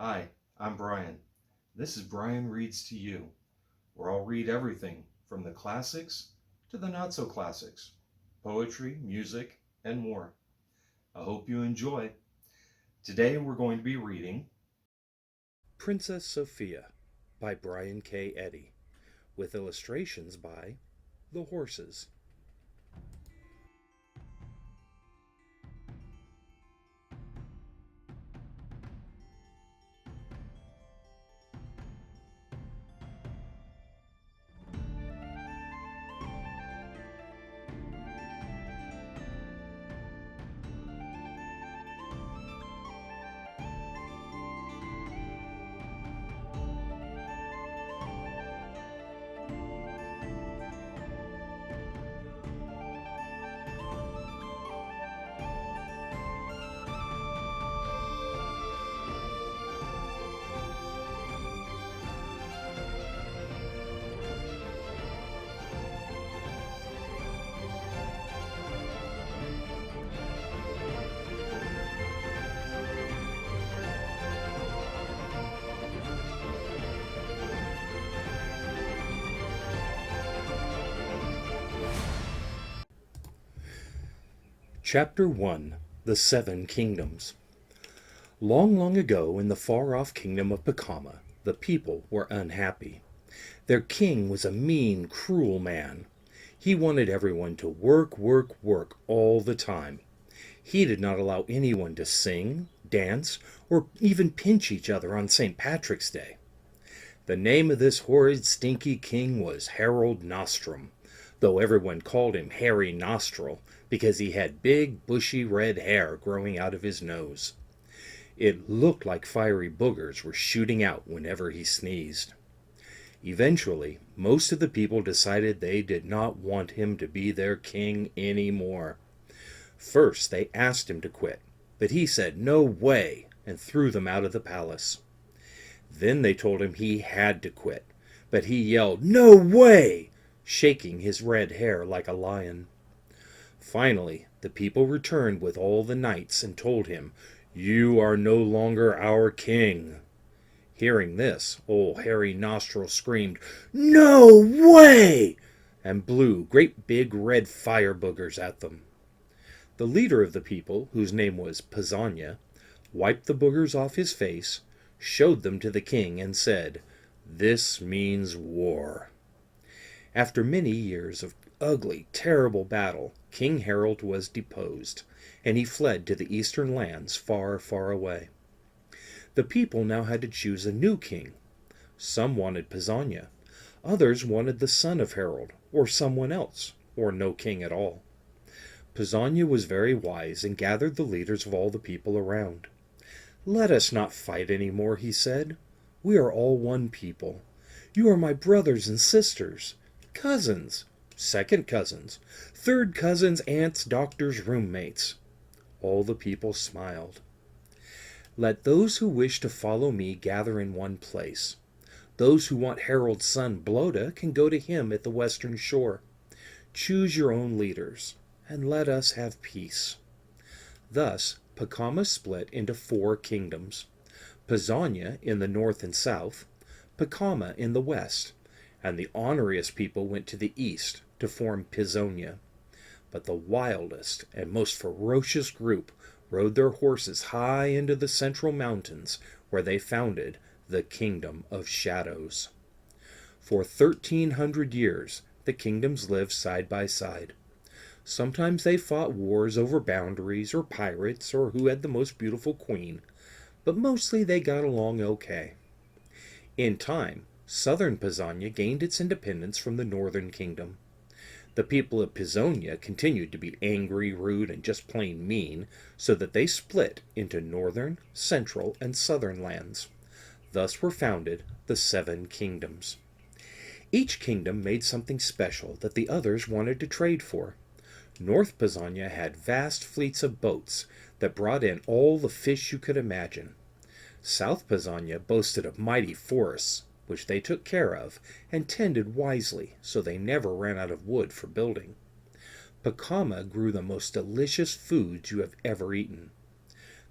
Hi, I'm Brian. This is Brian Reads to You, where I'll read everything from the classics to the not so classics, poetry, music, and more. I hope you enjoy. Today we're going to be reading Princess Sophia by Brian K. Eddy, with illustrations by The Horses. Chapter 1 The Seven Kingdoms. Long, long ago, in the far-off kingdom of Pacomma, the people were unhappy. Their king was a mean, cruel man. He wanted everyone to work, work, work all the time. He did not allow anyone to sing, dance, or even pinch each other on St. Patrick's Day. The name of this horrid, stinky king was Harold Nostrum, though everyone called him Hairy Nostril because he had big, bushy red hair growing out of his nose. It looked like fiery boogers were shooting out whenever he sneezed. Eventually, most of the people decided they did not want him to be their king anymore. First, they asked him to quit, but he said no way and threw them out of the palace. Then they told him he had to quit, but he yelled, "No way!" shaking his red hair like a lion. Finally, the people returned with all the knights and told him, "You are no longer our king." Hearing this, old Hairy Nostril screamed, "No way!" and blew great big red fire boogers at them. The leader of the people, whose name was Pacomma, wiped the boogers off his face, showed them to the king, and said, "This means war." After many years of ugly, terrible battle, King Harold was deposed, and he fled to the eastern lands far, far away. The people now had to choose a new king. Some wanted Pacomma, others wanted the son of Harold, or someone else, or no king at all. Pacomma was very wise and gathered the leaders of all the people around. "Let us not fight any more," he said. "We are all one people. You are my brothers and sisters, cousins, second cousins, third cousins, aunts, doctors, roommates." All the people smiled. "Let those who wish to follow me gather in one place. Those who want Harold's son Bloda can go to him at the western shore. Choose your own leaders, and let us have peace." Thus, Pacomma split into 4 kingdoms: Pacomma in the north and south, Pacomma in the west, and the honoriest people went to the east to form Pacomma. But the wildest and most ferocious group rode their horses high into the central mountains, where they founded the Kingdom of Shadows. For 1,300 years, the kingdoms lived side by side. Sometimes they fought wars over boundaries or pirates or who had the most beautiful queen, but mostly they got along okay. In time, southern Pacomma gained its independence from the northern kingdom. The people of Pacomma continued to be angry, rude, and just plain mean, so that they split into northern, central, and southern lands. Thus were founded the 7 kingdoms. Each kingdom made something special that the others wanted to trade for. North Pacomma had vast fleets of boats that brought in all the fish you could imagine. South Pacomma boasted of mighty forests, which they took care of and tended wisely so they never ran out of wood for building. Pacomma grew the most delicious foods you have ever eaten.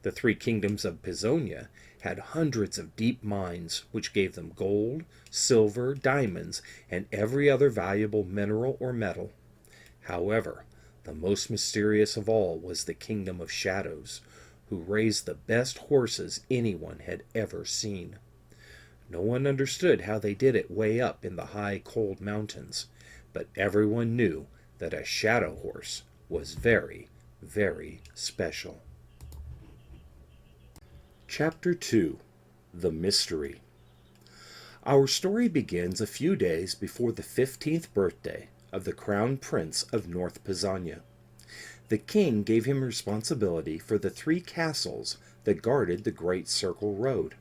The 3 kingdoms of Pacomma had hundreds of deep mines which gave them gold, silver, diamonds, and every other valuable mineral or metal. However, the most mysterious of all was the kingdom of shadows, who raised the best horses anyone had ever seen. No one understood how they did it way up in the high, cold mountains, but everyone knew that a shadow horse was very, very special. Chapter 2. The Mystery. Our story begins a few days before the 15th birthday of the Crown Prince of North Pisanna. The king gave him responsibility for the 3 castles that guarded the Great Circle Road.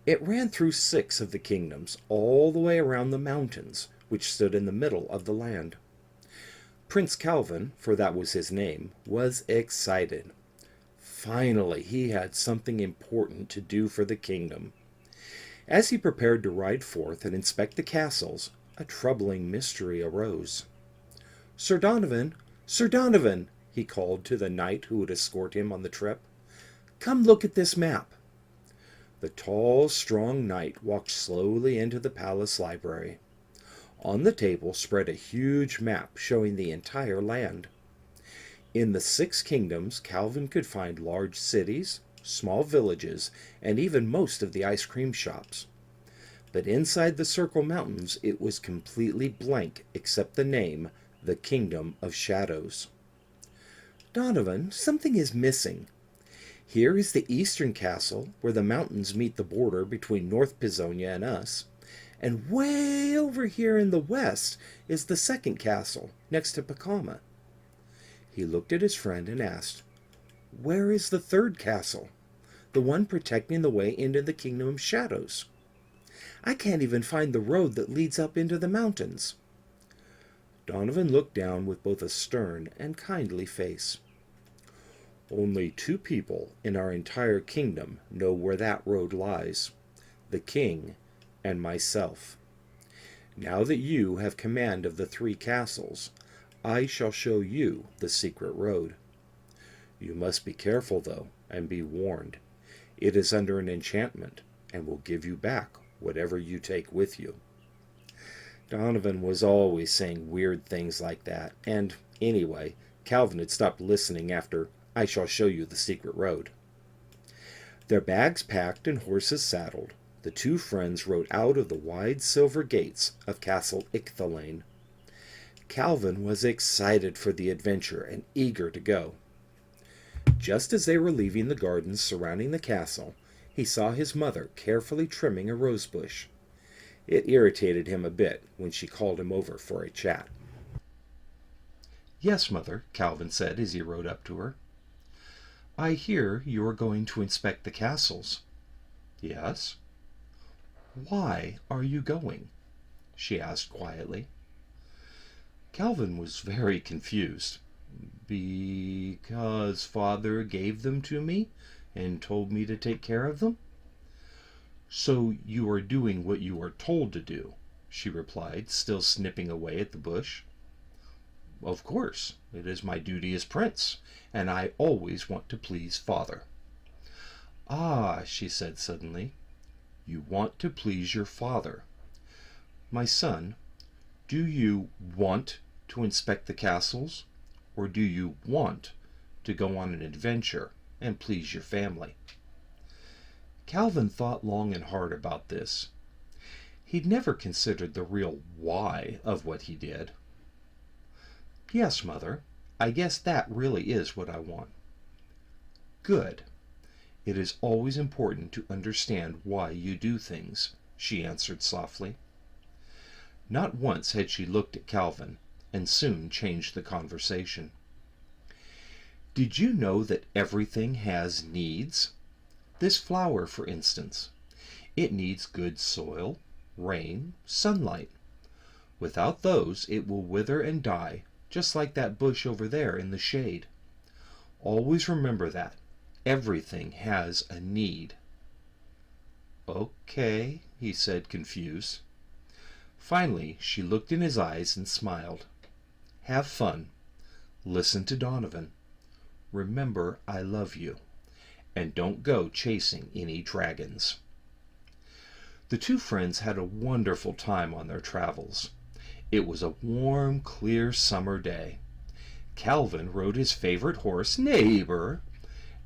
It ran through 6 of the kingdoms, all the way around the mountains, which stood in the middle of the land. Prince Calvin, for that was his name, was excited. Finally, he had something important to do for the kingdom. As he prepared to ride forth and inspect the castles, a troubling mystery arose. "Sir Donovan, Sir Donovan," he called to the knight who would escort him on the trip, "come look at this map." The tall, strong knight walked slowly into the palace library. On the table spread a huge map showing the entire land. In the 6 kingdoms, Calvin could find large cities, small villages, and even most of the ice cream shops. But inside the Circle Mountains, it was completely blank except the name, the Kingdom of Shadows. "Donovan, something is missing. Here is the eastern castle, where the mountains meet the border between North Pisanna and us. And way over here in the west is the second castle, next to Pacomma." He looked at his friend and asked, "Where is the third castle, the one protecting the way into the Kingdom of Shadows? I can't even find the road that leads up into the mountains." Donovan looked down with both a stern and kindly face. "Only 2 people in our entire kingdom know where that road lies, the king and myself. Now that you have command of the 3 castles, I shall show you the secret road. You must be careful, though, and be warned. It is under an enchantment, and will give you back whatever you take with you." Donovan was always saying weird things like that, and, anyway, Calvin had stopped listening after "I shall show you the secret road." Their bags packed and horses saddled, the 2 friends rode out of the wide silver gates of Castle Icthalane. Calvin was excited for the adventure and eager to go. Just as they were leaving the gardens surrounding the castle, he saw his mother carefully trimming a rose bush. It irritated him a bit when she called him over for a chat. "Yes, Mother," Calvin said as he rode up to her. "I hear you are going to inspect the castles." "Yes." "Why are you going?" she asked quietly. Calvin was very confused. "Because Father gave them to me and told me to take care of them." "So you are doing what you are told to do," she replied, still snipping away at the bush. "Of course. It is my duty as prince, and I always want to please Father." "Ah," she said suddenly, "you want to please your father. My son, do you want to inspect the castles, or do you want to go on an adventure and please your family?" Calvin thought long and hard about this. He'd never considered the real why of what he did. "Yes, Mother, I guess that really is what I want." "Good. It is always important to understand why you do things," she answered softly. Not once had she looked at Calvin, and soon changed the conversation. "Did you know that everything has needs? This flower, for instance. It needs good soil, rain, sunlight. Without those, it will wither and die, just like that bush over there in the shade. Always remember that. Everything has a need." "Okay," he said, confused. Finally, she looked in his eyes and smiled. "Have fun. Listen to Donovan. Remember, I love you. and don't go chasing any dragons. The two friends had a wonderful time on their travels. It was a warm, clear summer day. Calvin rode his favorite horse, Neighbor,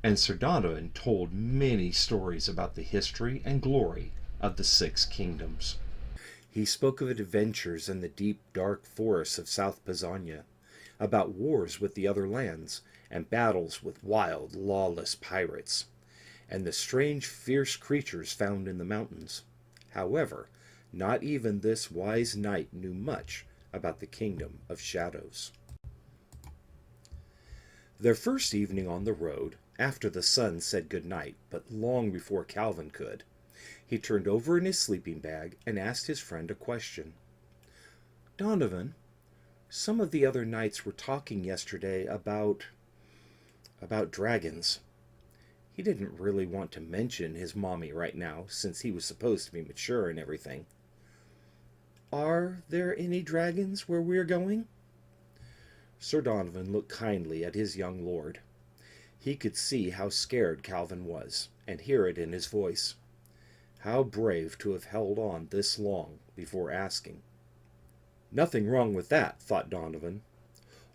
and Sir Donovan told many stories about the history and glory of the six kingdoms. He spoke of adventures in the deep, dark forests of South Pisonia, about wars with the other lands, and battles with wild, lawless pirates, and the strange, fierce creatures found in the mountains. However, not even this wise knight knew much about the kingdom of shadows. Their first evening on the road, after the sun said good night, but long before Calvin could, he turned over in his sleeping bag and asked his friend a question. "Donovan, some of the other knights were talking yesterday about dragons." He didn't really want to mention his mommy right now, since he was supposed to be mature and everything. "Are there any dragons where we're going?" Sir Donovan looked kindly at his young lord. He could see how scared Calvin was, and hear it in his voice. How brave to have held on this long before asking. Nothing wrong with that, thought Donovan.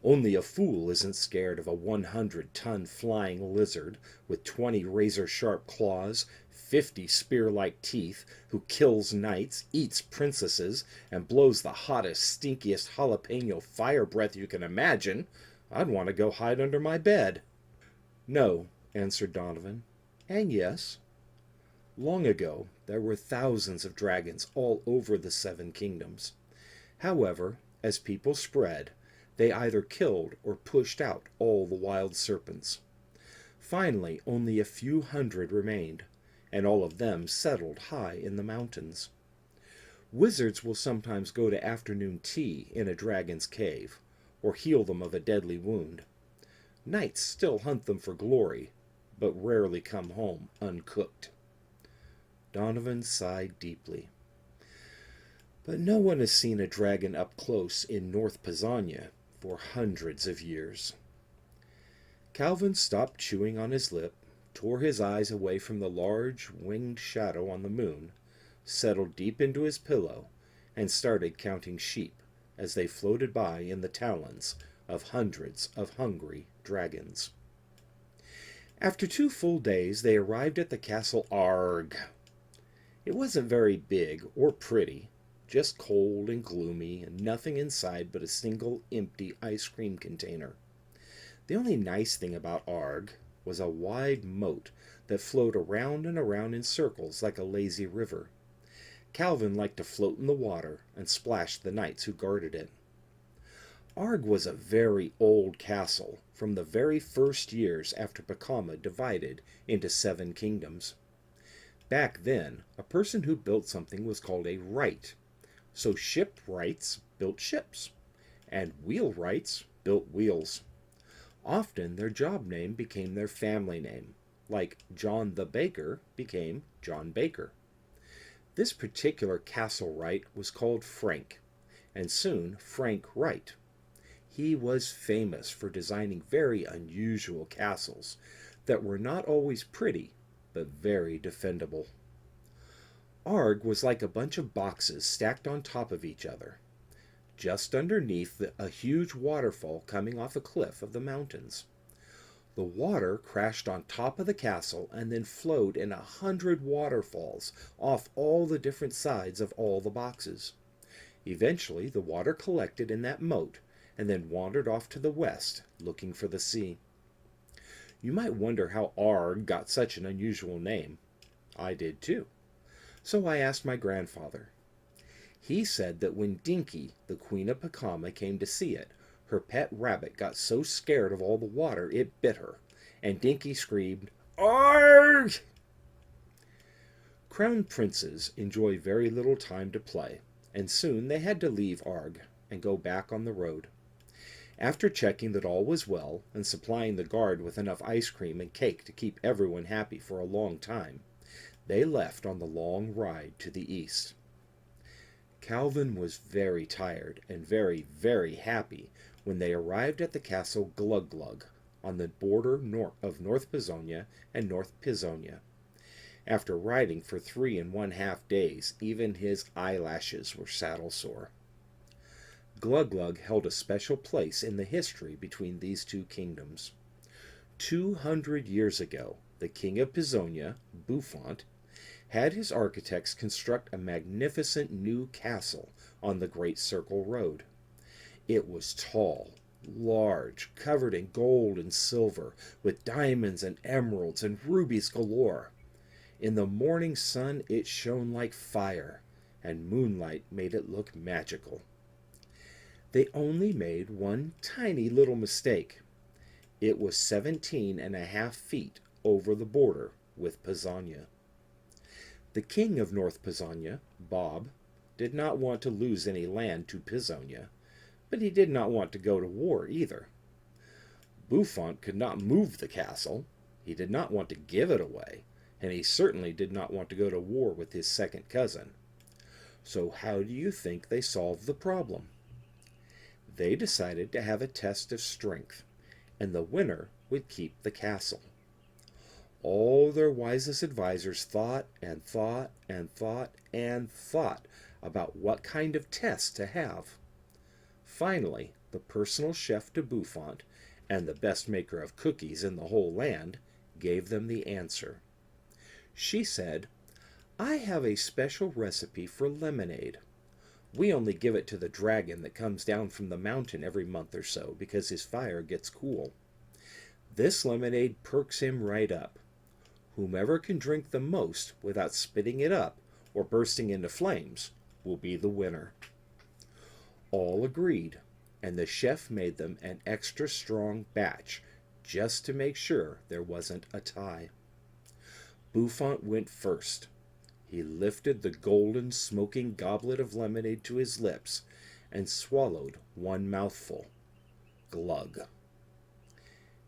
Only a fool isn't scared of a 100-ton flying lizard with 20 razor-sharp claws, 50 spear-like teeth, who kills knights, eats princesses, and blows the hottest, stinkiest jalapeno fire breath you can imagine. I'd want to go hide under my bed. "No," answered Donovan, "and yes. Long ago, there were thousands of dragons all over the seven kingdoms. However, as people spread, they either killed or pushed out all the wild serpents. Finally, only a few hundred remained, and all of them settled high in the mountains. Wizards will sometimes go to afternoon tea in a dragon's cave, or heal them of a deadly wound. Knights still hunt them for glory, but rarely come home uncooked." Donovan sighed deeply. "But no one has seen a dragon up close in North Pisonia for hundreds of years." Calvin stopped chewing on his lip, tore his eyes away from the large winged shadow on the moon, settled deep into his pillow, and started counting sheep as they floated by in the talons of hundreds of hungry dragons. After 2 full days, they arrived at the castle Arg. It wasn't very big or pretty, just cold and gloomy, and nothing inside but a single empty ice cream container. The only nice thing about Arg was a wide moat that flowed around and around in circles like a lazy river. Calvin liked to float in the water and splash the knights who guarded it. Arg was a very old castle from the very first years after Pacomma divided into 7 kingdoms. Back then, a person who built something was called a wright. So shipwrights built ships, and wheelwrights built wheels. Often their job name became their family name, like John the Baker became John Baker. This particular castle wright was called Frank, and soon Frank Wright. He was famous for designing very unusual castles that were not always pretty, but very defendable. Arg was like a bunch of boxes stacked on top of each other, just underneath a huge waterfall coming off a cliff of the mountains. The water crashed on top of the castle and then flowed in 100 waterfalls off all the different sides of all the boxes. Eventually, the water collected in that moat and then wandered off to the west, looking for the sea. You might wonder how Arg got such an unusual name. I did too. So I asked my grandfather. He said that when Dinky, the queen of Pacomma, came to see it, her pet rabbit got so scared of all the water it bit her, and Dinky screamed, "Arg!" Crown princes enjoy very little time to play, and soon they had to leave Arg and go back on the road. After checking that all was well and supplying the guard with enough ice cream and cake to keep everyone happy for a long time, they left on the long ride to the east. Calvin was very tired and very, very happy when they arrived at the castle Glug Glug, on the border of North Pisonia and North Pisonia. After riding for 3½ days, even his eyelashes were saddle sore. Glug Glug held a special place in the history between these two kingdoms. 200 years ago, the king of Pisonia, Buffont, had his architects construct a magnificent new castle on the Great Circle Road. It was tall, large, covered in gold and silver, with diamonds and emeralds and rubies galore. In the morning sun it shone like fire, and moonlight made it look magical. They only made one tiny little mistake. It was 17½ feet over the border with Pisonia. The king of North Pisonia, Bob, did not want to lose any land to Pisonia, but he did not want to go to war either. Buffont could not move the castle, he did not want to give it away, and he certainly did not want to go to war with his second cousin. So how do you think they solved the problem? They decided to have a test of strength, and the winner would keep the castle. All their wisest advisors thought and thought and thought and thought about what kind of test to have. Finally, the personal chef to Buffont and the best maker of cookies in the whole land gave them the answer. She said, "I have a special recipe for lemonade. We only give it to the dragon that comes down from the mountain every month or so because his fire gets cool. This lemonade perks him right up. Whomever can drink the most without spitting it up or bursting into flames will be the winner." All agreed, and the chef made them an extra strong batch just to make sure there wasn't a tie. Buffont went first. He lifted the golden, smoking goblet of lemonade to his lips and swallowed one mouthful. Glug.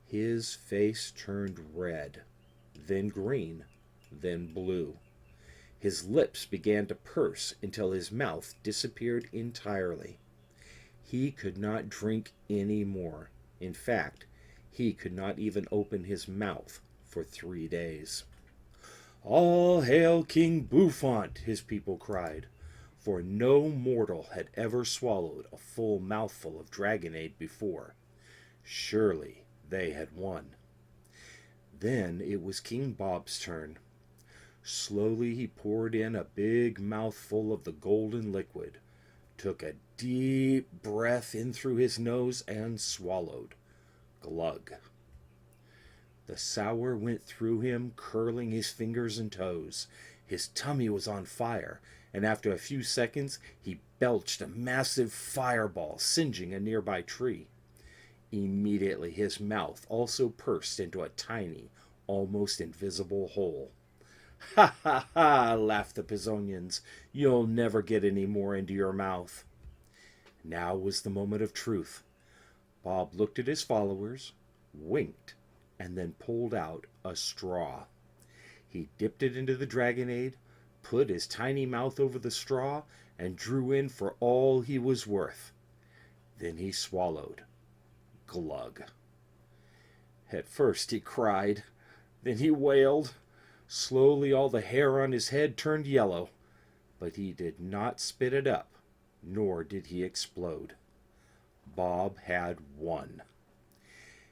His face turned red, then green, then blue. His lips began to purse until his mouth disappeared entirely. He could not drink any more. In fact, he could not even open his mouth for 3 days. "All hail King Buffont!" his people cried, for no mortal had ever swallowed a full mouthful of dragonade before. Surely they had won. Then it was King Bob's turn. Slowly he poured in a big mouthful of the golden liquid, took a deep breath in through his nose, and swallowed. Glug. The sour went through him, curling his fingers and toes. His tummy was on fire, and after a few seconds he belched a massive fireball, singeing a nearby tree. Immediately his mouth also pursed into a tiny, almost invisible hole. "Ha ha ha!" laughed the Pisonians. "You'll never get any more into your mouth." Now was the moment of truth. Bob looked at his followers, winked, and then pulled out a straw. He dipped it into the dragonade, put his tiny mouth over the straw, and drew in for all he was worth. Then he swallowed. Glug. At first he cried, then he wailed. Slowly all the hair on his head turned yellow, but he did not spit it up, nor did he explode. Bob had won.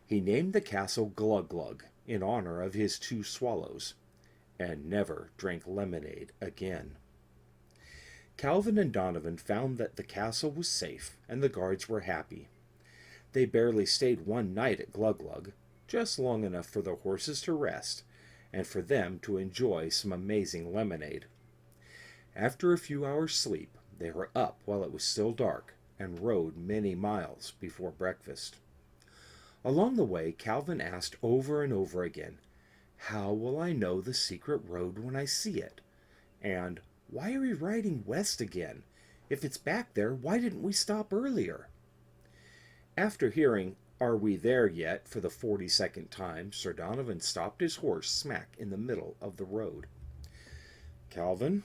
He named the castle Glug Glug in honor of his 2 swallows, and never drank lemonade again. Calvin and Donovan found that the castle was safe and the guards were happy. They barely stayed 1 night at Glug Glug, just long enough for their horses to rest and for them to enjoy some amazing lemonade. After a few hours' sleep, they were up while it was still dark and rode many miles before breakfast. Along the way, Calvin asked over and over again, "How will I know the secret road when I see it?" And, "Why are we riding west again? If it's back there, why didn't we stop earlier?" After hearing, "Are we there yet?" for the 42nd time, Sir Donovan stopped his horse smack in the middle of the road. "Calvin,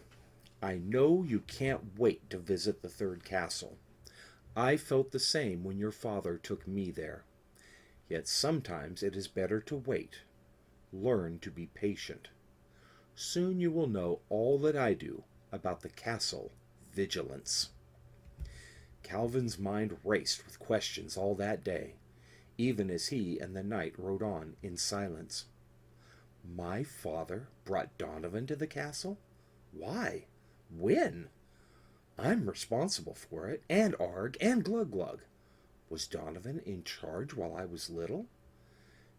I know you can't wait to visit the 3rd castle. I felt the same when your father took me there. Yet sometimes it is better to wait. Learn to be patient. Soon you will know all that I do about the castle vigilance. Calvin's mind raced with questions all that day, even as he and the knight rode on in silence. My father brought Donovan to the castle? Why? When? I'm responsible for it, and Arg, and Glug Glug. Was Donovan in charge while I was little?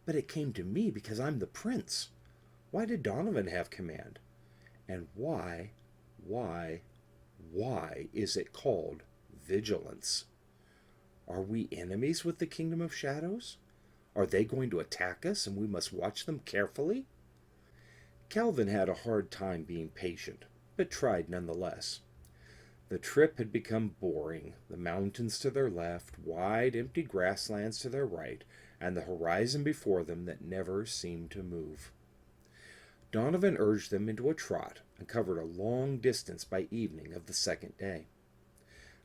But it came to me because I'm the prince. Why did Donovan have command? And why is it called vigilance? Are we enemies with the Kingdom of Shadows? Are they going to attack us and we must watch them carefully? Calvin had a hard time being patient, but tried nonetheless. The trip had become boring, the mountains to their left, wide empty grasslands to their right, and the horizon before them that never seemed to move. Donovan urged them into a trot and covered a long distance by evening of the second day.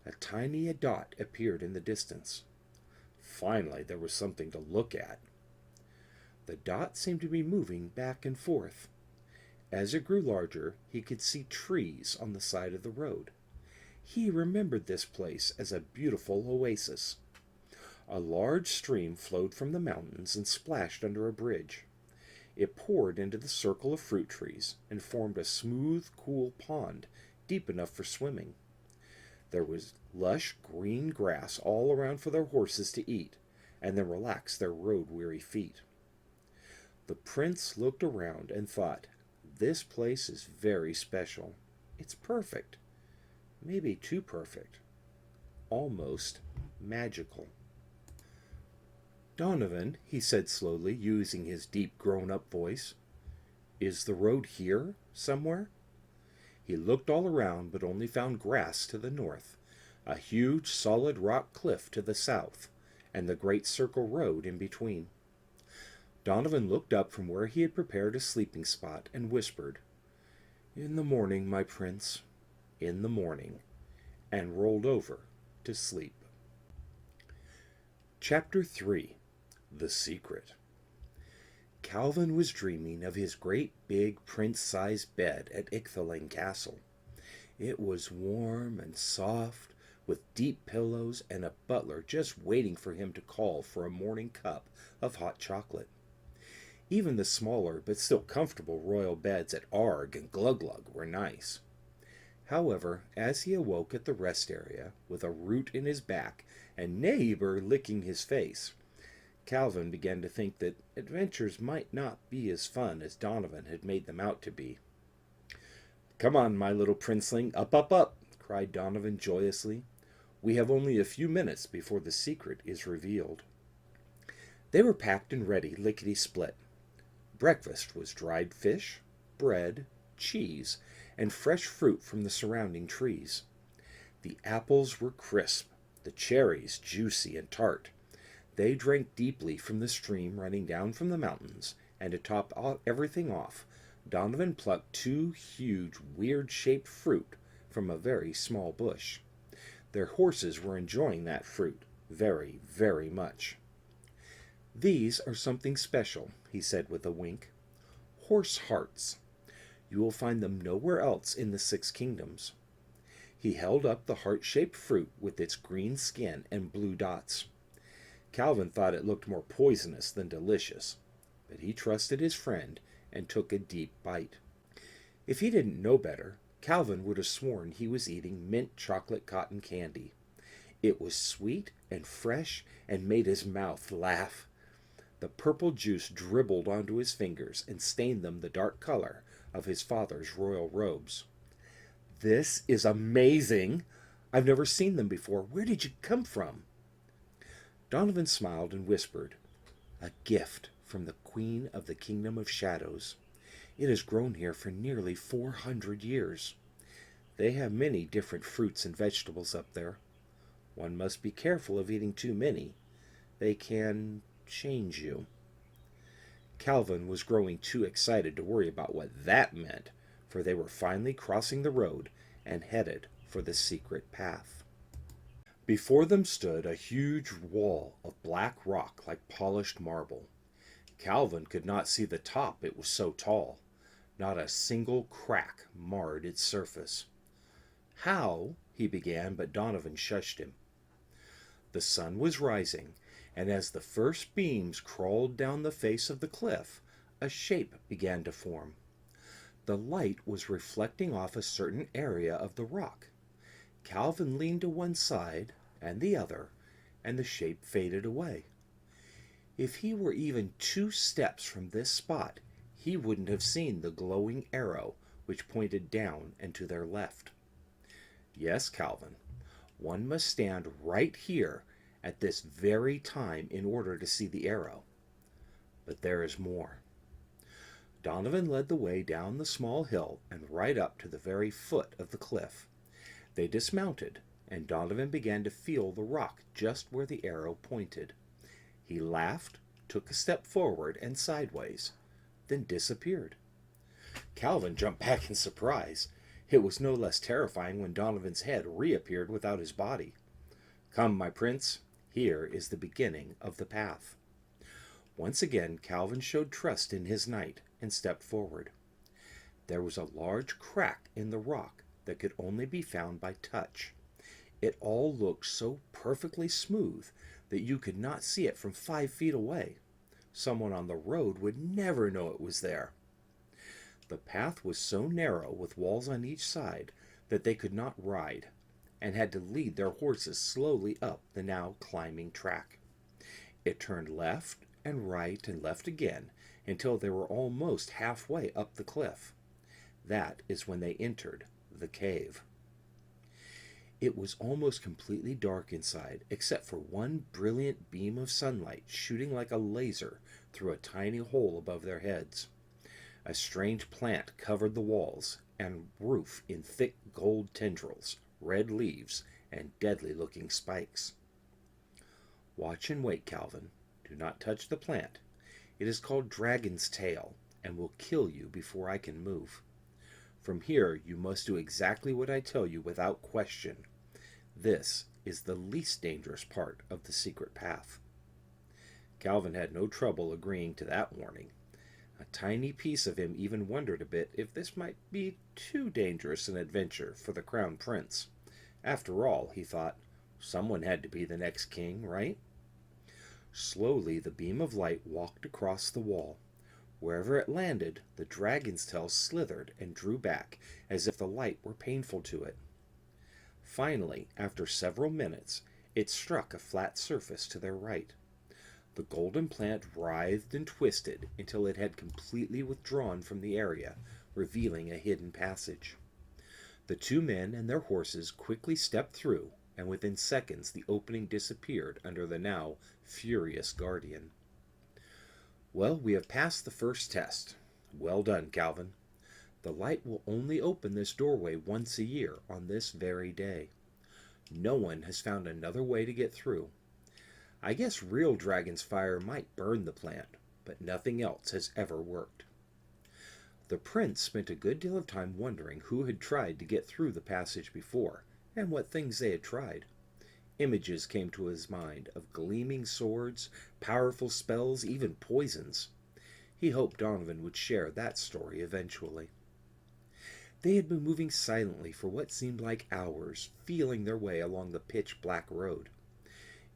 A tiny dot appeared in the distance. Finally, there was something to look at. The dot seemed to be moving back and forth. As it grew larger, he could see trees on the side of the road. He remembered this place as a beautiful oasis. A large stream flowed from the mountains and splashed under a bridge. It poured into the circle of fruit trees and formed a smooth, cool pond, deep enough for swimming. There was lush green grass all around for their horses to eat, and then relax their road-weary feet. The prince looked around and thought, this place is very special. It's perfect. Maybe too perfect. Almost magical. Donovan, he said slowly, using his deep grown-up voice, is the road here, somewhere? He looked all around, but only found grass to the north, a huge solid rock cliff to the south, and the great circle road in between. Donovan looked up from where he had prepared a sleeping spot and whispered, "In the morning, my prince, in the morning," and rolled over to sleep. Chapter 3. The Secret. Calvin was dreaming of his great big prince-sized bed at Ichthelaine Castle. It was warm and soft, with deep pillows and a butler just waiting for him to call for a morning cup of hot chocolate. Even the smaller but still comfortable royal beds at Arg and Glug Glug were nice. However, as he awoke at the rest area, with a root in his back and neighbor licking his face, Calvin began to think that adventures might not be as fun as Donovan had made them out to be. "Come on, my little princeling, up, up, up!" cried Donovan joyously. "We have only a few minutes before the secret is revealed." They were packed and ready, lickety-split. Breakfast was dried fish, bread, cheese, and fresh fruit from the surrounding trees. The apples were crisp, the cherries juicy and tart. They drank deeply from the stream running down from the mountains, and to top everything off, Donovan plucked 2 huge, weird-shaped fruit from a very small bush. Their horses were enjoying that fruit very, very much. "These are something special," he said with a wink. "Horse hearts. You will find them nowhere else in the 6 kingdoms." He held up the heart-shaped fruit with its green skin and blue dots. Calvin thought it looked more poisonous than delicious, but he trusted his friend and took a deep bite. If he didn't know better, Calvin would have sworn he was eating mint chocolate cotton candy. It was sweet and fresh and made his mouth laugh. The purple juice dribbled onto his fingers and stained them the dark color of his father's royal robes. "This is amazing! I've never seen them before. Where did you come from?" Donovan smiled and whispered, "A gift from the Queen of the Kingdom of Shadows. It has grown here for nearly 400 years. They have many different fruits and vegetables up there. One must be careful of eating too many. They can change you." Calvin was growing too excited to worry about what that meant, for they were finally crossing the road and headed for the secret path. Before them stood a huge wall of black rock like polished marble. Calvin could not see the top, it was so tall. Not a single crack marred its surface. "How?" he began, but Donovan shushed him. The sun was rising, and as the first beams crawled down the face of the cliff, a shape began to form. The light was reflecting off a certain area of the rock. Calvin leaned to one side and the other, and the shape faded away. If he were even 2 steps from this spot, he wouldn't have seen the glowing arrow which pointed down and to their left. "Yes, Calvin, one must stand right here at this very time in order to see the arrow. But there is more." Donovan led the way down the small hill and right up to the very foot of the cliff. They dismounted, and Donovan began to feel the rock just where the arrow pointed. He laughed, took a step forward and sideways, then disappeared. Calvin jumped back in surprise. It was no less terrifying when Donovan's head reappeared without his body. "Come, my prince, here is the beginning of the path." Once again Calvin showed trust in his knight and stepped forward. There was a large crack in the rock that could only be found by touch. It all looked so perfectly smooth that you could not see it from 5 feet away. Someone on the road would never know it was there. The path was so narrow with walls on each side that they could not ride, and had to lead their horses slowly up the now climbing track. It turned left and right and left again until they were almost halfway up the cliff. That is when they entered the cave. It was almost completely dark inside, except for one brilliant beam of sunlight shooting like a laser through a tiny hole above their heads. A strange plant covered the walls and roof in thick gold tendrils, red leaves, and deadly-looking spikes. "Watch and wait, Calvin. Do not touch the plant. It is called Dragon's Tail, and will kill you before I can move. From here you must do exactly what I tell you without question. This is the least dangerous part of the secret path." Calvin had no trouble agreeing to that warning. A tiny piece of him even wondered a bit if this might be too dangerous an adventure for the crown prince. After all, he thought, someone had to be the next king, right? Slowly the beam of light walked across the wall. Wherever it landed, the dragon's tail slithered and drew back, as if the light were painful to it. Finally, after several minutes, it struck a flat surface to their right. The golden plant writhed and twisted until it had completely withdrawn from the area, revealing a hidden passage. The 2 men and their horses quickly stepped through, and within seconds the opening disappeared under the now furious guardian. "Well, we have passed the first test. Well done, Calvin. The light will only open this doorway once a year on this very day. No one has found another way to get through. I guess real dragon's fire might burn the plant, but nothing else has ever worked." The prince spent a good deal of time wondering who had tried to get through the passage before, and what things they had tried. Images came to his mind of gleaming swords, powerful spells, even poisons. He hoped Donovan would share that story eventually. They had been moving silently for what seemed like hours, feeling their way along the pitch-black road.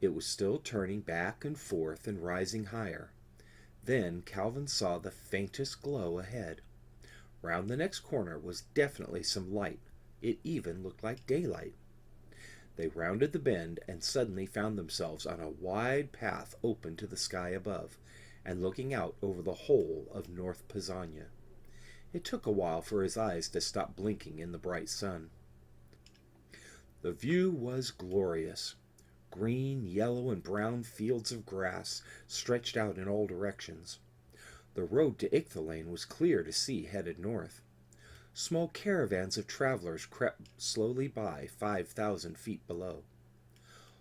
It was still turning back and forth and rising higher. Then Calvin saw the faintest glow ahead. Round the next corner was definitely some light. It even looked like daylight. They rounded the bend and suddenly found themselves on a wide path open to the sky above, and looking out over the whole of North Pisanna. It took a while for his eyes to stop blinking in the bright sun. The view was glorious. Green, yellow, and brown fields of grass stretched out in all directions. The road to Icthalane was clear to see headed north. Small caravans of travelers crept slowly by 5,000 feet below.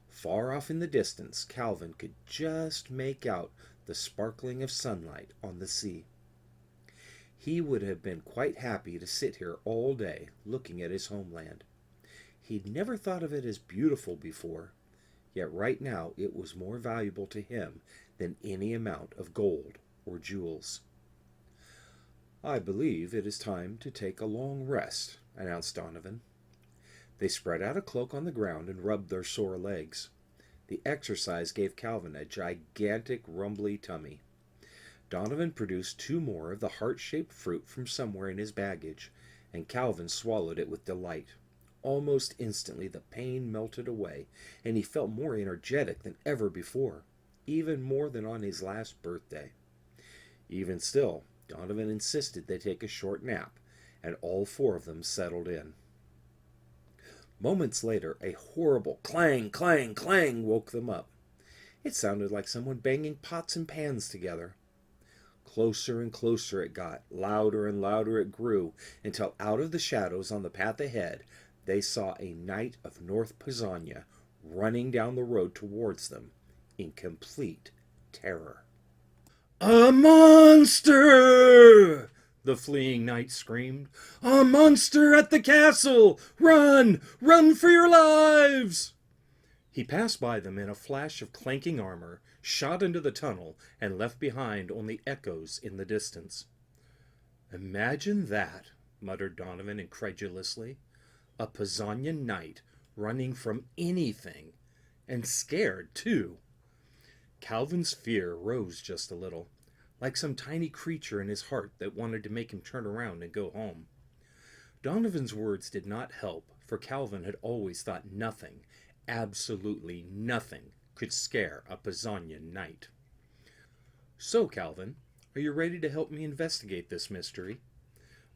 Far off in the distance, Calvin could just make out the sparkling of sunlight on the sea. He would have been quite happy to sit here all day, looking at his homeland. He'd never thought of it as beautiful before, yet right now it was more valuable to him than any amount of gold or jewels. "I believe it is time to take a long rest," announced Donovan. They spread out a cloak on the ground and rubbed their sore legs. The exercise gave Calvin a gigantic rumbly tummy. Donovan produced 2 more of the heart-shaped fruit from somewhere in his baggage, and Calvin swallowed it with delight. Almost instantly the pain melted away, and he felt more energetic than ever before, even more than on his last birthday. Even still, Donovan insisted they take a short nap, and all 4 of them settled in. Moments later, a horrible clang, clang, clang woke them up. It sounded like someone banging pots and pans together. Closer and closer it got, louder and louder it grew, until out of the shadows on the path ahead, they saw a knight of North Pisannia running down the road towards them in complete terror. "A monster!" the fleeing knight screamed. "A monster at the castle! Run! Run for your lives!" He passed by them in a flash of clanking armor, shot into the tunnel, and left behind only echoes in the distance. "Imagine that," muttered Donovan incredulously. "A Pisannian knight running from anything, and scared, too." Calvin's fear rose just a little, like some tiny creature in his heart that wanted to make him turn around and go home. Donovan's words did not help, for Calvin had always thought nothing, absolutely nothing, could scare a Pisannian knight. "So, Calvin, are you ready to help me investigate this mystery?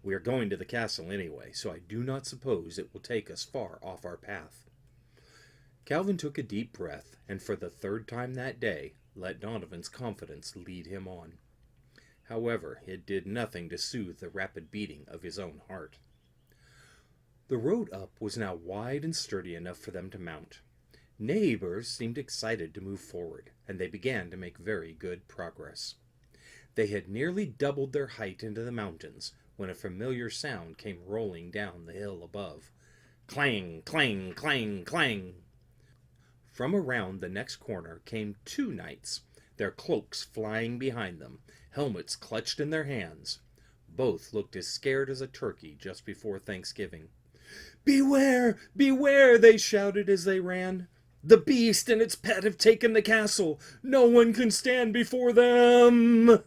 We are going to the castle anyway, so I do not suppose it will take us far off our path." Calvin took a deep breath, and for the 3rd time that day, let Donovan's confidence lead him on. However, it did nothing to soothe the rapid beating of his own heart. The road up was now wide and sturdy enough for them to mount. Neighbors seemed excited to move forward, and they began to make very good progress. They had nearly doubled their height into the mountains when a familiar sound came rolling down the hill above. Clang, clang, clang, clang! From around the next corner came 2 knights, their cloaks flying behind them, helmets clutched in their hands. Both looked as scared as a turkey just before Thanksgiving. "Beware! Beware!" they shouted as they ran. "The beast and its pet have taken the castle. No one can stand before them."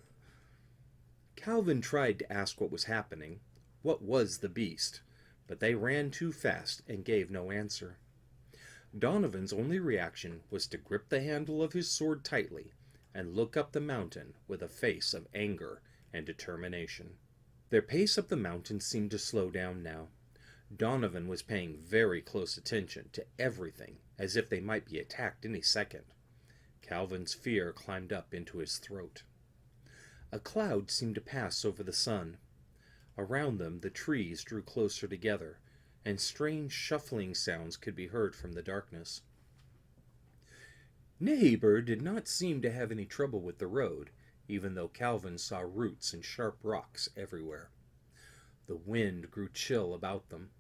Calvin tried to ask what was happening. What was the beast? But they ran too fast and gave no answer. Donovan's only reaction was to grip the handle of his sword tightly and look up the mountain with a face of anger and determination. Their pace up the mountain seemed to slow down now. Donovan was paying very close attention to everything, as if they might be attacked any second. Calvin's fear climbed up into his throat. A cloud seemed to pass over the sun. Around them the trees drew closer together, and strange shuffling sounds could be heard from the darkness. Neighbor did not seem to have any trouble with the road, even though Calvin saw roots and sharp rocks everywhere. The wind grew chill about them.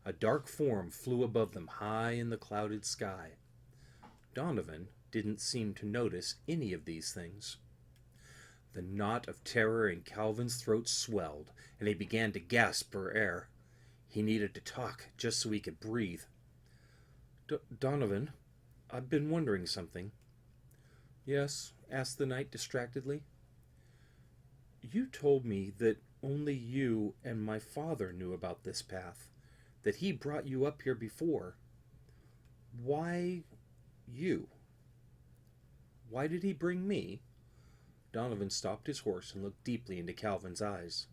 A dark form flew above them high in the clouded sky. Donovan didn't seem to notice any of these things. The knot of terror in Calvin's throat swelled, and he began to gasp for air. He needed to talk just so he could breathe. "Donovan, I've been wondering something." "Yes?" asked the knight distractedly. "You told me that only you and my father knew about this path, that he brought you up here before. Why you? Why did he bring me?" Donovan stopped his horse and looked deeply into Calvin's eyes.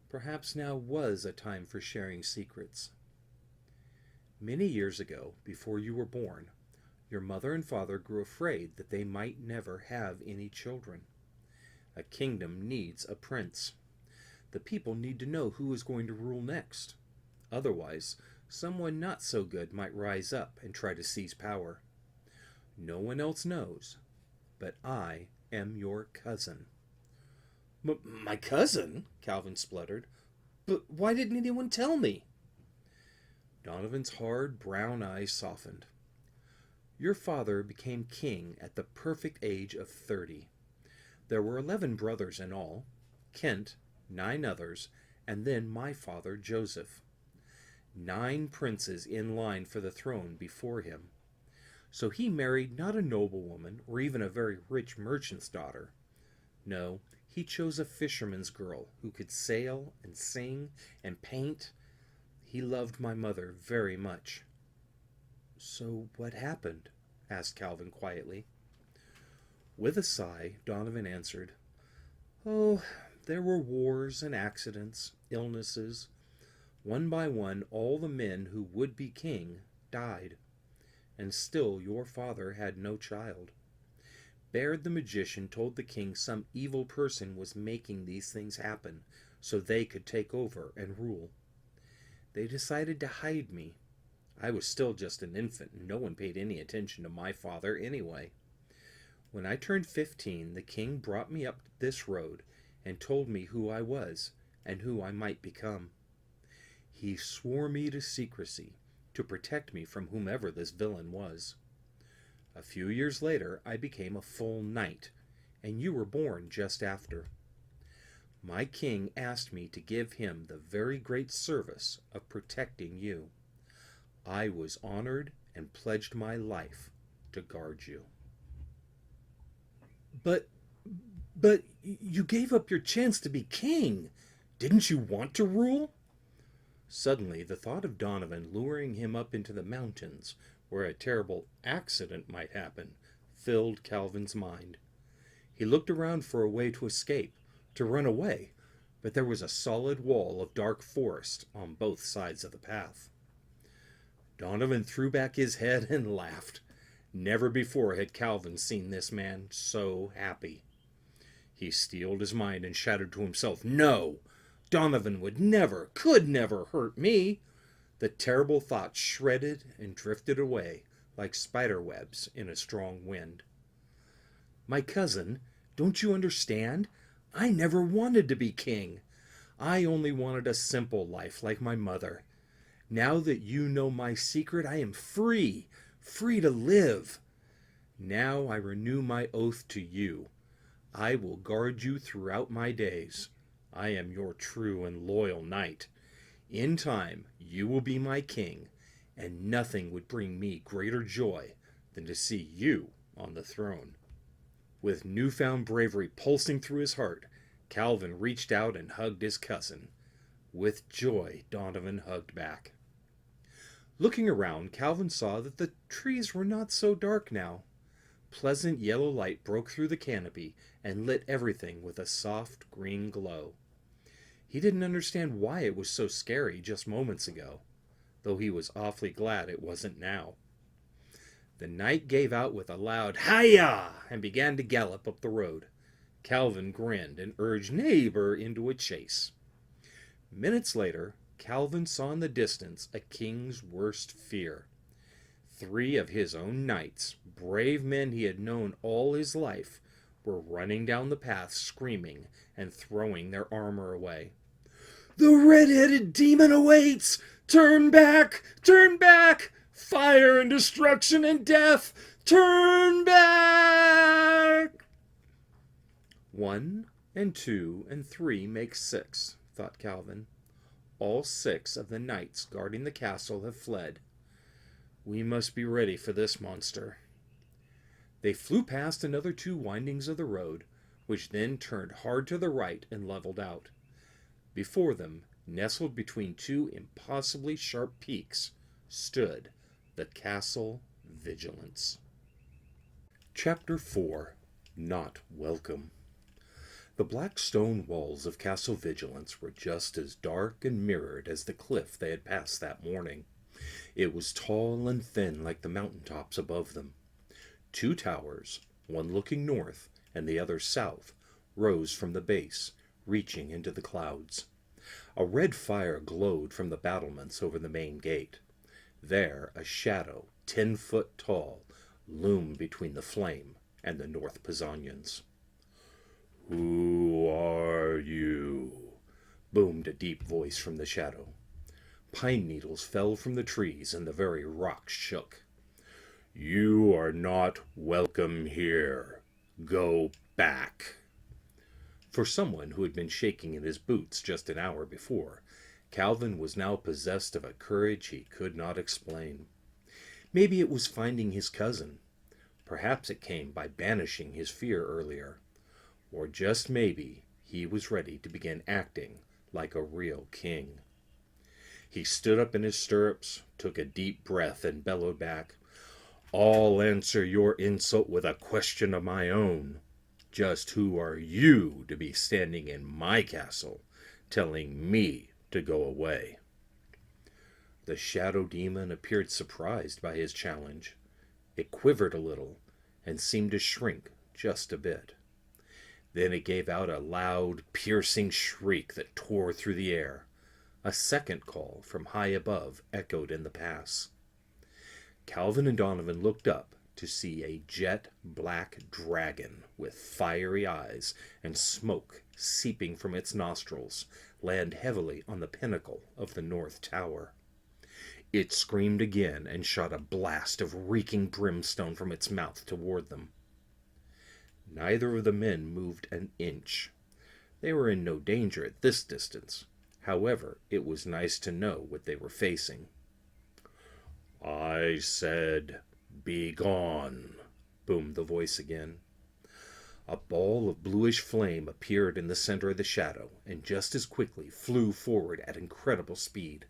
Perhaps now was a time for sharing secrets. "Many years ago, before you were born, your mother and father grew afraid that they might never have any children. A kingdom needs a prince. The people need to know who is going to rule next. Otherwise, someone not so good might rise up and try to seize power. No one else knows, but I am your cousin." My cousin?" Calvin spluttered. "But why didn't anyone tell me?" Donovan's hard brown eyes softened. Your father became king at the perfect age of 30. There were 11 brothers in all, Kent, 9 others, and then my father, Joseph. 9 princes in line for the throne before him. So he married not a noblewoman or even a very rich merchant's daughter. No, he chose a fisherman's girl who could sail and sing and paint. He loved my mother very much. So what happened? Asked Calvin quietly. With a sigh, Donovan answered, Oh, there were wars and accidents, illnesses. One by one, all the men who would be king died. And still your father had no child. Baird the magician told the king some evil person was making these things happen so they could take over and rule. They decided to hide me. I was still just an infant, and no one paid any attention to my father anyway. When I turned 15, the king brought me up this road and told me who I was and who I might become. He swore me to secrecy, to protect me from whomever this villain was. A few years later, I became a full knight, and you were born just after. My king asked me to give him the very great service of protecting you. I was honored and pledged my life to guard you. But you gave up your chance to be king. Didn't you want to rule? Suddenly, the thought of Donovan luring him up into the mountains, where a terrible accident might happen, filled Calvin's mind. He looked around for a way to escape, to run away, but there was a solid wall of dark forest on both sides of the path. Donovan threw back his head and laughed. Never before had Calvin seen this man so happy. He steeled his mind and shouted to himself, No! Donovan would never, could never hurt me. The terrible thought shredded and drifted away like spider webs in a strong wind. My cousin, don't you understand? I never wanted to be king. I only wanted a simple life like my mother. Now that you know my secret, I am free, free to live. Now I renew my oath to you. I will guard you throughout my days. I am your true and loyal knight. In time, you will be my king, and nothing would bring me greater joy than to see you on the throne. With newfound bravery pulsing through his heart, Calvin reached out and hugged his cousin. With joy, Donovan hugged back. Looking around, Calvin saw that the trees were not so dark now. Pleasant yellow light broke through the canopy and lit everything with a soft green glow. He didn't understand why it was so scary just moments ago, though he was awfully glad it wasn't now. The knight gave out with a loud "Hi-yah!" and began to gallop up the road. Calvin grinned and urged neighbor into a chase. Minutes later, Calvin saw in the distance a king's worst fear. 3 of his own knights, brave men he had known all his life, were running down the path screaming and throwing their armor away. The red-headed demon awaits! Turn back! Turn back! Fire and destruction and death! Turn back! 1 and 2 and 3 make 6, thought Calvin. All 6 of the knights guarding the castle have fled. We must be ready for this monster. They flew past another 2 windings of the road, which then turned hard to the right and leveled out. Before them, nestled between 2 impossibly sharp peaks, stood the Castle Vigilance. Chapter 4. Not Welcome. The black stone walls of Castle Vigilance were just as dark and mirrored as the cliff they had passed that morning. It was tall and thin like the mountain tops above them. 2 towers, one looking north and the other south, rose from the base, reaching into the clouds. A red fire glowed from the battlements over the main gate. There, a shadow, 10 foot tall, loomed between the flame and the north Pizzonians. Who are you? Boomed a deep voice from the shadow. Pine needles fell from the trees and the very rocks shook. "You are not welcome here. Go back." For someone who had been shaking in his boots just an hour before, Calvin was now possessed of a courage he could not explain. Maybe it was finding his cousin. Perhaps it came by banishing his fear earlier. Or just maybe he was ready to begin acting like a real king. He stood up in his stirrups, took a deep breath, and bellowed back, "I'll answer your insult with a question of my own. Just who are you to be standing in my castle, telling me to go away?" The shadow demon appeared surprised by his challenge. It quivered a little and seemed to shrink just a bit. Then it gave out a loud, piercing shriek that tore through the air. A second call from high above echoed in the pass. Calvin and Donovan looked up to see a jet-black dragon with fiery eyes and smoke seeping from its nostrils land heavily on the pinnacle of the north tower. It screamed again and shot a blast of reeking brimstone from its mouth toward them. Neither of the men moved an inch. They were in no danger at this distance. However, it was nice to know what they were facing. "I said, be gone," boomed the voice again. A ball of bluish flame appeared in the center of the shadow and just as quickly flew forward at incredible speed.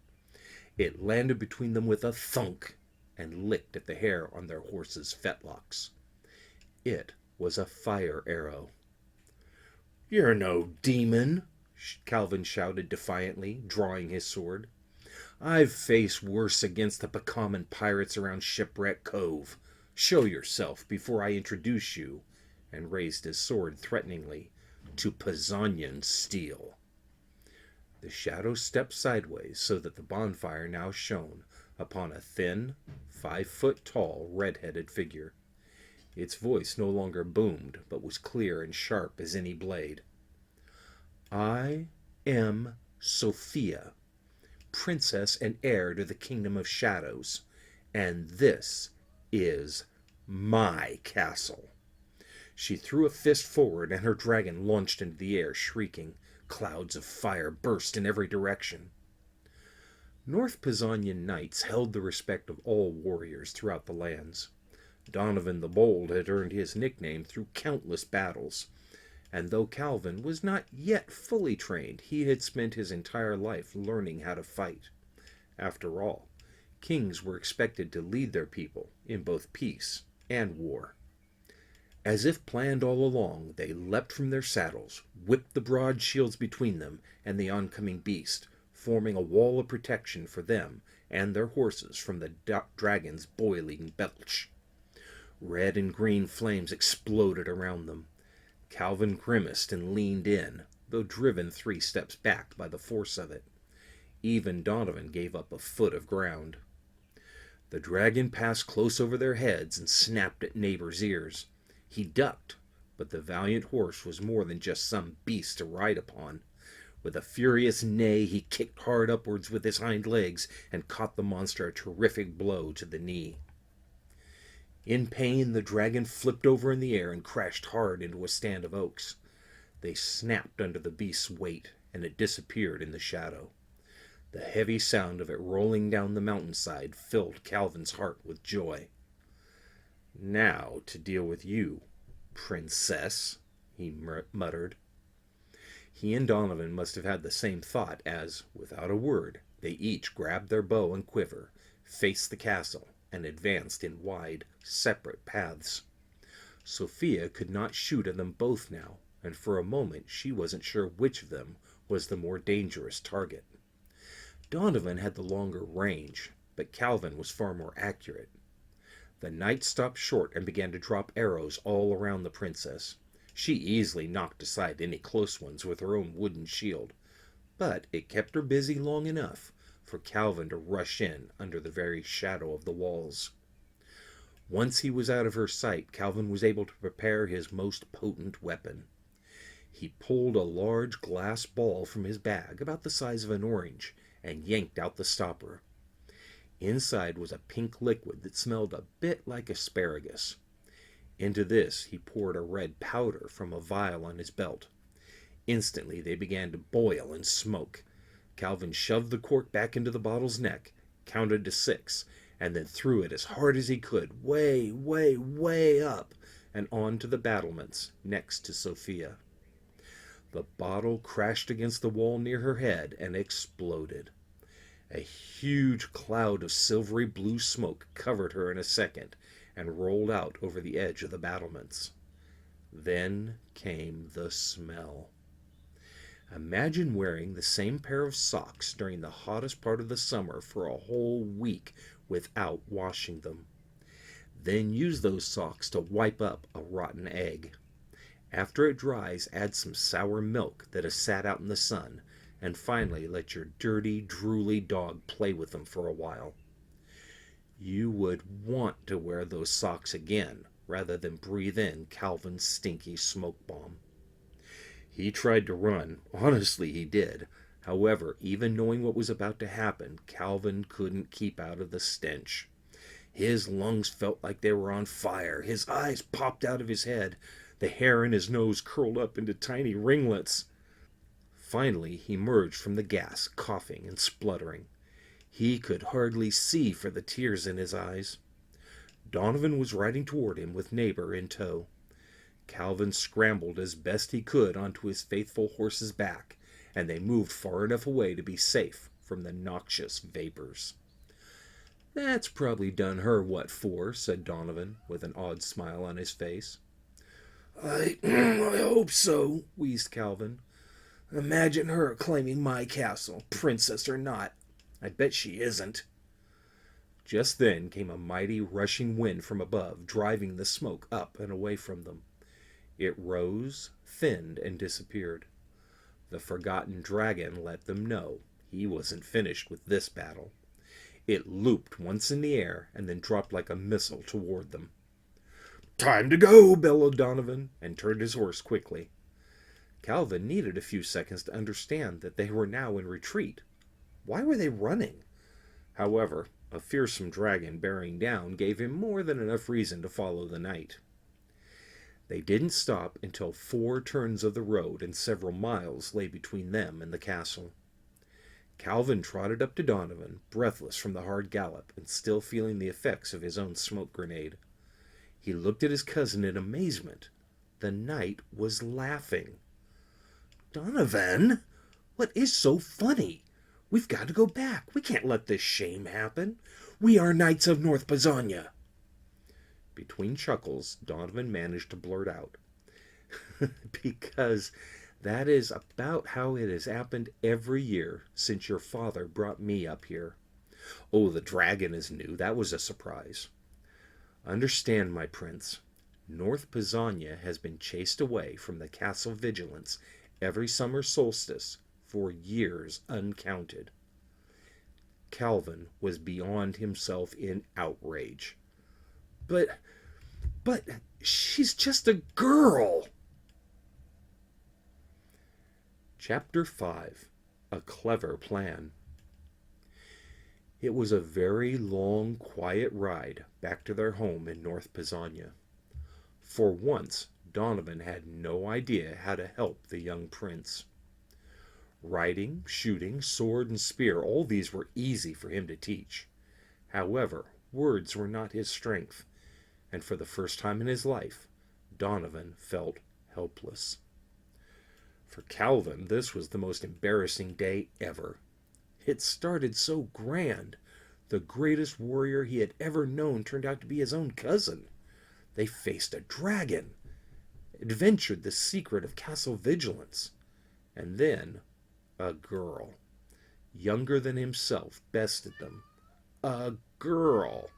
It landed between them with a thunk and licked at the hair on their horses' fetlocks. It was a fire arrow. "You're no demon," Calvin shouted defiantly, drawing his sword. "I've faced worse against the Pacomman pirates around Shipwreck Cove. Show yourself before I introduce you," and raised his sword threateningly, "to Pisanyan steel." The shadow stepped sideways so that the bonfire now shone upon a thin, 5-foot-tall, red-headed figure. Its voice no longer boomed, but was clear and sharp as any blade. "I am Sophia, princess and heir to the kingdom of shadows, and this is my castle." She threw a fist forward, and her dragon launched into the air, shrieking. Clouds of fire burst in every direction. North Pisanyan knights held the respect of all warriors throughout the lands. Donovan the Bold had earned his nickname through countless battles, and though Calvin was not yet fully trained, he had spent his entire life learning how to fight. After all, kings were expected to lead their people in both peace and war. As if planned all along, they leapt from their saddles, whipped the broad shields between them and the oncoming beast, forming a wall of protection for them and their horses from the dragon's boiling belch. Red and green flames exploded around them. Calvin grimaced and leaned in, though driven 3 steps back by the force of it. Even Donovan gave up a foot of ground. The dragon passed close over their heads and snapped at neighbors' ears. He ducked, but the valiant horse was more than just some beast to ride upon. With a furious neigh, he kicked hard upwards with his hind legs and caught the monster a terrific blow to the knee. In pain, the dragon flipped over in the air and crashed hard into a stand of oaks. They snapped under the beast's weight, and it disappeared in the shadow. The heavy sound of it rolling down the mountainside filled Calvin's heart with joy. "Now to deal with you, princess," he muttered. He and Donovan must have had the same thought as, without a word, they each grabbed their bow and quiver, faced the castle, and advanced in wide, separate paths. Sophia could not shoot at them both now, and for a moment she wasn't sure which of them was the more dangerous target. Donovan had the longer range, but Calvin was far more accurate. The knight stopped short and began to drop arrows all around the princess. She easily knocked aside any close ones with her own wooden shield, but it kept her busy long enough for Calvin to rush in under the very shadow of the walls. Once he was out of her sight, Calvin was able to prepare his most potent weapon. He pulled a large glass ball from his bag, about the size of an orange, and yanked out the stopper. Inside was a pink liquid that smelled a bit like asparagus. Into this he poured a red powder from a vial on his belt. Instantly they began to boil and smoke. Calvin shoved the cork back into the bottle's neck, counted to 6, and then threw it as hard as he could, way, way, way up, and on to the battlements next to Sophia. The bottle crashed against the wall near her head and exploded. A huge cloud of silvery blue smoke covered her in a second and rolled out over the edge of the battlements. Then came the smell. Imagine wearing the same pair of socks during the hottest part of the summer for a whole week without washing them. Then use those socks to wipe up a rotten egg. After it dries, add some sour milk that has sat out in the sun, and finally let your dirty, drooly dog play with them for a while. You would want to wear those socks again, rather than breathe in Calvin's stinky smoke bomb. He tried to run. Honestly, he did. However, even knowing what was about to happen, Calvin couldn't keep out of the stench. His lungs felt like they were on fire. His eyes popped out of his head. The hair in his nose curled up into tiny ringlets. Finally, he emerged from the gas, coughing and spluttering. He could hardly see for the tears in his eyes. Donovan was riding toward him with Neighbor in tow. Calvin scrambled as best he could onto his faithful horse's back, and they moved far enough away to be safe from the noxious vapors. "That's probably done her what for," said Donovan, with an odd smile on his face. I hope so," wheezed Calvin. "Imagine her claiming my castle, princess or not. I bet she isn't." Just then came a mighty rushing wind from above, driving the smoke up and away from them. It rose, thinned, and disappeared. The forgotten dragon let them know he wasn't finished with this battle. It looped once in the air and then dropped like a missile toward them. "Time to go," bellowed Donovan, and turned his horse quickly. Calvin needed a few seconds to understand that they were now in retreat. Why were they running? However, a fearsome dragon bearing down gave him more than enough reason to follow the knight. They didn't stop until 4 turns of the road and several miles lay between them and the castle. Calvin trotted up to Donovan, breathless from the hard gallop and still feeling the effects of his own smoke grenade. He looked at his cousin in amazement. The knight was laughing. "Donovan, what is so funny? We've got to go back. We can't let this shame happen. We are knights of North Pisonia." Between chuckles, Donovan managed to blurt out, "Because that is about how it has happened every year since your father brought me up here. Oh, the dragon is new. That was a surprise. Understand, my prince, North Pisonia has been chased away from the castle vigilance every summer solstice for years uncounted." Calvin was beyond himself in outrage. But she's just a girl." Chapter 5. A Clever Plan. It was a very long, quiet ride back to their home in North Pisonia. For once, Donovan had no idea how to help the young prince. Riding, shooting, sword, and spear, all these were easy for him to teach. However, words were not his strength, and for the first time in his life, Donovan felt helpless. For Calvin, this was the most embarrassing day ever. It started so grand. The greatest warrior he had ever known turned out to be his own cousin. They faced a dragon, adventured the secret of castle vigilance, and then a girl, younger than himself, bested them. A girl.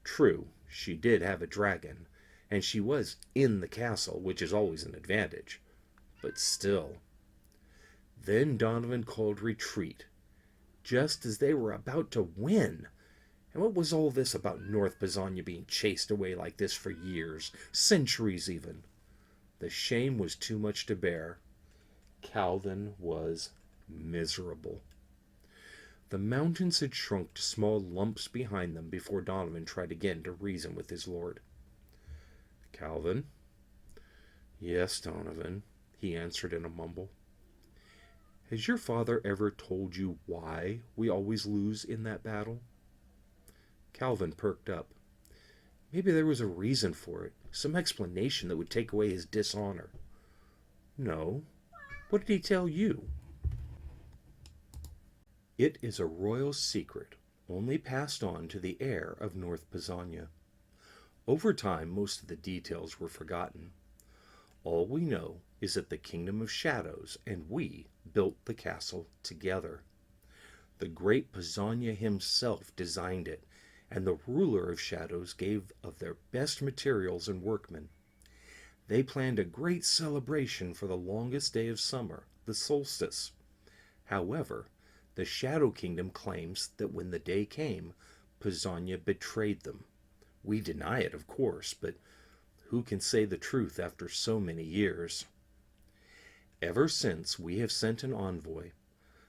True, she did have a dragon, and she was in the castle, which is always an advantage. But still. Then Donovan called retreat, just as they were about to win. And what was all this about North Pisonia being chased away like this for years, centuries even? The shame was too much to bear. Calvin was miserable. The mountains had shrunk to small lumps behind them before Donovan tried again to reason with his lord. "Calvin?" "Yes, Donovan," he answered in a mumble. "Has your father ever told you why we always lose in that battle?" Calvin perked up. Maybe there was a reason for it, some explanation that would take away his dishonor. "No. What did he tell you?" "It is a royal secret, only passed on to the heir of North Pisannia. Over time, most of the details were forgotten. All we know is that the Kingdom of Shadows and we built the castle together. The great Pisannia himself designed it, and the ruler of Shadows gave of their best materials and workmen. They planned a great celebration for the longest day of summer, the solstice. However, the Shadow Kingdom claims that when the day came, Pisannia betrayed them. We deny it, of course, but who can say the truth after so many years? Ever since, we have sent an envoy.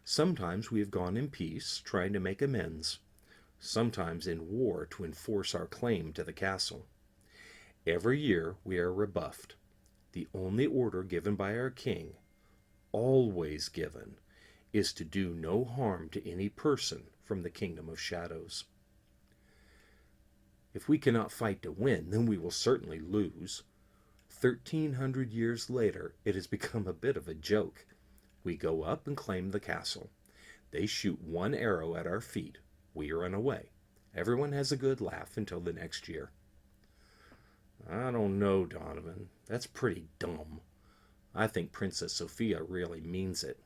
Sometimes we have gone in peace, trying to make amends. Sometimes in war to enforce our claim to the castle. Every year we are rebuffed. The only order given by our king, always given, is to do no harm to any person from the Kingdom of Shadows. If we cannot fight to win, then we will certainly lose. 1,300 years later, it has become a bit of a joke. We go up and claim the castle. They shoot one arrow at our feet. We run away. Everyone has a good laugh until the next year." "I don't know, Donovan. That's pretty dumb. I think Princess Sophia really means it."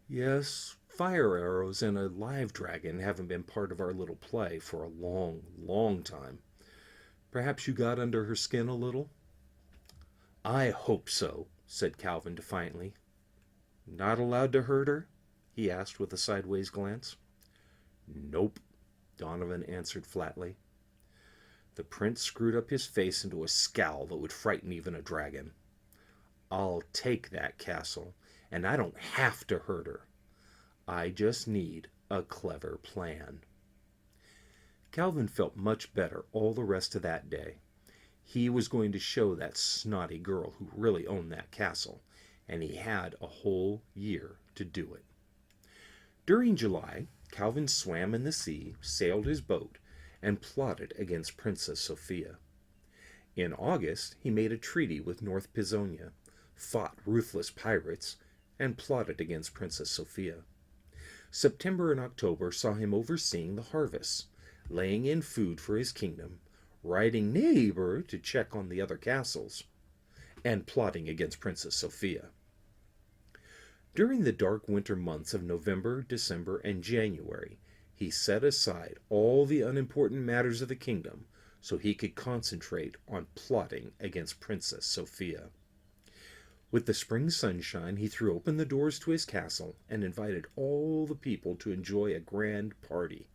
"Yes, fire arrows and a live dragon haven't been part of our little play for a long, long time. Perhaps you got under her skin a little?" "I hope so," said Calvin defiantly. "Not allowed to hurt her?" he asked with a sideways glance. "Nope," Donovan answered flatly. The prince screwed up his face into a scowl that would frighten even a dragon. "I'll take that castle, and I don't have to hurt her. I just need a clever plan." Calvin felt much better all the rest of that day. He was going to show that snotty girl who really owned that castle, and he had a whole year to do it. During July, Calvin swam in the sea, sailed his boat, and plotted against Princess Sophia. In August, he made a treaty with North Pisannia, fought ruthless pirates, and plotted against Princess Sophia. September and October saw him overseeing the harvests, laying in food for his kingdom, riding neighbor to check on the other castles, and plotting against Princess Sophia. During the dark winter months of November, December, and January, he set aside all the unimportant matters of the kingdom so he could concentrate on plotting against Princess Sophia. With the spring sunshine, he threw open the doors to his castle and invited all the people to enjoy a grand party,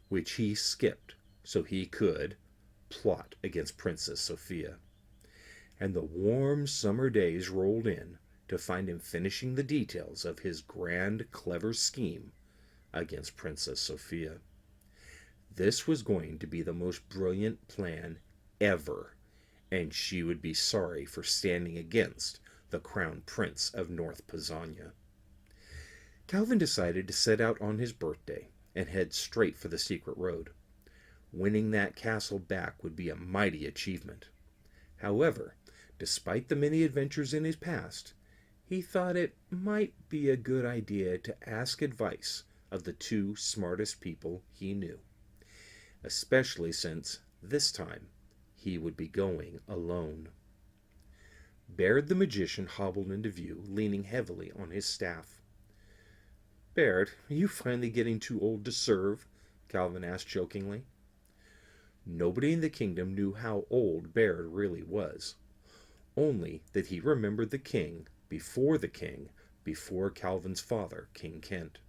which he skipped so he could plot against Princess Sophia. And the warm summer days rolled in to find him finishing the details of his grand, clever scheme against Princess Sophia. This was going to be the most brilliant plan ever, and she would be sorry for standing against the crown prince of North Pisannia. Calvin decided to set out on his birthday and head straight for the secret road. Winning that castle back would be a mighty achievement. However, despite the many adventures in his past, he thought it might be a good idea to ask advice of the two smartest people he knew, especially since, this time, he would be going alone. Baird the magician hobbled into view, leaning heavily on his staff. "Baird, are you finally getting too old to serve?" Calvin asked jokingly. Nobody in the kingdom knew how old Baird really was, only that he remembered the king, before Calvin's father, King Kent.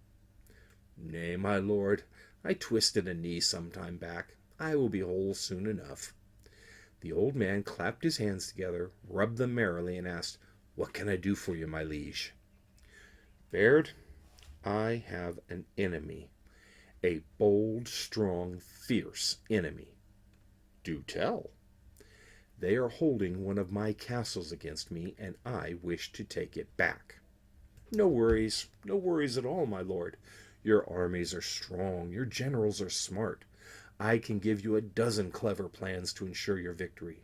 "Nay, my lord, I twisted a knee some time back. I will be whole soon enough." The old man clapped his hands together, rubbed them merrily, and asked, "What can I do for you, my liege?" "Baird, I have an enemy, a bold, strong, fierce enemy. Do tell. They are holding one of my castles against me, and I wish to take it back. No worries at all, my lord. Your armies are strong, your generals are smart. I can give you a dozen clever plans to ensure your victory.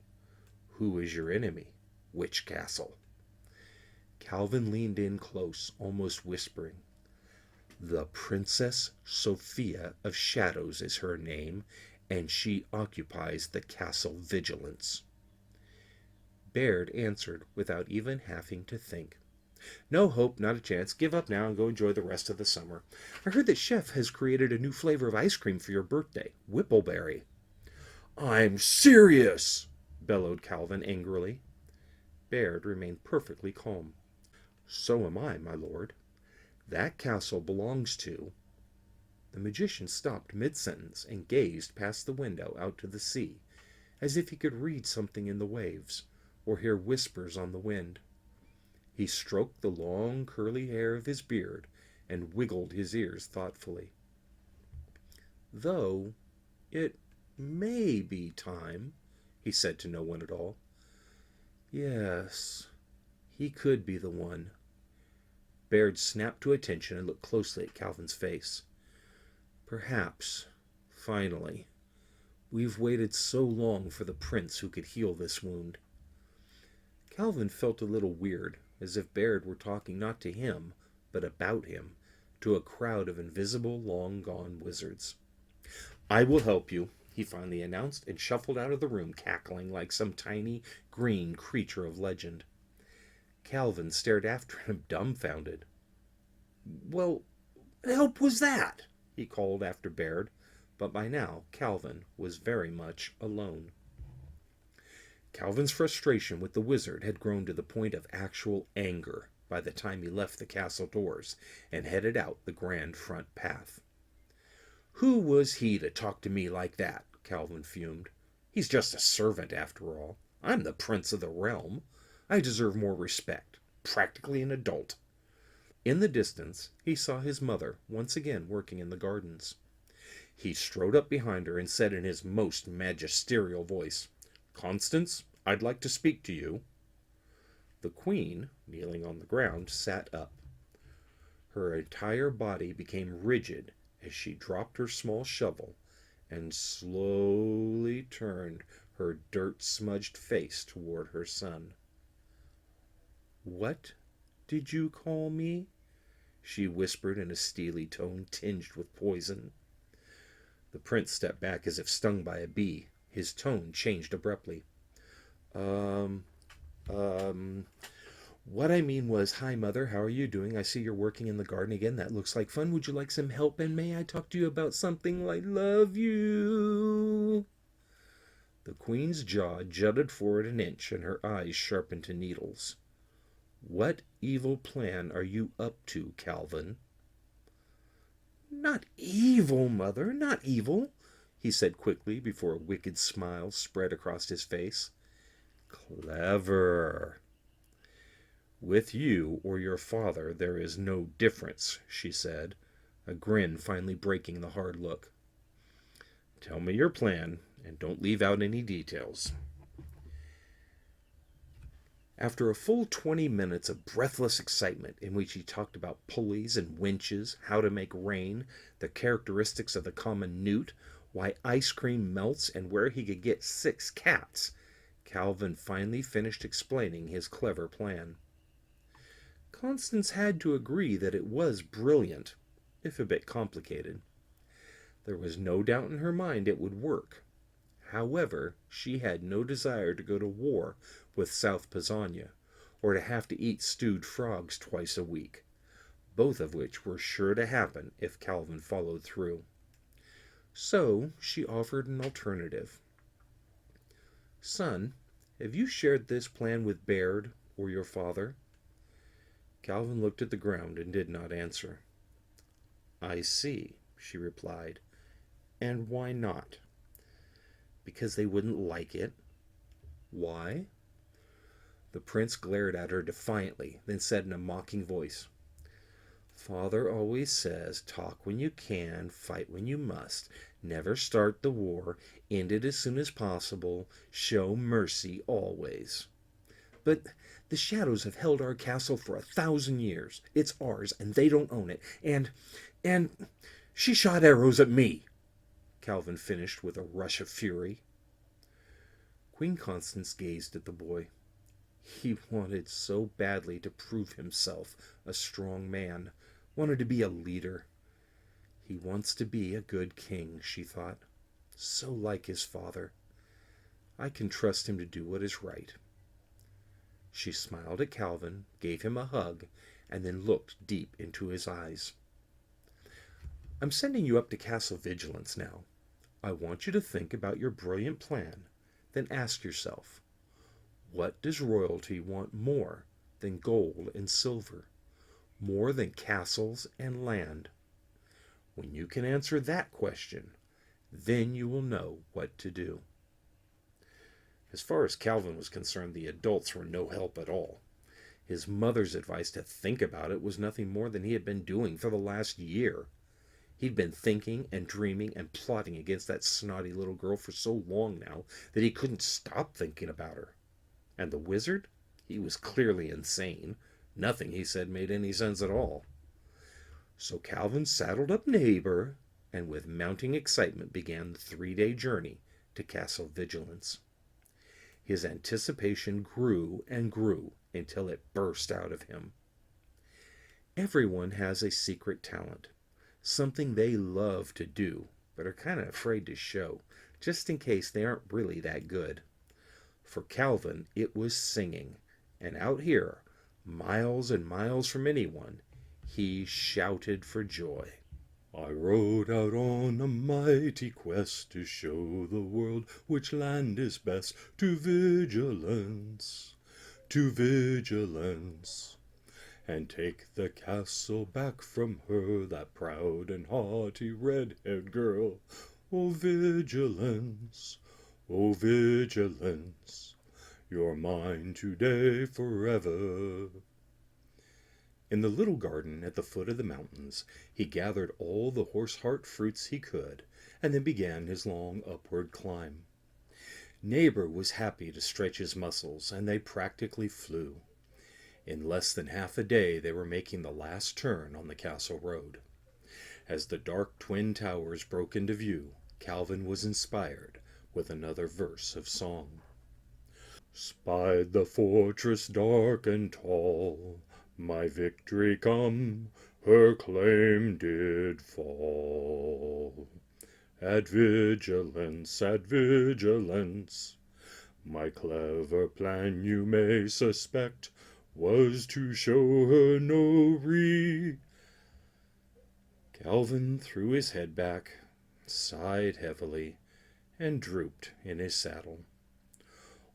Who is your enemy? Which castle? Calvin leaned in close, almost whispering. The Princess Sophia of Shadows is her name, and she occupies the castle Vigilance. Baird answered without even having to think. No hope, not a chance. Give up now and go enjoy the rest of the summer. I heard that Chef has created a new flavor of ice cream for your birthday, Whippleberry. I'm serious, bellowed Calvin angrily. Baird remained perfectly calm. So am I, my lord. That castle belongs to... The magician stopped mid-sentence and gazed past the window out to the sea, as if he could read something in the waves, or hear whispers on the wind. He stroked the long curly hair of his beard and wiggled his ears thoughtfully. Though it may be time, he said to no one at all. Yes, he could be the one. Baird snapped to attention and looked closely at Calvin's face. Perhaps, finally. We've waited so long for the prince who could heal this wound. Calvin felt a little weird, as if Baird were talking not to him, but about him, to a crowd of invisible, long-gone wizards. I will help you, he finally announced, and shuffled out of the room, cackling like some tiny, green creature of legend. Calvin stared after him, dumbfounded. Well, help was that? He called after Baird, but by now Calvin was very much alone. Calvin's frustration with the wizard had grown to the point of actual anger by the time he left the castle doors and headed out the grand front path. Who was he to talk to me like that? Calvin fumed. He's just a servant, after all. I'm the prince of the realm. I deserve more respect. Practically an adult. In the distance, he saw his mother once again working in the gardens. He strode up behind her and said in his most magisterial voice, Constance, I'd like to speak to you. The queen, kneeling on the ground, sat up. Her entire body became rigid as she dropped her small shovel and slowly turned her dirt-smudged face toward her son. What did you call me? She whispered in a steely tone tinged with poison. The prince stepped back as if stung by a bee. His tone changed abruptly. What I mean was, hi, Mother, how are you doing? I see you're working in the garden again. That looks like fun. Would you like some help? And may I talk to you about something like love you? The queen's jaw jutted forward an inch and her eyes sharpened to needles. What evil plan are you up to, Calvin? Not evil, Mother, not evil, he said quickly before a wicked smile spread across his face. Clever. With you or your father there is no difference, she said, a grin finally breaking the hard look. Tell me your plan, and don't leave out any details. After a full 20 minutes of breathless excitement in which he talked about pulleys and winches, how to make rain, the characteristics of the common newt, why ice cream melts, and where he could get 6 cats, Calvin finally finished explaining his clever plan. Constance had to agree that it was brilliant, if a bit complicated. There was no doubt in her mind it would work. However, she had no desire to go to war with South Pisanna, or to have to eat stewed frogs twice a week, both of which were sure to happen if Calvin followed through. So she offered an alternative. Son, have you shared this plan with Baird or your father? Calvin looked at the ground and did not answer. I see, she replied. And why not? Because they wouldn't like it. Why? The prince glared at her defiantly, then said in a mocking voice, Father always says, talk when you can, fight when you must, never start the war, end it as soon as possible, show mercy always. But the shadows have held our castle for 1,000 years. It's ours, and they don't own it. And she shot arrows at me, Calvin finished with a rush of fury. Queen Constance gazed at the boy. He wanted so badly to prove himself a strong man, wanted to be a leader. He wants to be a good king, she thought, so like his father. I can trust him to do what is right. She smiled at Calvin, gave him a hug, and then looked deep into his eyes. I'm sending you up to Castle Vigilance now. I want you to think about your brilliant plan, then ask yourself, what does royalty want more than gold and silver, more than castles and land? When you can answer that question, then you will know what to do. As far as Calvin was concerned, the adults were no help at all. His mother's advice to think about it was nothing more than he had been doing for the last year. He'd been thinking and dreaming and plotting against that snotty little girl for so long now that he couldn't stop thinking about her. And the wizard? He was clearly insane. Nothing he said made any sense at all. So Calvin saddled up Neighbor, and with mounting excitement began the 3-day journey to Castle Vigilance. His anticipation grew and grew until it burst out of him. Everyone has a secret talent, something they love to do, but are kind of afraid to show, just in case they aren't really that good. For Calvin, it was singing, and out here, miles and miles from anyone, he shouted for joy. I rode out on a mighty quest to show the world which land is best. To vigilance, and take the castle back from her, that proud and haughty red-haired girl. Oh, vigilance, you're mine today forever. In the little garden at the foot of the mountains, he gathered all the horse-heart fruits he could, and then began his long upward climb. Neighbor was happy to stretch his muscles, and they practically flew. In less than half a day they were making the last turn on the castle road. As the dark twin towers broke into view, Calvin was inspired with another verse of song. Spied the fortress dark and tall, my victory come, her claim did fall. At vigilance, my clever plan you may suspect was to show her no Calvin threw his head back, sighed heavily, and drooped in his saddle.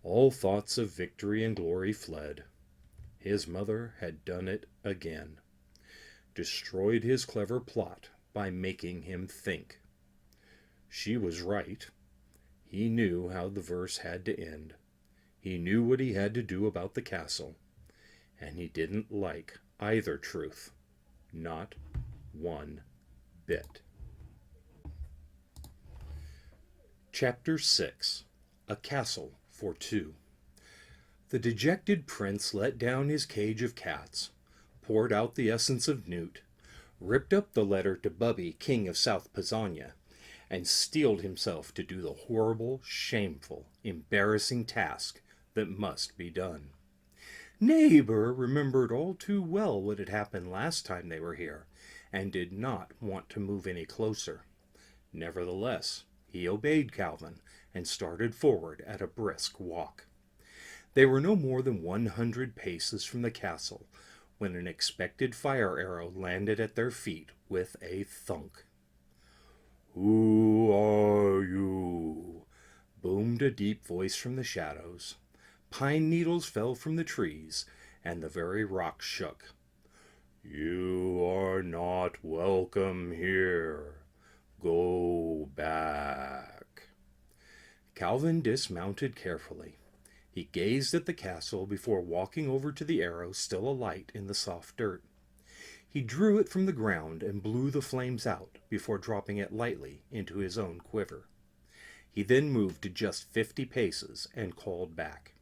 All thoughts of victory and glory fled. His mother had done it again. Destroyed his clever plot by making him think. She was right. He knew how the verse had to end. He knew what he had to do about the castle. And he didn't like either truth. Not one bit. Chapter 6. A Castle for Two. The dejected prince let down his cage of cats, poured out the essence of newt, ripped up the letter to Bubby, king of South Pisannia, and steeled himself to do the horrible, shameful, embarrassing task that must be done. Neighbor remembered all too well what had happened last time they were here, and did not want to move any closer. Nevertheless, he obeyed Calvin and started forward at a brisk walk. They were no more than 100 paces from the castle when an expected fire arrow landed at their feet with a thunk. "Who are you?" boomed a deep voice from the shadows. Pine needles fell from the trees, and the very rocks shook. "You are not welcome here. Go back." Calvin dismounted carefully. He gazed at the castle before walking over to the arrow still alight in the soft dirt. He drew it from the ground and blew the flames out before dropping it lightly into his own quiver. He then moved to just 50 paces and called back,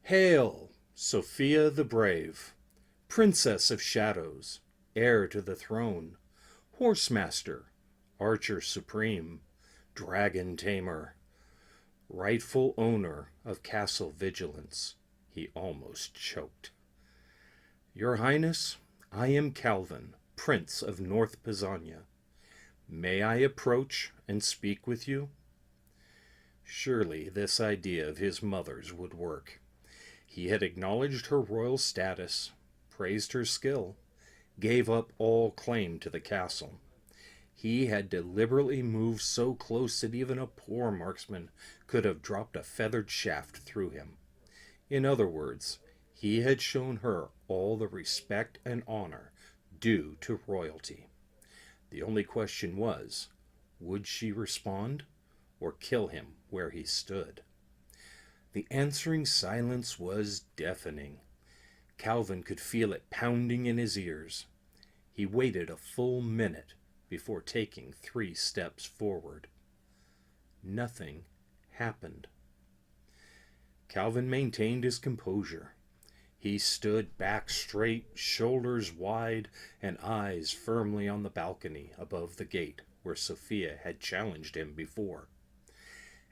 "Hail, Sophia the Brave, Princess of Shadows, heir to the throne, Horsemaster, Archer Supreme, Dragon Tamer, rightful owner of Castle Vigilance." He almost choked. "Your Highness, I am Calvin, Prince of North Pisania. May I approach and speak with you?" Surely this idea of his mother's would work. He had acknowledged her royal status, praised her skill, gave up all claim to the castle. He had deliberately moved so close that even a poor marksman could have dropped a feathered shaft through him. In other words, he had shown her all the respect and honor due to royalty. The only question was, would she respond or kill him where he stood? The answering silence was deafening. Calvin could feel it pounding in his ears. He waited a full minute before taking 3 steps forward. Nothing happened. Calvin maintained his composure. He stood back straight, shoulders wide, and eyes firmly on the balcony above the gate where Sophia had challenged him before.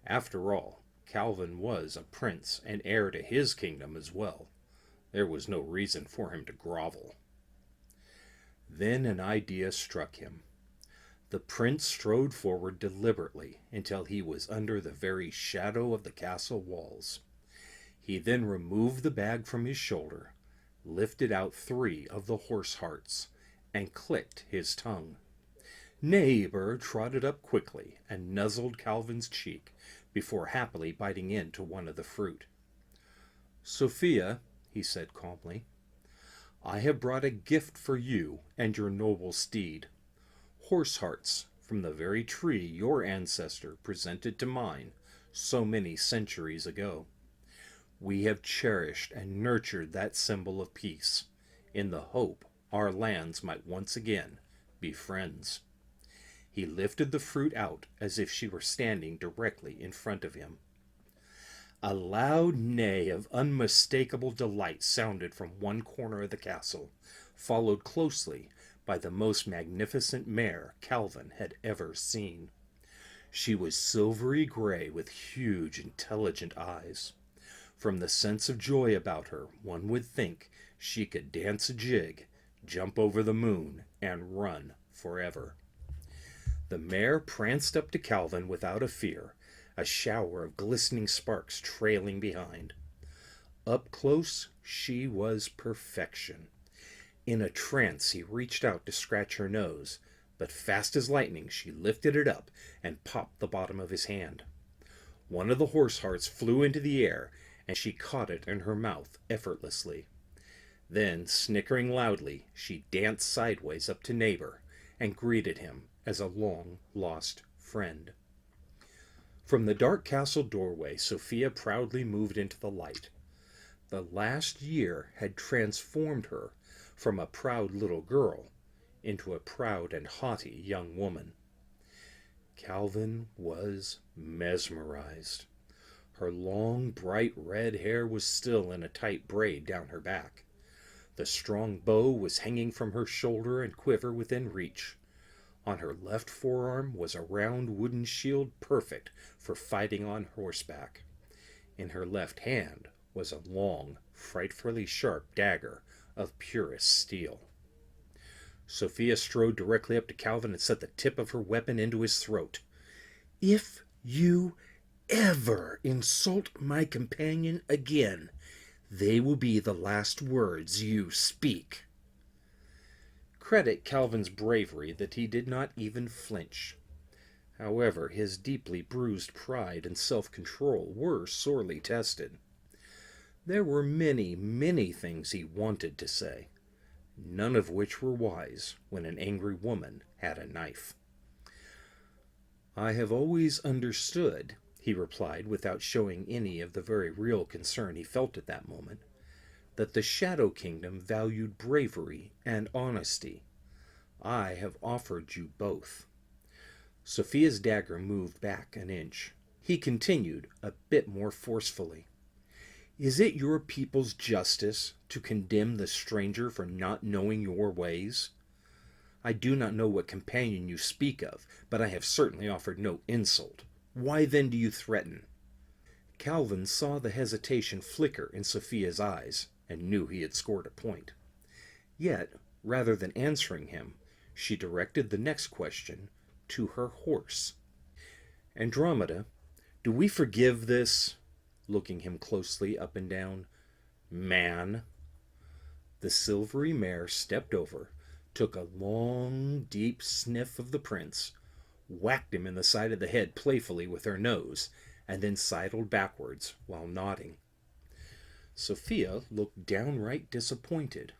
After all, Calvin was a prince and heir to his kingdom as well. There was no reason for him to grovel. Then an idea struck him. The prince strode forward deliberately until he was under the very shadow of the castle walls. He then removed the bag from his shoulder, lifted out 3 of the horse hearts, and clicked his tongue. Neighbor trotted up quickly and nuzzled Calvin's cheek before happily biting into one of the fruit. "Sophia," he said calmly, "I have brought a gift for you and your noble steed. Horse hearts from the very tree your ancestor presented to mine so many centuries ago. We have cherished and nurtured that symbol of peace, in the hope our lands might once again be friends." He lifted the fruit out as if she were standing directly in front of him. A loud neigh of unmistakable delight sounded from one corner of the castle, followed closely by the most magnificent mare Calvin had ever seen. She was silvery gray with huge, intelligent eyes. From the sense of joy about her, one would think she could dance a jig, jump over the moon, and run forever. The mare pranced up to Calvin without a fear, a shower of glistening sparks trailing behind. Up close, she was perfection. In a trance, he reached out to scratch her nose, but fast as lightning she lifted it up and popped the bottom of his hand. One of the horse hearts flew into the air, and she caught it in her mouth effortlessly. Then, snickering loudly, she danced sideways up to Neighbor and greeted him as a long-lost friend. From the dark castle doorway, Sophia proudly moved into the light. The last year had transformed her from a proud little girl into a proud and haughty young woman. Calvin was mesmerized. Her long, bright red hair was still in a tight braid down her back. The strong bow was hanging from her shoulder and quiver within reach. On her left forearm was a round wooden shield perfect for fighting on horseback. In her left hand was a long, frightfully sharp dagger of purest steel. Sophia strode directly up to Calvin and set the tip of her weapon into his throat. "If you ever insult my companion again, they will be the last words you speak." Credit Calvin's bravery that he did not even flinch. However, his deeply bruised pride and self-control were sorely tested. There were many, many things he wanted to say, none of which were wise when an angry woman had a knife. "I have always understood," he replied without showing any of the very real concern he felt at that moment, that the Shadow Kingdom valued bravery and honesty. I have offered you both." Sophia's dagger moved back an inch. He continued, a bit more forcefully. "Is it your people's justice to condemn the stranger for not knowing your ways? I do not know what companion you speak of, but I have certainly offered no insult. Why then do you threaten?" Calvin saw the hesitation flicker in Sophia's eyes, and knew he had scored a point. Yet, rather than answering him, she directed the next question to her horse. "Andromeda, do we forgive this," looking him closely up and down, "man?" The silvery mare stepped over, took a long, deep sniff of the prince, whacked him in the side of the head playfully with her nose, and then sidled backwards while nodding. Sophia looked downright disappointed.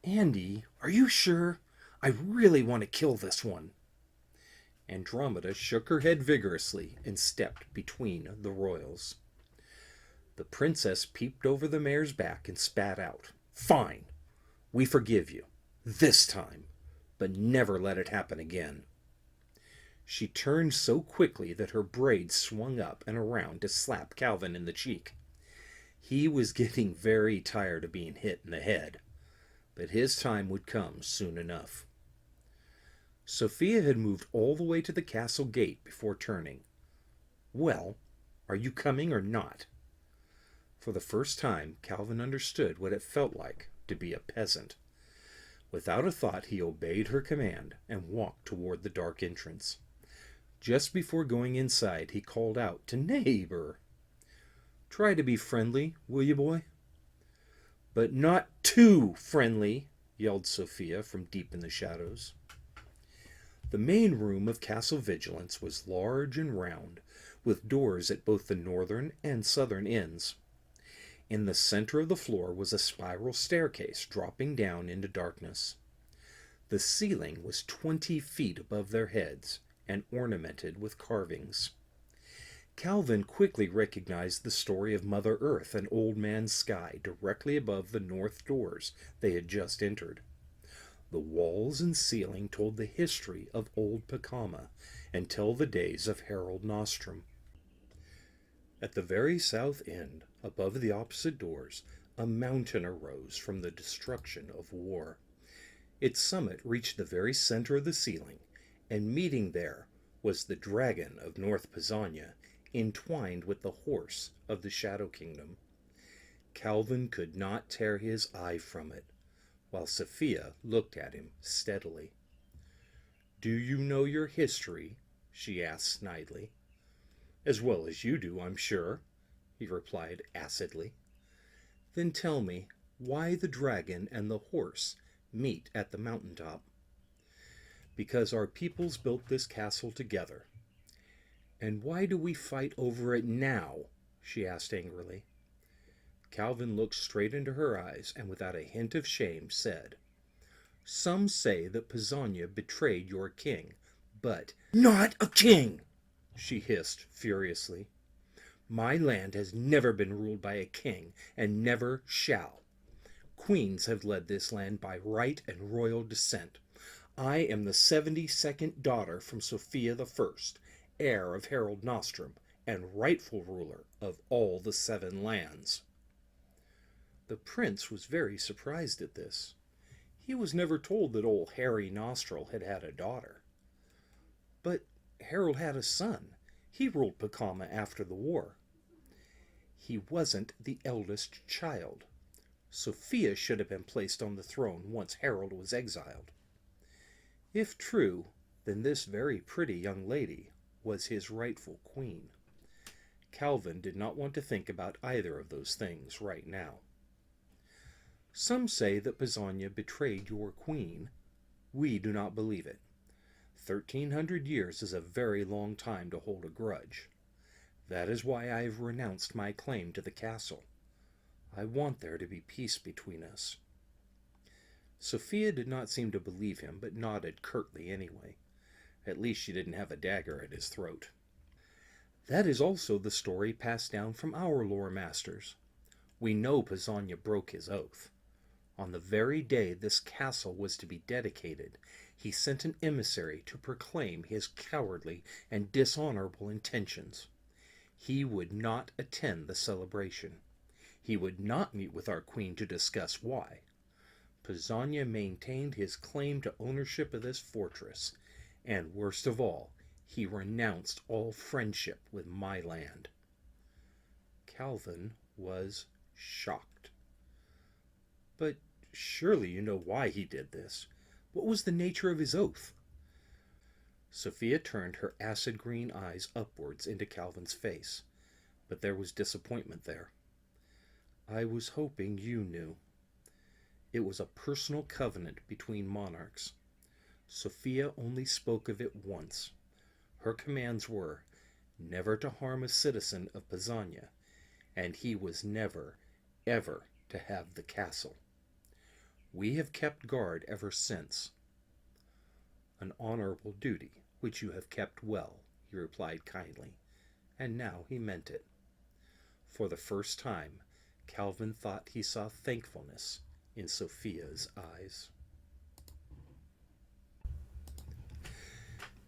"Andy, are you sure? I really want to kill this one." Andromeda shook her head vigorously and stepped between the royals. The princess peeped over the mare's back and spat out, "Fine, we forgive you, this time, but never let it happen again." She turned so quickly that her braids swung up and around to slap Calvin in the cheek. He was getting very tired of being hit in the head, but his time would come soon enough. Sophia had moved all the way to the castle gate before turning. "Well, are you coming or not?" For the first time, Calvin understood what it felt like to be a peasant. Without a thought, he obeyed her command and walked toward the dark entrance. Just before going inside, he called out to Neighbor, "Try to be friendly, will you, boy?" "But not too friendly," yelled Sophia from deep in the shadows. The main room of Castle Vigilance was large and round, with doors at both the northern and southern ends. In the center of the floor was a spiral staircase dropping down into darkness. The ceiling was 20 feet above their heads and ornamented with carvings. Calvin quickly recognized the story of Mother Earth and Old Man Sky directly above the north doors they had just entered. The walls and ceiling told the history of old Pacomma until the days of Harold Nostrum. At the very south end, above the opposite doors, a mountain arose from the destruction of war. Its summit reached the very center of the ceiling, and meeting there was the dragon of North Pisannia, entwined with the horse of the Shadow Kingdom. Calvin could not tear his eye from it, while Sophia looked at him steadily. "Do you know your history?" she asked snidely. "As well as you do, I'm sure," he replied acidly. "Then tell me why the dragon and the horse meet at the mountaintop." "Because our peoples built this castle together." "And why do we fight over it now?" she asked angrily. Calvin looked straight into her eyes and without a hint of shame said, "Some say that Pisannia betrayed your king, but—" "Not a king!" she hissed furiously. "My land has never been ruled by a king, and never shall. Queens have led this land by right and royal descent. I am the 72nd daughter from Sophia the First, heir of Harold Nostrum, and rightful ruler of all the 7 lands." The prince was very surprised at this. He was never told that old Harry Nostril had had a daughter. But Harold had a son. He ruled Pacomma after the war. He wasn't the eldest child. Sophia should have been placed on the throne once Harold was exiled. If true, then this very pretty young lady was his rightful queen. Calvin did not want to think about either of those things right now. "Some say that Pisannia betrayed your queen. We do not believe it. 1,300 years is a very long time to hold a grudge. That is why I have renounced my claim to the castle. I want there to be peace between us." Sophia did not seem to believe him, but nodded curtly anyway. At least she didn't have a dagger at his throat. "That is also the story passed down from our lore masters. We know Pisanio broke his oath. On the very day this castle was to be dedicated, he sent an emissary to proclaim his cowardly and dishonorable intentions. He would not attend the celebration. He would not meet with our queen to discuss why. Pisanio maintained his claim to ownership of this fortress, and worst of all, he renounced all friendship with my land. Calvin was shocked. But surely you know why he did this. What was the nature of his oath? Sophia turned her acid green eyes upwards into Calvin's face, but there was disappointment there. I was hoping you knew. It was a personal covenant between monarchs. Sophia only spoke of it once. Her commands were never to harm a citizen of Pisanio, and he was never, ever to have the castle. We have kept guard ever since. An honorable duty, which you have kept well, he replied kindly, and now he meant it. For the first time, Calvin thought he saw thankfulness in Sophia's eyes.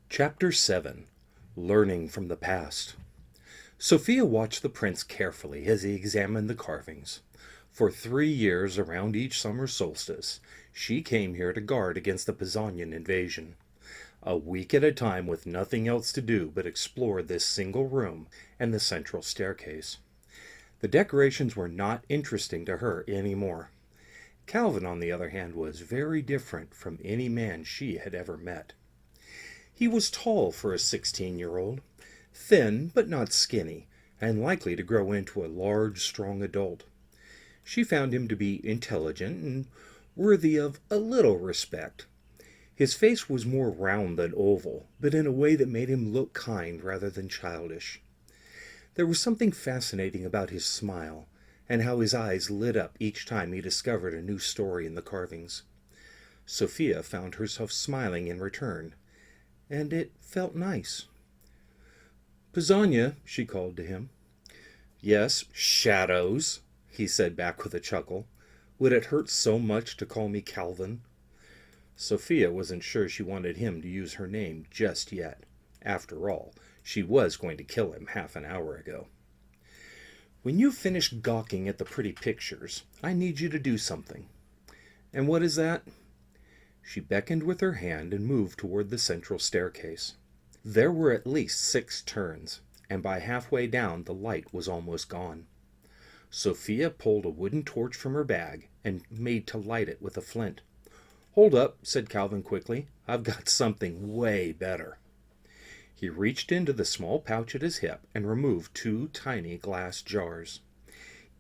Chapter 7. Learning from the Past. Sophia watched the prince carefully as he examined the carvings. For 3 years around each summer solstice, she came here to guard against the Pisanian invasion. A week at a time with nothing else to do but explore this single room and the central staircase. The decorations were not interesting to her anymore. Calvin, on the other hand, was very different from any man she had ever met. He was tall for a 16-year-old, thin but not skinny, and likely to grow into a large, strong adult. She found him to be intelligent and worthy of a little respect. His face was more round than oval, but in a way that made him look kind rather than childish. There was something fascinating about his smile, and how his eyes lit up each time he discovered a new story in the carvings. Sophia found herself smiling in return, and it felt nice. "Pisanio," she called to him. "Yes, shadows," he said back with a chuckle. "Would it hurt so much to call me Calvin?" Sophia wasn't sure she wanted him to use her name just yet. After all, she was going to kill him half an hour ago. "When you've finished gawking at the pretty pictures, I need you to do something." "And what is that?" She beckoned with her hand and moved toward the central staircase. There were at least 6 turns, and by halfway down the light was almost gone. Sophia pulled a wooden torch from her bag and made to light it with a flint. "Hold up," said Calvin quickly. "I've got something way better." He reached into the small pouch at his hip and removed 2 tiny glass jars.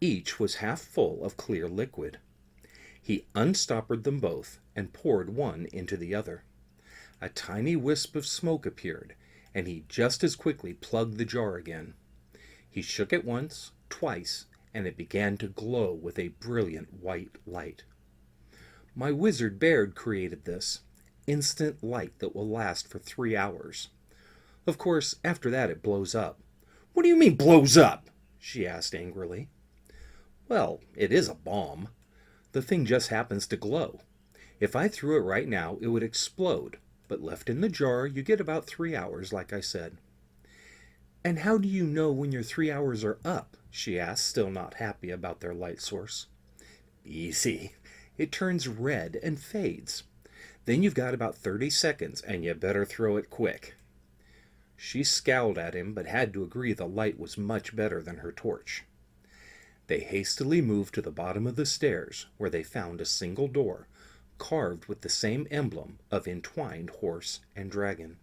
Each was half full of clear liquid. He unstoppered them both and poured one into the other. A tiny wisp of smoke appeared, and he just as quickly plugged the jar again. He shook it once, twice, and it began to glow with a brilliant white light. "My wizard Baird created this. Instant light that will last for 3 hours. Of course, after that it blows up." "What do you mean, blows up?" she asked angrily. "Well, it is a bomb. The thing just happens to glow. If I threw it right now, it would explode, but left in the jar, you get about 3 hours, like I said." "And how do you know when your 3 hours are up?" she asked, still not happy about their light source. "Easy. It turns red and fades. Then you've got about 30 seconds, and you better throw it quick." She scowled at him, but had to agree the light was much better than her torch. They hastily moved to the bottom of the stairs, where they found a single door, carved with the same emblem of entwined horse and dragon.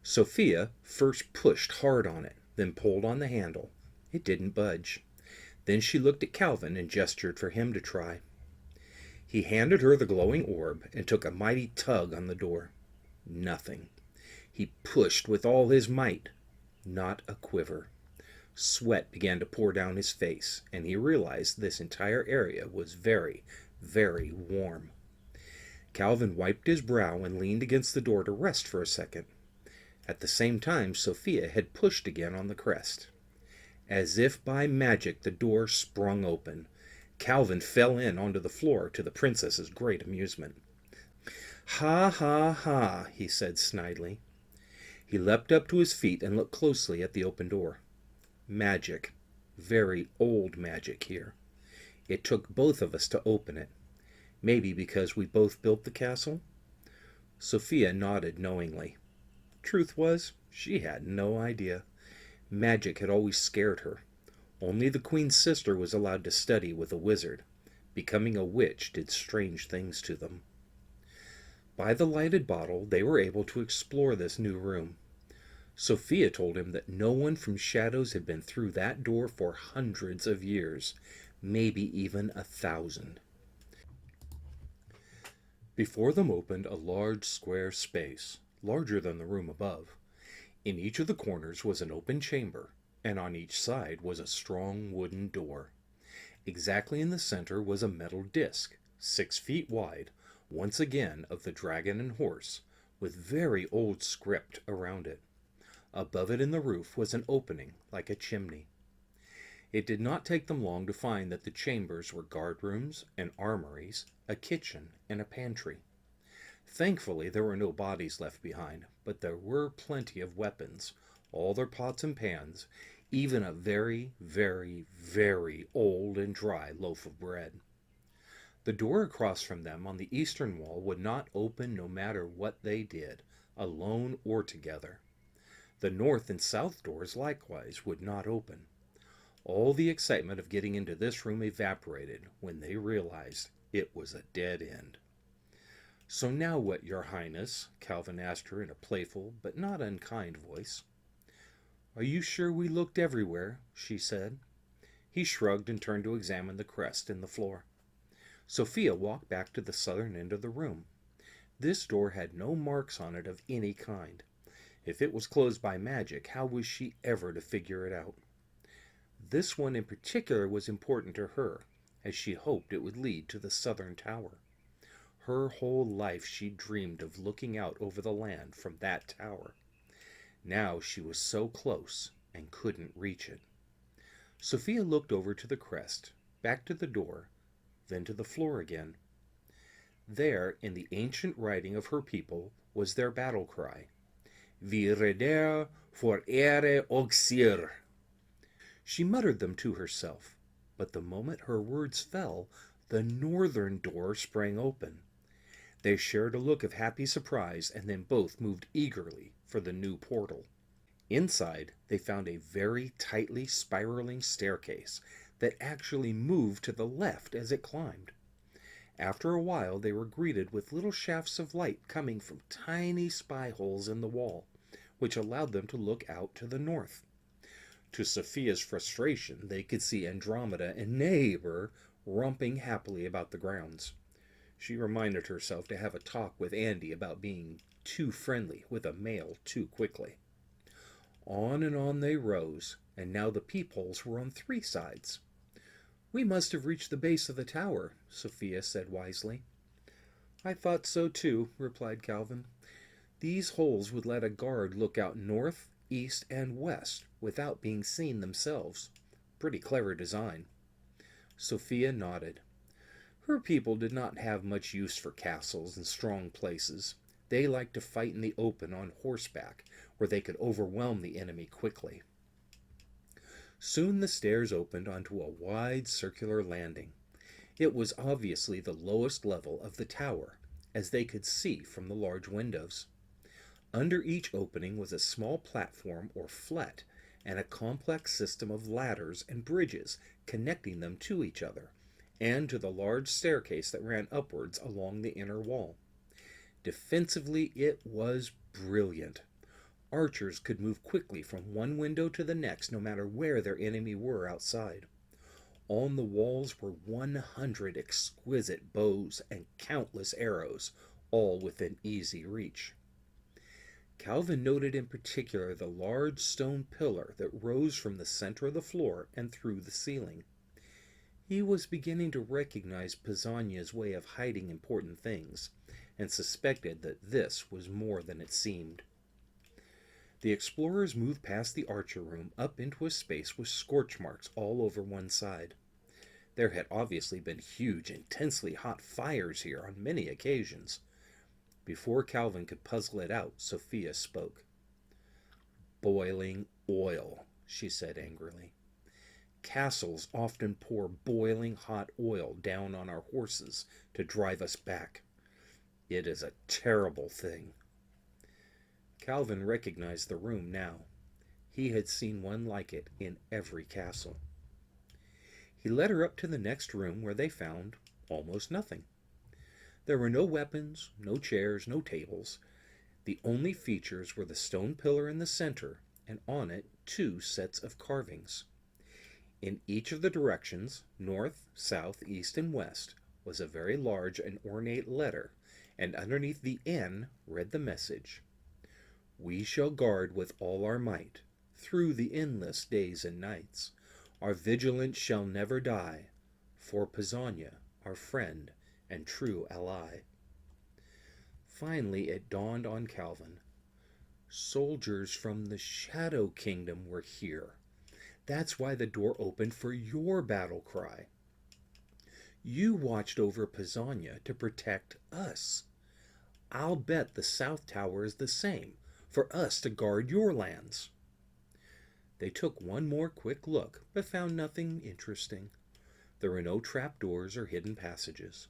Sophia first pushed hard on it, then pulled on the handle. It didn't budge. Then she looked at Calvin and gestured for him to try. He handed her the glowing orb and took a mighty tug on the door. Nothing. He pushed with all his might. Not a quiver. Sweat began to pour down his face, and he realized this entire area was very, very warm. Calvin wiped his brow and leaned against the door to rest for a second. At the same time, Sophia had pushed again on the crest. As if by magic, the door sprung open, Calvin fell in onto the floor to the princess's great amusement. "Ha, ha, ha," he said snidely. He leapt up to his feet and looked closely at the open door. Magic. Very old magic here. It took both of us to open it. Maybe because we both built the castle? Sophia nodded knowingly. Truth was, she had no idea. Magic had always scared her. Only the queen's sister was allowed to study with a wizard. Becoming a witch did strange things to them. By the lighted bottle, they were able to explore this new room. Sophia told him that no one from Shadows had been through that door for hundreds of years, maybe even 1,000. Before them opened a large square space, larger than the room above. In each of the corners was an open chamber, and on each side was a strong wooden door. Exactly in the center was a metal disc, 6 feet wide, once again of the dragon and horse, with very old script around it. Above it in the roof was an opening like a chimney. It did not take them long to find that the chambers were guard rooms and armories, a kitchen, and a pantry. Thankfully, there were no bodies left behind, but there were plenty of weapons, all their pots and pans, even a very, very, very old and dry loaf of bread. The door across from them on the eastern wall would not open no matter what they did, alone or together. The north and south doors likewise would not open. All the excitement of getting into this room evaporated when they realized it was a dead end. "So now what, your highness?" Calvin asked her in a playful but not unkind voice. "Are you sure we looked everywhere?" she said. He shrugged and turned to examine the crest in the floor. Sophia walked back to the southern end of the room. This door had no marks on it of any kind. If it was closed by magic, how was she ever to figure it out? This one in particular was important to her, as she hoped it would lead to the southern tower. Her whole life she dreamed of looking out over the land from that tower. Now she was so close and couldn't reach it. Sophia looked over to the crest, back to the door, then to the floor again. There, in the ancient writing of her people, was their battle cry, "Vi reder for ere oxir." She muttered them to herself, but the moment her words fell, the northern door sprang open. They shared a look of happy surprise, and then both moved eagerly for the new portal. Inside, they found a very tightly spiraling staircase that actually moved to the left as it climbed. After a while, they were greeted with little shafts of light coming from tiny spy holes in the wall, which allowed them to look out to the north. To Sophia's frustration, they could see Andromeda and Neighbor romping happily about the grounds. She reminded herself to have a talk with Andy about being too friendly with a male too quickly. On and on they rose, and now the peepholes were on 3 sides. "We must have reached the base of the tower," Sophia said wisely. "I thought so too," replied Calvin. "These holes would let a guard look out north, east, and west without being seen themselves. Pretty clever design." Sophia nodded. Her people did not have much use for castles and strong places. They liked to fight in the open on horseback, where they could overwhelm the enemy quickly. Soon the stairs opened onto a wide circular landing. It was obviously the lowest level of the tower, as they could see from the large windows. Under each opening was a small platform or flet, and a complex system of ladders and bridges connecting them to each other, and to the large staircase that ran upwards along the inner wall. Defensively, it was brilliant. Archers could move quickly from one window to the next no matter where their enemy were outside. On the walls were 100 exquisite bows and countless arrows, all within easy reach. Calvin noted in particular the large stone pillar that rose from the center of the floor and through the ceiling. He was beginning to recognize Pisanya's way of hiding important things, and suspected that this was more than it seemed. The explorers moved past the archer room up into a space with scorch marks all over one side. There had obviously been huge, intensely hot fires here on many occasions. Before Calvin could puzzle it out, Sophia spoke. "Boiling oil," she said angrily. "Castles often pour boiling hot oil down on our horses to drive us back. It is a terrible thing." Calvin recognized the room now. He had seen one like it in every castle. He led her up to the next room, where they found almost nothing. There were no weapons, no chairs, no tables. The only features were the stone pillar in the center, and on it 2 sets of carvings. In each of the directions, north, south, east, and west, was a very large and ornate letter, and underneath the N read the message, "We shall guard with all our might, through the endless days and nights. Our vigilance shall never die, for Pacomma, our friend and true ally." Finally it dawned on Calvin. Soldiers from the Shadow Kingdom were here. That's why the door opened for your battle cry. You watched over Pacomma to protect us. I'll bet the South Tower is the same, for us to guard your lands. They took one more quick look, but found nothing interesting. There were no trapdoors or hidden passages.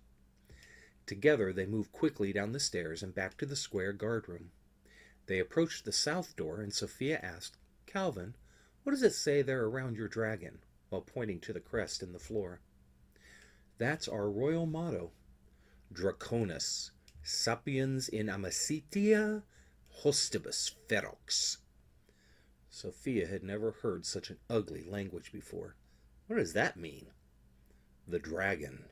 Together they moved quickly down the stairs and back to the square guardroom. They approached the south door, and Sophia asked, "Calvin, what does it say there around your dragon?" while pointing to the crest in the floor. "That's our royal motto, Draconis, sapiens in amicitia, hostibus ferox." Sophia had never heard such an ugly language before. "What does that mean?" "The dragon,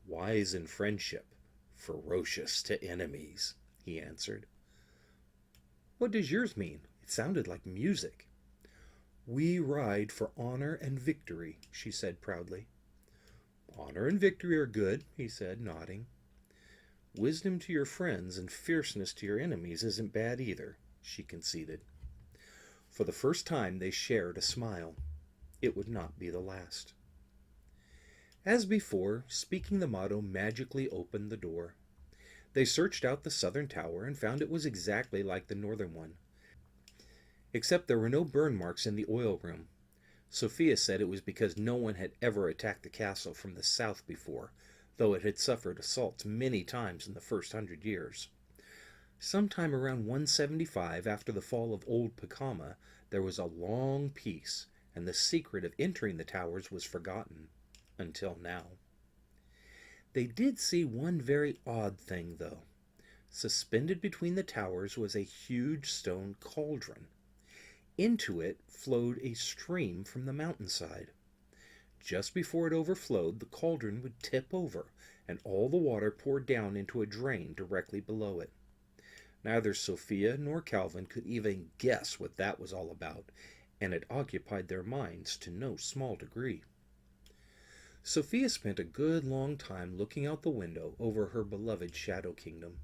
wise in friendship, ferocious to enemies," he answered. "What does yours mean? It sounded like music." "We ride for honor and victory," she said proudly. "Honor and victory are good," he said, nodding. "Wisdom to your friends and fierceness to your enemies isn't bad either," she conceded. For the first time they shared a smile. It would not be the last. As before, speaking the motto magically opened the door. They searched out the southern tower and found it was exactly like the northern one, except there were no burn marks in the oil room. Sophia said it was because no one had ever attacked the castle from the south before, though it had suffered assaults many times in the first 100 years. Sometime around 175, after the fall of old Pacomma, there was a long peace, and the secret of entering the towers was forgotten. Until now. They did see one very odd thing, though. Suspended between the towers was a huge stone cauldron. Into it flowed a stream from the mountainside. Just before it overflowed, the cauldron would tip over, and all the water poured down into a drain directly below it. Neither Sophia nor Calvin could even guess what that was all about, and it occupied their minds to no small degree. Sophia spent a good long time looking out the window over her beloved Shadow Kingdom.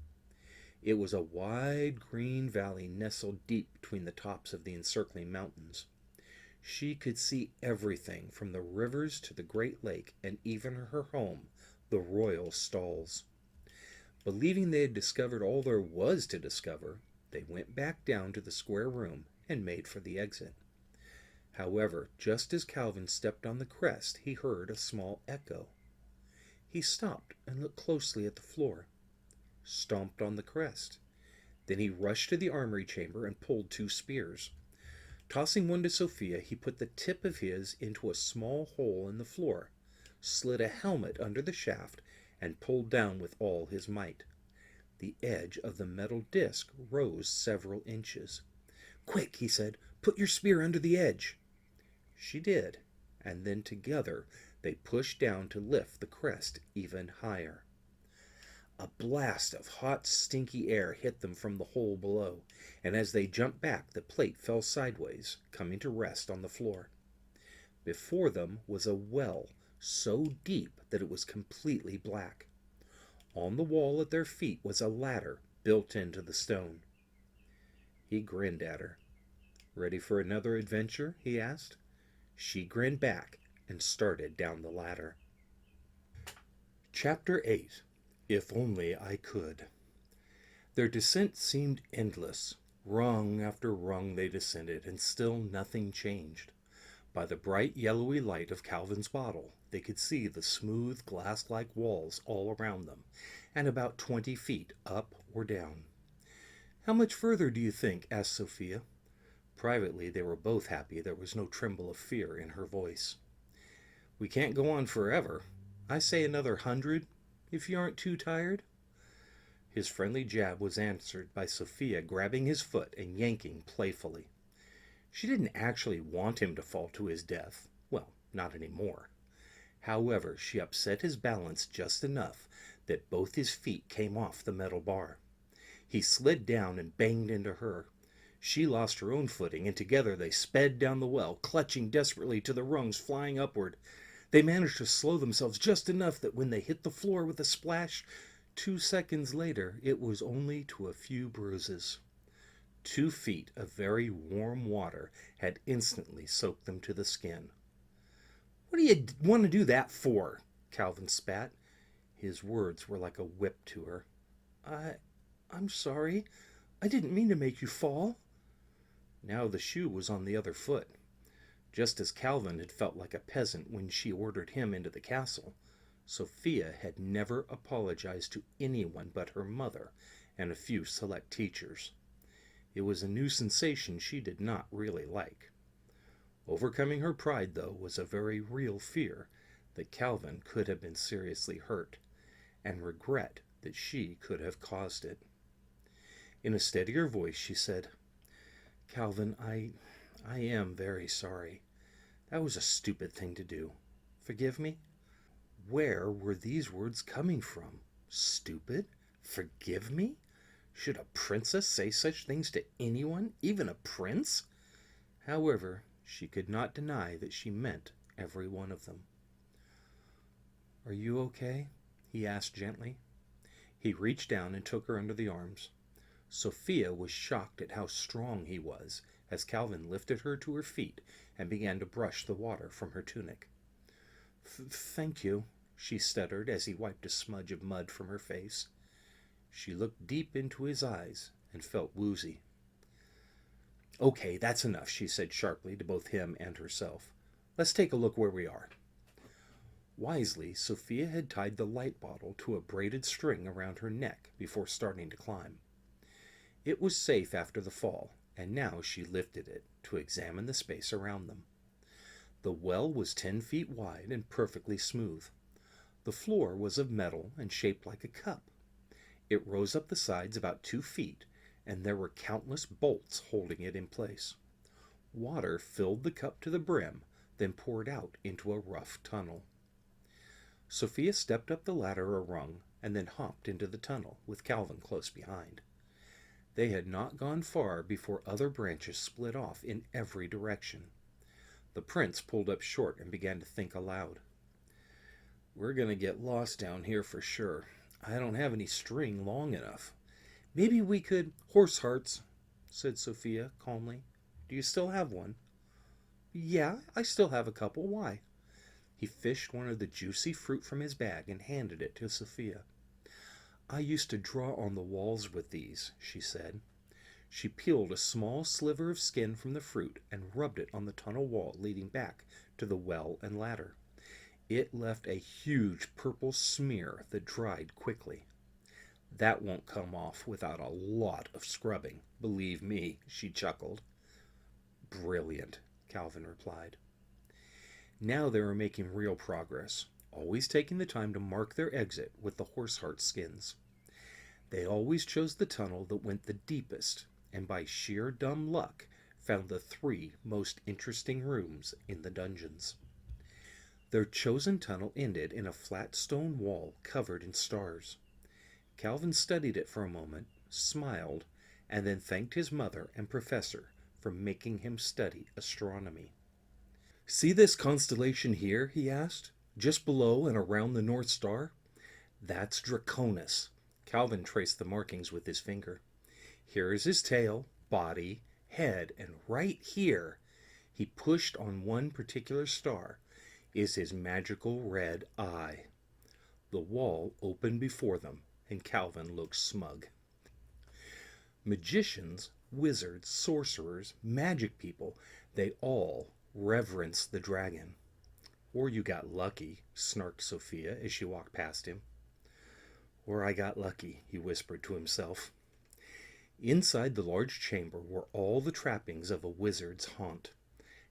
It was a wide green valley nestled deep between the tops of the encircling mountains. She could see everything from the rivers to the great lake, and even her home, the royal stalls. Believing they had discovered all there was to discover, they went back down to the square room and made for the exit. However, just as Calvin stepped on the crest, he heard a small echo. He stopped and looked closely at the floor, stomped on the crest. Then he rushed to the armory chamber and pulled 2 spears. Tossing one to Sophia, he put the tip of his into a small hole in the floor, slid a helmet under the shaft, and pulled down with all his might. The edge of the metal disc rose several inches. "Quick," he said, "put your spear under the edge." She did, and then together they pushed down to lift the crest even higher. A blast of hot, stinky air hit them from the hole below, and as they jumped back, the plate fell sideways, coming to rest on the floor. Before them was a well so deep that it was completely black. On the wall at their feet was a ladder built into the stone. He grinned at her. "Ready for another adventure?" he asked. She grinned back and started down the ladder. Chapter 8. If Only I Could. Their descent seemed endless. Rung after rung they descended, and still nothing changed. By the bright yellowy light of Calvin's bottle, they could see the smooth glass-like walls all around them, and about 20 feet up or down. "How much further do you think?" asked Sophia. Privately, they were both happy there was no tremble of fear in her voice. "We can't go on forever. I say another 100, if you aren't too tired." His friendly jab was answered by Sophia grabbing his foot and yanking playfully. She didn't actually want him to fall to his death. Well, not anymore. However, she upset his balance just enough that both his feet came off the metal bar. He slid down and banged into her. She lost her own footing, and together they sped down the well, clutching desperately to the rungs flying upward. They managed to slow themselves just enough that when they hit the floor with a splash, 2 seconds later, it was only to a few bruises. 2 feet of very warm water had instantly soaked them to the skin. "What do you want to do that for?" Calvin spat. His words were like a whip to her. I'm sorry. I didn't mean to make you fall." Now the shoe was on the other foot. Just as Calvin had felt like a peasant when she ordered him into the castle, Sophia had never apologized to anyone but her mother and a few select teachers. It was a new sensation she did not really like. Overcoming her pride, though, was a very real fear that Calvin could have been seriously hurt, and regret that she could have caused it. In a steadier voice she said, "Calvin, I am very sorry. That was a stupid thing to do. Forgive me?" Where were these words coming from? Stupid? Forgive me? Should a princess say such things to anyone, even a prince? However, she could not deny that she meant every one of them. "Are you okay?" he asked gently. He reached down and took her under the arms. Sophia was shocked at how strong he was as Calvin lifted her to her feet and began to brush the water from her tunic. Thank you," she stuttered as he wiped a smudge of mud from her face. She looked deep into his eyes and felt woozy. "Okay, that's enough," she said sharply to both him and herself. "Let's take a look where we are." Wisely, Sophia had tied the light bottle to a braided string around her neck before starting to climb. It was safe after the fall, and now she lifted it to examine the space around them. The well was 10 feet wide and perfectly smooth. The floor was of metal and shaped like a cup. It rose up the sides about 2 feet, and there were countless bolts holding it in place. Water filled the cup to the brim, then poured out into a rough tunnel. Sophia stepped up the ladder a rung and then hopped into the tunnel, with Calvin close behind. They had not gone far before other branches split off in every direction. The prince pulled up short and began to think aloud. "We're going to get lost down here for sure. I don't have any string long enough. Maybe we could—" "Horse hearts," said Sophia calmly. "Do you still have one?" "Yeah, I still have a couple. Why?" He fished one of the juicy fruit from his bag and handed it to Sophia. "I used to draw on the walls with these," she said. She peeled a small sliver of skin from the fruit and rubbed it on the tunnel wall leading back to the well and ladder. It left a huge purple smear that dried quickly. "That won't come off without a lot of scrubbing, believe me," she chuckled. "Brilliant," Calvin replied. Now they were making real progress, always taking the time to mark their exit with the horse-heart skins. They always chose the tunnel that went the deepest, and by sheer dumb luck found the 3 most interesting rooms in the dungeons. Their chosen tunnel ended in a flat stone wall covered in stars. Calvin studied it for a moment, smiled, and then thanked his mother and professor for making him study astronomy. "See this constellation here?" he asked, "just below and around the North Star? That's Draconis." Calvin traced the markings with his finger. "Here is his tail, body, head, and right here," he pushed on one particular star, "is his magical red eye. The wall opened before them, and Calvin looked smug. Magicians, wizards, sorcerers, magic people, they all reverenced the dragon. Or you got lucky, snarked Sophia as she walked past him. Or I got lucky, he whispered to himself. Inside the large chamber were all the trappings of a wizard's haunt.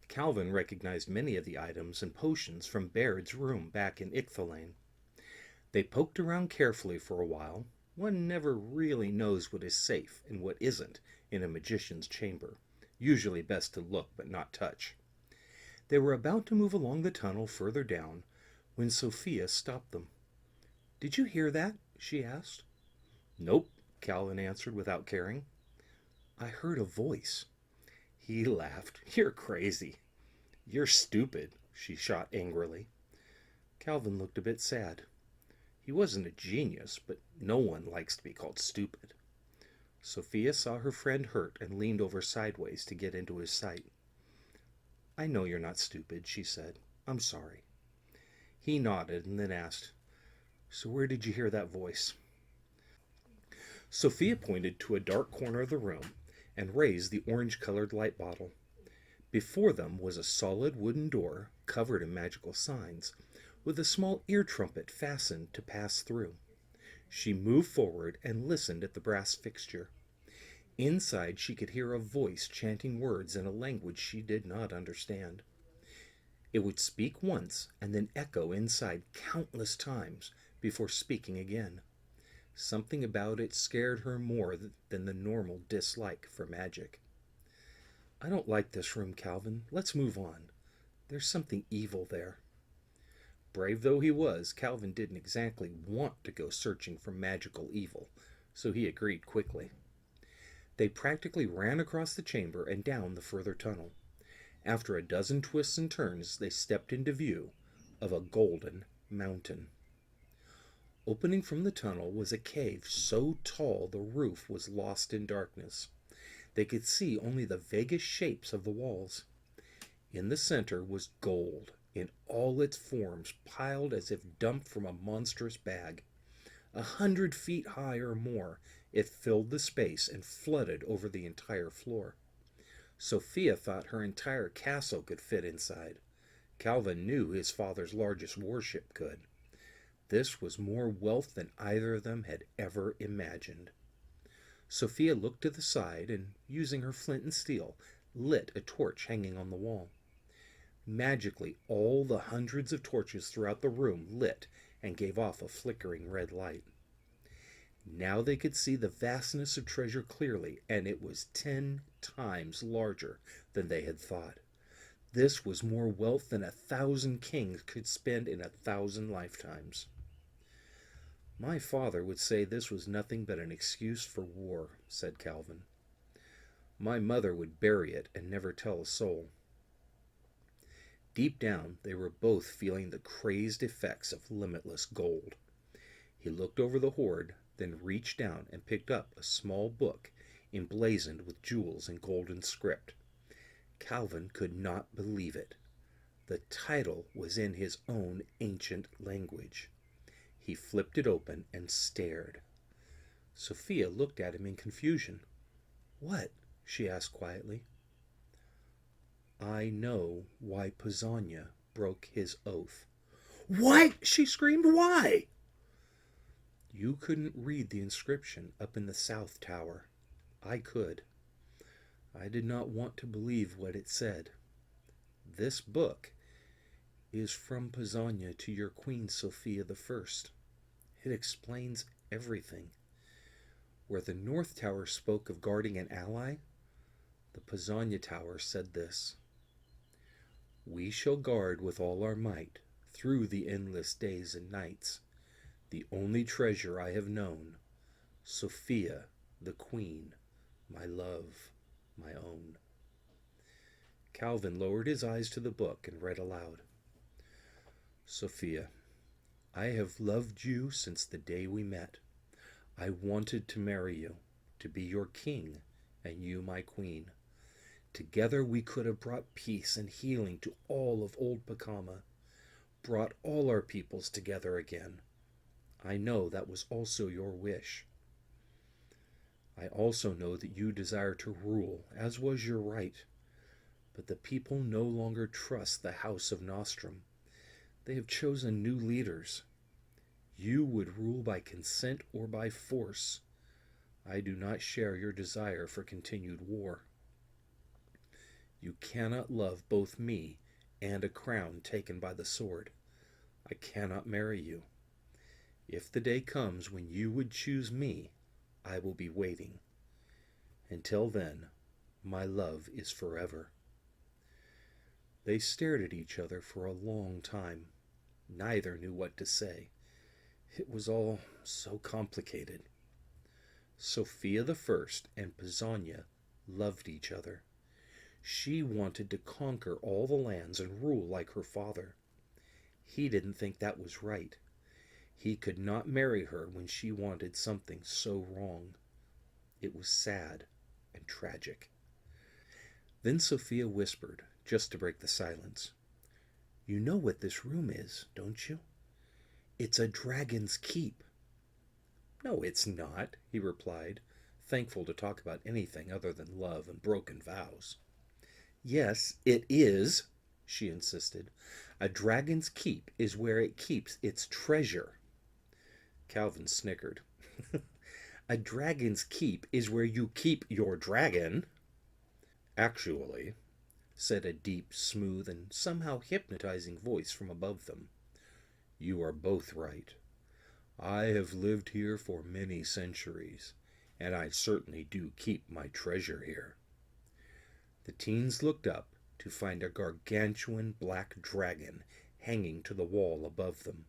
Calvin recognized many of the items and potions from Baird's room back in Ictholane. They poked around carefully for a while. One never really knows what is safe and what isn't in a magician's chamber. Usually best to look but not touch. They were about to move along the tunnel further down when Sophia stopped them. "Did you hear that?" she asked. "Nope," Calvin answered without caring. "I heard a voice." He laughed. "You're crazy." "You're stupid," she shot angrily. Calvin looked a bit sad. He wasn't a genius, but no one likes to be called stupid. Sophia saw her friend hurt and leaned over sideways to get into his sight. "I know you're not stupid," she said. "I'm sorry." He nodded and then asked, "So where did you hear that voice?" Sophia pointed to a dark corner of the room and raised the orange-colored light bottle. Before them was a solid wooden door covered in magical signs, with a small ear trumpet fastened to pass through. She moved forward and listened at the brass fixture. Inside she could hear a voice chanting words in a language she did not understand. It would speak once and then echo inside countless times before speaking again. Something about it scared her more than the normal dislike for magic. "I don't like this room, Calvin. Let's move on. There's something evil there." Brave though he was, Calvin didn't exactly want to go searching for magical evil, so he agreed quickly. They practically ran across the chamber and down the further tunnel. After a dozen twists and turns, they stepped into view of a golden mountain. Opening from the tunnel was a cave so tall the roof was lost in darkness. They could see only the vaguest shapes of the walls. In the center was gold in all its forms, piled as if dumped from a monstrous bag. 100 feet high or more, it filled the space and flooded over the entire floor. Sophia thought her entire castle could fit inside. Calvin knew his father's largest warship could. This was more wealth than either of them had ever imagined. Sophia looked to the side and, using her flint and steel, lit a torch hanging on the wall. Magically, all the hundreds of torches throughout the room lit and gave off a flickering red light. Now they could see the vastness of treasure clearly, and it was 10 times larger than they had thought. This was more wealth than 1,000 kings could spend in 1,000 lifetimes. "My father would say this was nothing but an excuse for war," said Calvin. "My mother would bury it and never tell a soul." Deep down, they were both feeling the crazed effects of limitless gold. He looked over the hoard, then reached down and picked up a small book emblazoned with jewels and golden script. Calvin could not believe it. The title was in his own ancient language. He flipped it open and stared. Sophia looked at him in confusion. "What?" she asked quietly. "I know why Pacomma broke his oath." "What?" she screamed. "Why?" "You couldn't read the inscription up in the south tower. I could. I did not want to believe what it said. This book is from Pacomma to your Queen Sophia the First. It explains everything. Where the north tower spoke of guarding an ally, the Pacomma tower said this: We shall guard with all our might through the endless days and nights the only treasure I have known, Sophia the Queen, my love, my own." Calvin lowered his eyes to the book and read aloud. "Sophia, I have loved you since the day we met. I wanted to marry you, to be your king, and you my queen. Together we could have brought peace and healing to all of old Pacomma, brought all our peoples together again. I know that was also your wish. I also know that you desire to rule, as was your right. But the people no longer trust the House of Nostrum. They have chosen new leaders. You would rule by consent or by force. I do not share your desire for continued war. You cannot love both me and a crown taken by the sword. I cannot marry you. If the day comes when you would choose me, I will be waiting. Until then, my love is forever. They stared at each other for a long time. Neither knew what to say. It was all so complicated. Sophia the First and Pisania loved each other. She wanted to conquer all the lands and rule like her father. He didn't think that was right. He could not marry her when she wanted something so wrong. It was sad and tragic. Then Sophia whispered, just to break the silence, "You know what this room is, don't you? It's a dragon's keep." "No, it's not," he replied, thankful to talk about anything other than love and broken vows. "Yes, it is," she insisted. "A dragon's keep is where it keeps its treasure." Calvin snickered. "A dragon's keep is where you keep your dragon." "Actually," said a deep, smooth, and somehow hypnotizing voice from above them, "you are both right. I have lived here for many centuries, and I certainly do keep my treasure here." The teens looked up to find a gargantuan black dragon hanging to the wall above them.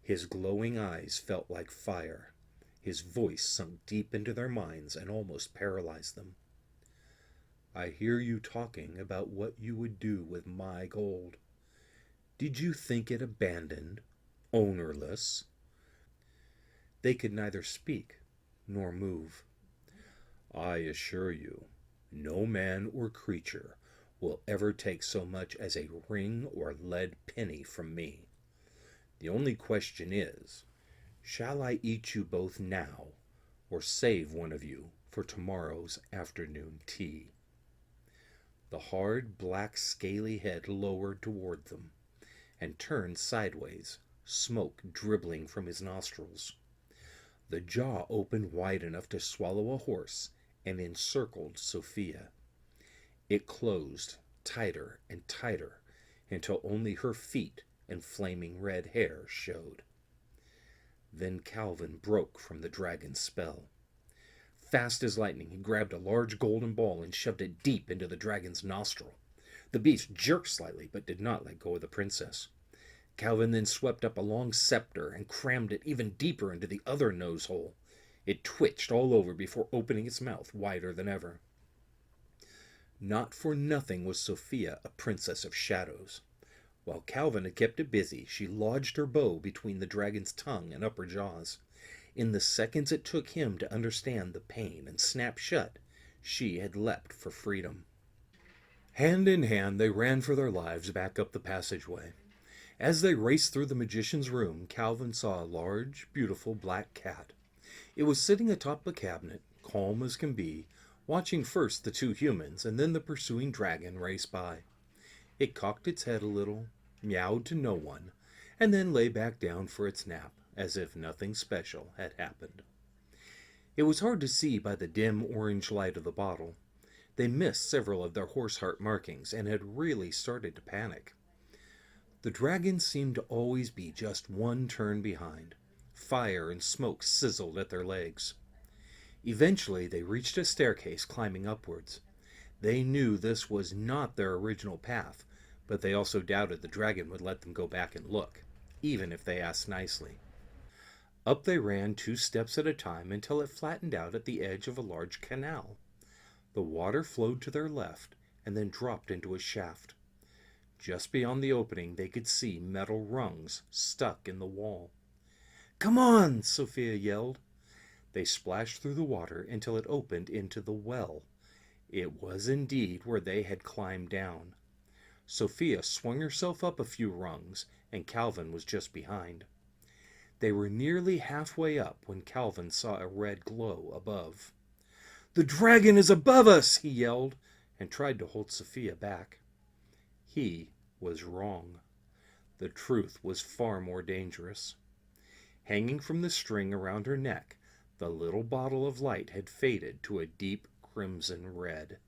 His glowing eyes felt like fire. His voice sunk deep into their minds and almost paralyzed them. "I hear you talking about what you would do with my gold. Did you think it abandoned, ownerless?" They could neither speak nor move. "I assure you, no man or creature will ever take so much as a ring or lead penny from me. The only question is, shall I eat you both now, or save one of you for tomorrow's afternoon tea?" The hard, black, scaly head lowered toward them and turned sideways, smoke dribbling from his nostrils. The jaw opened wide enough to swallow a horse and encircled Sophia. It closed tighter and tighter until only her feet and flaming red hair showed. Then Calvin broke from the dragon's spell. Fast as lightning, he grabbed a large golden ball and shoved it deep into the dragon's nostril. The beast jerked slightly, but did not let go of the princess. Calvin then swept up a long scepter and crammed it even deeper into the other nose hole. It twitched all over before opening its mouth wider than ever. Not for nothing was Sophia a princess of shadows. While Calvin had kept it busy, she lodged her bow between the dragon's tongue and upper jaws. In the seconds it took him to understand the pain and snap shut, she had leapt for freedom. Hand in hand, they ran for their lives back up the passageway. As they raced through the magician's room, Calvin saw a large, beautiful black cat. It was sitting atop a cabinet, calm as can be, watching first the two humans and then the pursuing dragon race by. It cocked its head a little, meowed to no one, and then lay back down for its nap, as if nothing special had happened. It was hard to see by the dim orange light of the bottle. They missed several of their horse heart markings and had really started to panic. The dragon seemed to always be just one turn behind. Fire and smoke sizzled at their legs. Eventually they reached a staircase climbing upwards. They knew this was not their original path, but they also doubted the dragon would let them go back and look, even if they asked nicely. Up they ran 2 steps at a time until it flattened out at the edge of a large canal. The water flowed to their left and then dropped into a shaft. Just beyond the opening they could see metal rungs stuck in the wall. "Come on!" Sophia yelled. They splashed through the water until it opened into the well. It was indeed where they had climbed down. Sophia swung herself up a few rungs, and Calvin was just behind. They were nearly halfway up when Calvin saw a red glow above. "The dragon is above us!" he yelled, and tried to hold Sophia back. He was wrong. The truth was far more dangerous. Hanging from the string around her neck, the little bottle of light had faded to a deep crimson red.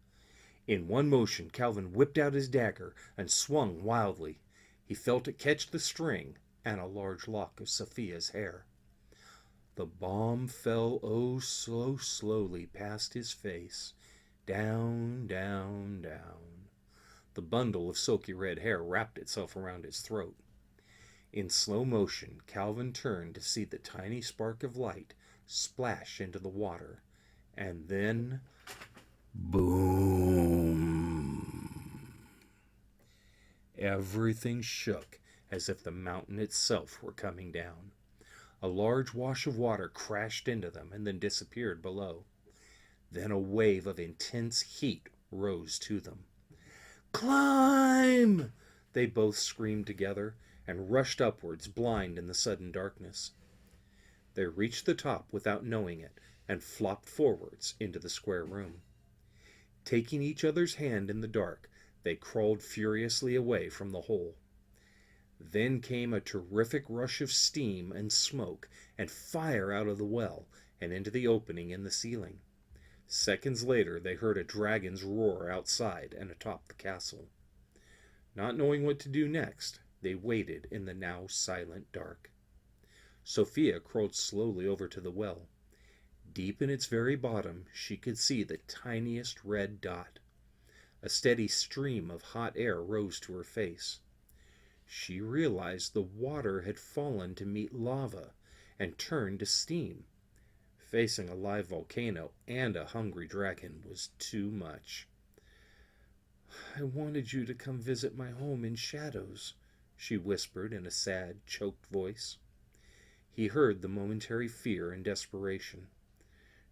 In one motion, Calvin whipped out his dagger and swung wildly. He felt it catch the string and a large lock of Sophia's hair. The bomb fell oh so slowly past his face, down, down, down. The bundle of silky red hair wrapped itself around his throat. In slow motion, Calvin turned to see the tiny spark of light splash into the water, and then boom! Everything shook as if the mountain itself were coming down. A large wash of water crashed into them and then disappeared below. Then a wave of intense heat rose to them. "Climb!" they both screamed together and rushed upwards, blind in the sudden darkness. They reached the top without knowing it and flopped forwards into the square room. Taking each other's hand in the dark, they crawled furiously away from the hole. Then came a terrific rush of steam and smoke and fire out of the well and into the opening in the ceiling. Seconds later they heard a dragon's roar outside and atop the castle. Not knowing what to do next, they waited in the now silent dark. Sophia crawled slowly over to the well. Deep in its very bottom she could see the tiniest red dot. A steady stream of hot air rose to her face. She realized the water had fallen to meet lava and turned to steam. Facing a live volcano and a hungry dragon was too much. "I wanted you to come visit my home in shadows," she whispered in a sad, choked voice. He heard the momentary fear and desperation.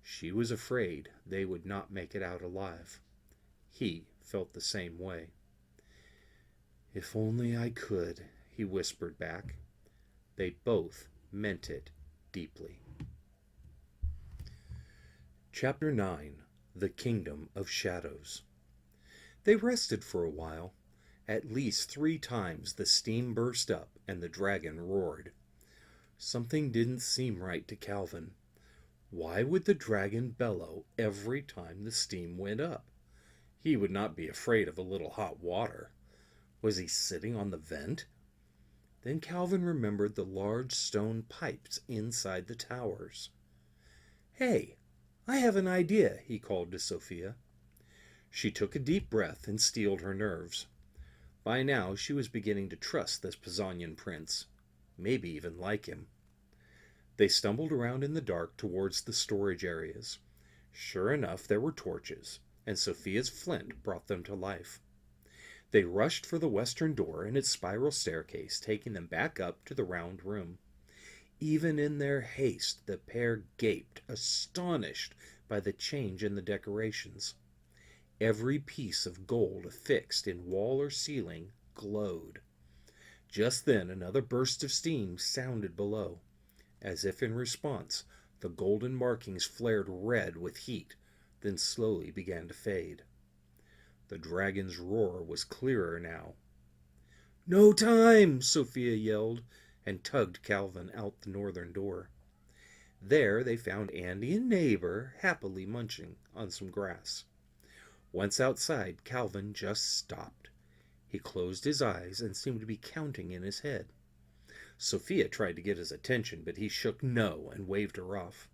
She was afraid they would not make it out alive. He felt the same way. "If only I could," he whispered back. They both meant it deeply. Chapter 9. The Kingdom of Shadows. They rested for a while. At least 3 times the steam burst up and the dragon roared. Something didn't seem right to Calvin. Why would the dragon bellow every time the steam went up? He would not be afraid of a little hot water. Was he sitting on the vent? Then Calvin remembered the large stone pipes inside the towers. "Hey, I have an idea," he called to Sophia. She took a deep breath and steeled her nerves. By now she was beginning to trust this Pazonian prince, maybe even like him. They stumbled around in the dark towards the storage areas. Sure enough, there were torches, and Sophia's flint brought them to life. They rushed for the western door and its spiral staircase, taking them back up to the round room. Even in their haste, the pair gaped, astonished by the change in the decorations. Every piece of gold affixed in wall or ceiling glowed. Just then another burst of steam sounded below. As if in response, the golden markings flared red with heat, then slowly began to fade. The dragon's roar was clearer now. "No time!" Sophia yelled, and tugged Calvin out the northern door. There they found Andy and Neighbor happily munching on some grass. Once outside, Calvin just stopped. He closed his eyes and seemed to be counting in his head. Sophia tried to get his attention, but he shook no and waved her off.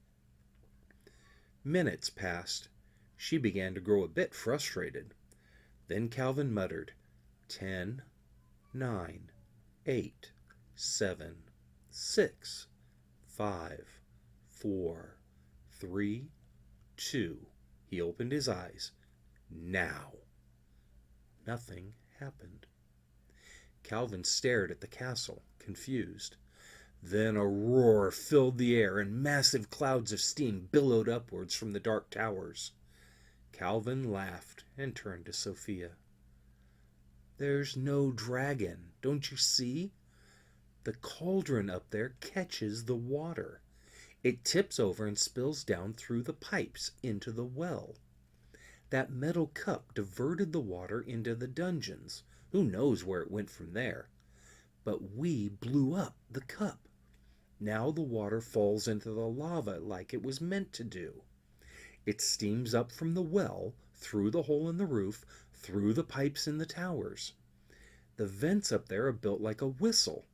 Minutes passed. She began to grow a bit frustrated. Then Calvin muttered, 10, 9, 8, 7, 6, 5, 4, 3, 2. He opened his eyes. Now. Nothing happened. Calvin stared at the castle, confused. Then a roar filled the air and massive clouds of steam billowed upwards from the dark towers. Calvin laughed and turned to Sophia. "There's no dragon, don't you see? The cauldron up there catches the water. It tips over and spills down through the pipes into the well. That metal cup diverted the water into the dungeons. Who knows where it went from there? But we blew up the cup. Now the water falls into the lava like it was meant to do. It steams up from the well, through the hole in the roof, through the pipes in the towers. The vents up there are built like a whistle.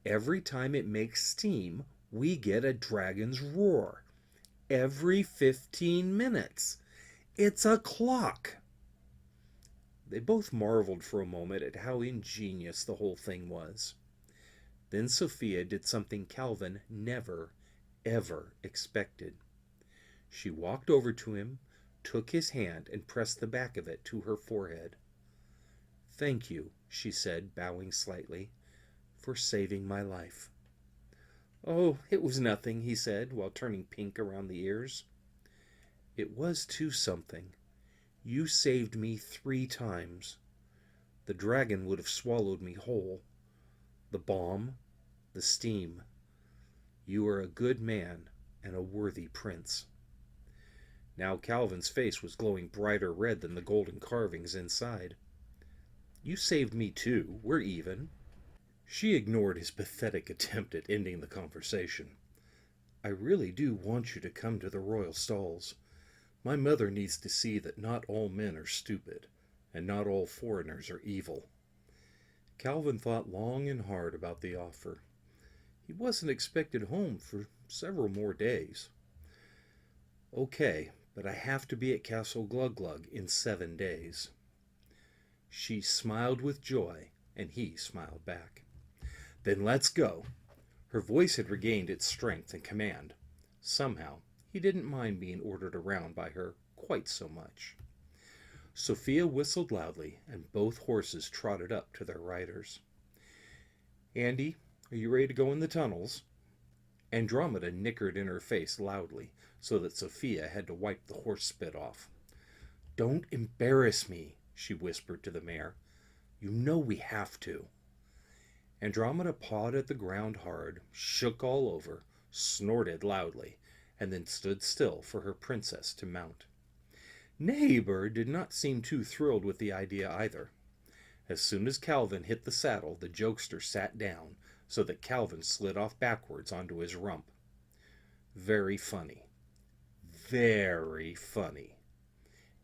Every time it makes steam, we get a dragon's roar. Every 15 minutes. It's a clock. They both marveled for a moment at how ingenious the whole thing was. Then Sophia did something Calvin never, ever expected. She walked over to him, took his hand, and pressed the back of it to her forehead. "Thank you," she said, bowing slightly, "for saving my life." "Oh, it was nothing," he said, while turning pink around the ears. "It was too something. You saved me 3 times. The dragon would have swallowed me whole. The bomb, the steam. You are a good man and a worthy prince." Now Calvin's face was glowing brighter red than the golden carvings inside. "You saved me too. We're even." She ignored his pathetic attempt at ending the conversation. "I really do want you to come to the royal stalls. My mother needs to see that not all men are stupid, and not all foreigners are evil." Calvin thought long and hard about the offer. He wasn't expected home for several more days. "Okay, but I have to be at Castle Glug in 7 days." She smiled with joy, and he smiled back. "Then let's go." Her voice had regained its strength and command. Somehow, he didn't mind being ordered around by her quite so much. Sophia whistled loudly, and both horses trotted up to their riders. "Andy, are you ready to go in the tunnels?" Andromeda nickered in her face loudly, so that Sophia had to wipe the horse spit off. "Don't embarrass me," she whispered to the mare. "You know we have to." Andromeda pawed at the ground hard, shook all over, snorted loudly, and then stood still for her princess to mount. Neighbor did not seem too thrilled with the idea either. As soon as Calvin hit the saddle, the jokester sat down, so that Calvin slid off backwards onto his rump. Very funny. Very funny.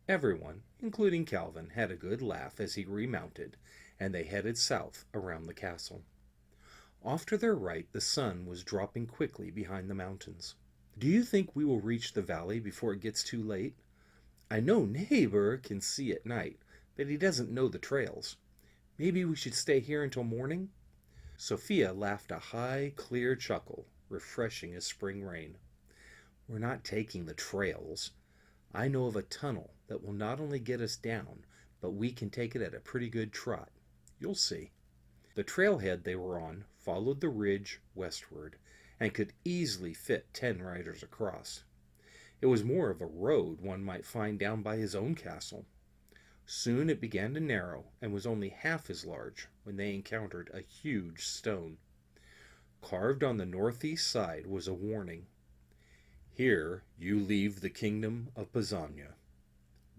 Everyone, including Calvin, had a good laugh as he remounted, and they headed south around the castle. Off to their right, the sun was dropping quickly behind the mountains. "Do you think we will reach the valley before it gets too late? I know Neighbor can see at night, but he doesn't know the trails. Maybe we should stay here until morning?" Sophia laughed a high, clear chuckle, refreshing as spring rain. "We're not taking the trails. I know of a tunnel that will not only get us down, but we can take it at a pretty good trot. You'll see." The trailhead they were on followed the ridge westward, and could easily fit 10 riders across. It was more of a road one might find down by his own castle. Soon it began to narrow, and was only half as large when they encountered a huge stone. Carved on the northeast side was a warning. "Here you leave the kingdom of Pazania.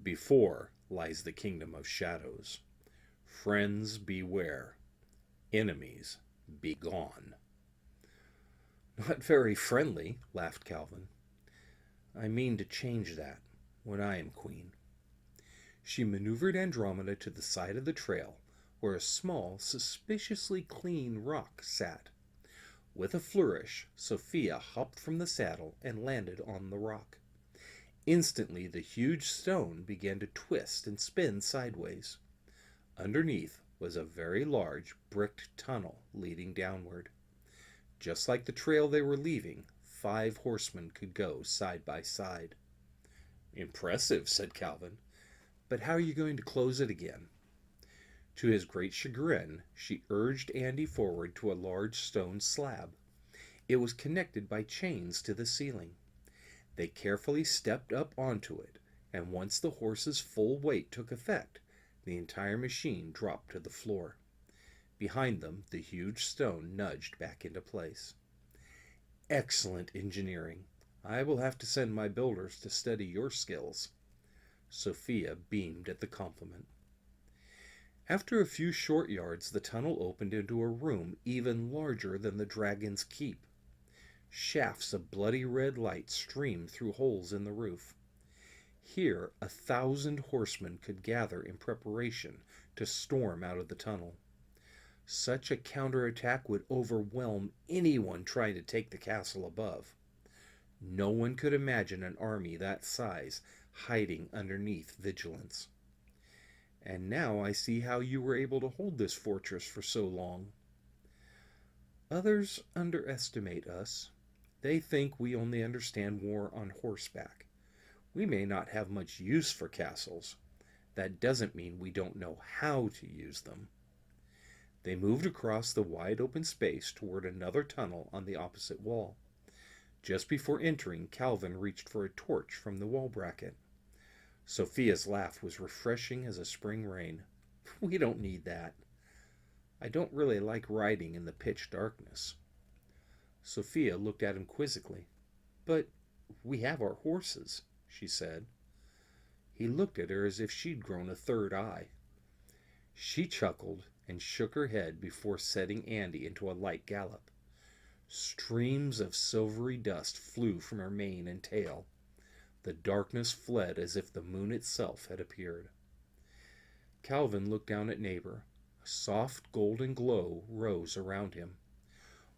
Before lies the kingdom of shadows. Friends beware. Enemies be gone." "Not very friendly," laughed Calvin. "I mean to change that when I am queen." She maneuvered Andromeda to the side of the trail, where a small, suspiciously clean rock sat. With a flourish, Sophia hopped from the saddle and landed on the rock. Instantly, the huge stone began to twist and spin sideways. Underneath was a very large bricked tunnel leading downward. Just like the trail they were leaving, 5 horsemen could go side by side. "Impressive," said Calvin. "But how are you going to close it again?" To his great chagrin, she urged Andy forward to a large stone slab. It was connected by chains to the ceiling. They carefully stepped up onto it, and once the horse's full weight took effect, the entire machine dropped to the floor. Behind them, the huge stone nudged back into place. Excellent engineering. I will have to send my builders to study your skills. Sophia beamed at the compliment. After a few short yards, the tunnel opened into a room even larger than the dragon's keep. Shafts of bloody red light streamed through holes in the roof. Here 1,000 horsemen could gather in preparation to storm out of the tunnel. Such a counterattack would overwhelm anyone trying to take the castle above. No one could imagine an army that size hiding underneath vigilance. And now I see how you were able to hold this fortress for so long. Others underestimate us. They think we only understand war on horseback. We may not have much use for castles. That doesn't mean we don't know how to use them. They moved across the wide open space toward another tunnel on the opposite wall. Just before entering, Calvin reached for a torch from the wall bracket. Sophia's laugh was refreshing as a spring rain. We don't need that. I don't really like riding in the pitch darkness. Sophia looked at him quizzically. But we have our horses, she said. He looked at her as if she'd grown a third eye. She chuckled and shook her head before setting Andy into a light gallop. Streams of silvery dust flew from her mane and tail. The darkness fled as if the moon itself had appeared. Calvin looked down at Neighbor. A soft golden glow rose around him.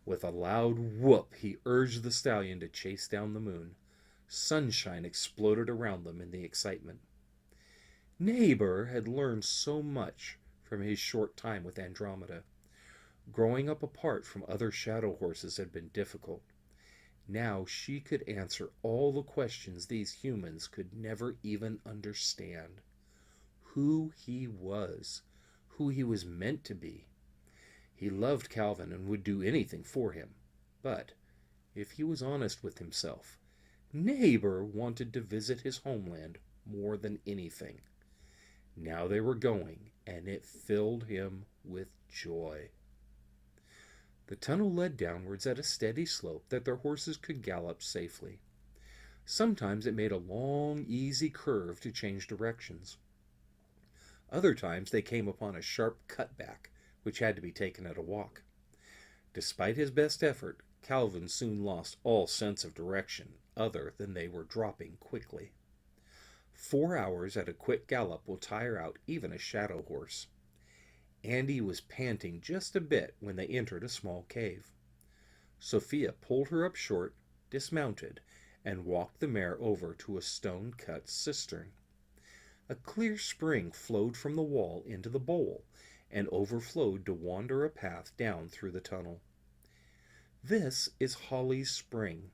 With a loud whoop, he urged the stallion to chase down the moon. Sunshine exploded around them in the excitement. Neighbor had learned so much from his short time with Andromeda. Growing up apart from other shadow horses had been difficult. Now she could answer all the questions these humans could never even understand. Who he was, who he was meant to be. He loved Calvin and would do anything for him. But, if he was honest with himself, Neighbor wanted to visit his homeland more than anything. Now they were going, and it filled him with joy. The tunnel led downwards at a steady slope that their horses could gallop safely. Sometimes it made a long, easy curve to change directions. Other times they came upon a sharp cutback, which had to be taken at a walk. Despite his best effort, Calvin soon lost all sense of direction, other than they were dropping quickly. 4 hours at a quick gallop will tire out even a shadow horse. Andy was panting just a bit when they entered a small cave. Sophia pulled her up short, dismounted, and walked the mare over to a stone-cut cistern. A clear spring flowed from the wall into the bowl, and overflowed to wander a path down through the tunnel. This is Holly's spring.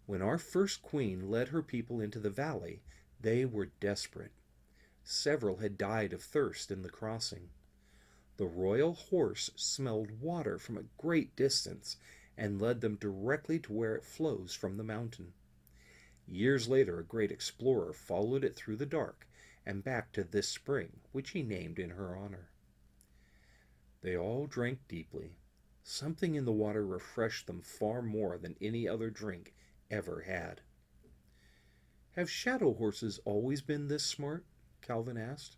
When our first queen led her people into the valley, they were desperate. Several had died of thirst in the crossing. The royal horse smelled water from a great distance and led them directly to where it flows from the mountain. Years later, a great explorer followed it through the dark and back to this spring, which he named in her honor. They all drank deeply. Something in the water refreshed them far more than any other drink ever had. Have shadow horses always been this smart? Calvin asked.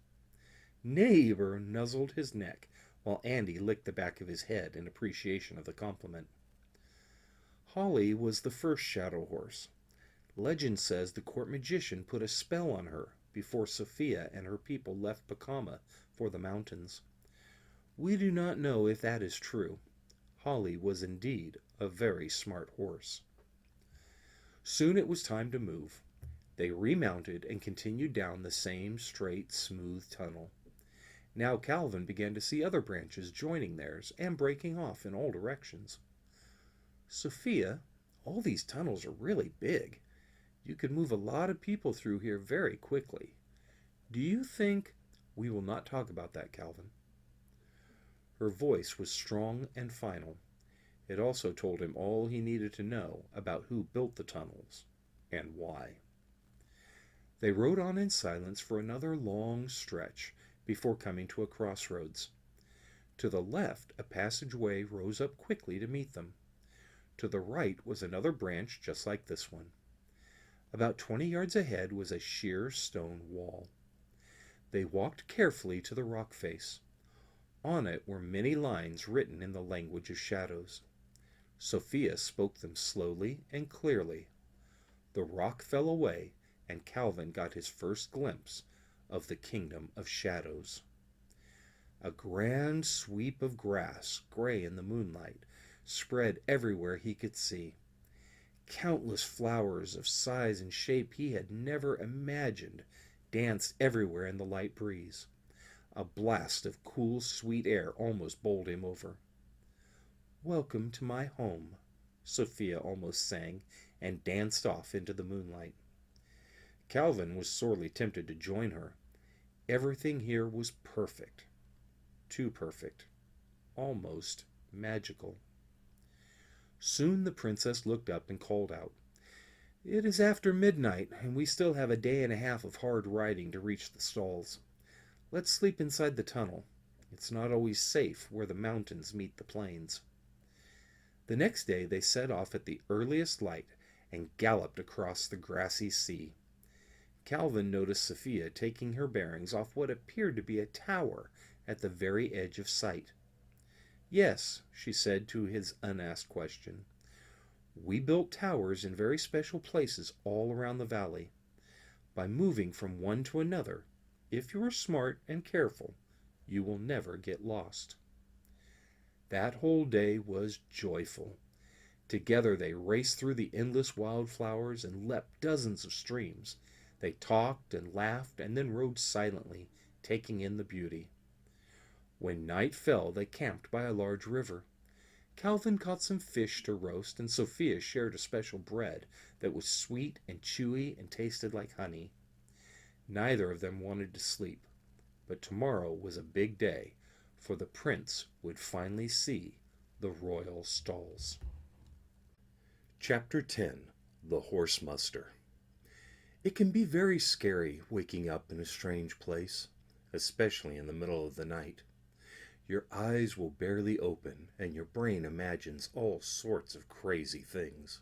Neighbor nuzzled his neck, while Andy licked the back of his head in appreciation of the compliment. Holly was the first shadow horse. Legend says the court magician put a spell on her before Sophia and her people left Pacomma for the mountains. We do not know if that is true. Holly was indeed a very smart horse. Soon it was time to move. They remounted and continued down the same straight, smooth tunnel. Now Calvin began to see other branches joining theirs and breaking off in all directions. Sophia, all these tunnels are really big. You could move a lot of people through here very quickly. Do you think... We will not talk about that, Calvin. Her voice was strong and final. It also told him all he needed to know about who built the tunnels and why. They rode on in silence for another long stretch before coming to a crossroads. To the left, a passageway rose up quickly to meet them. To the right was another branch just like this one. About 20 yards ahead was a sheer stone wall. They walked carefully to the rock face. On it were many lines written in the language of shadows. Sophia spoke them slowly and clearly. The rock fell away, and Calvin got his first glimpse of the kingdom of shadows. A grand sweep of grass, gray in the moonlight, spread everywhere he could see. Countless flowers of size and shape he had never imagined danced everywhere in the light breeze. A blast of cool, sweet air almost bowled him over. "Welcome to my home," Sophia almost sang, and danced off into the moonlight. Calvin was sorely tempted to join her. Everything here was perfect. Too perfect. Almost magical. Soon the princess looked up and called out, "It is after midnight, and we still have a day and a half of hard riding to reach the stalls. Let's sleep inside the tunnel. It's not always safe where the mountains meet the plains." The next day they set off at the earliest light and galloped across the grassy sea. Calvin noticed Sophia taking her bearings off what appeared to be a tower at the very edge of sight. "Yes," she said to his unasked question, "we built towers in very special places all around the valley. By moving from one to another, if you are smart and careful, you will never get lost." That whole day was joyful. Together they raced through the endless wildflowers and leapt dozens of streams. They talked and laughed and then rode silently, taking in the beauty. When night fell, they camped by a large river. Calvin caught some fish to roast, and Sophia shared a special bread that was sweet and chewy and tasted like honey. Neither of them wanted to sleep, but tomorrow was a big day, for the prince would finally see the royal stalls. Chapter 10. The Horse Muster. It can be very scary waking up in a strange place, especially in the middle of the night. Your eyes will barely open, and your brain imagines all sorts of crazy things.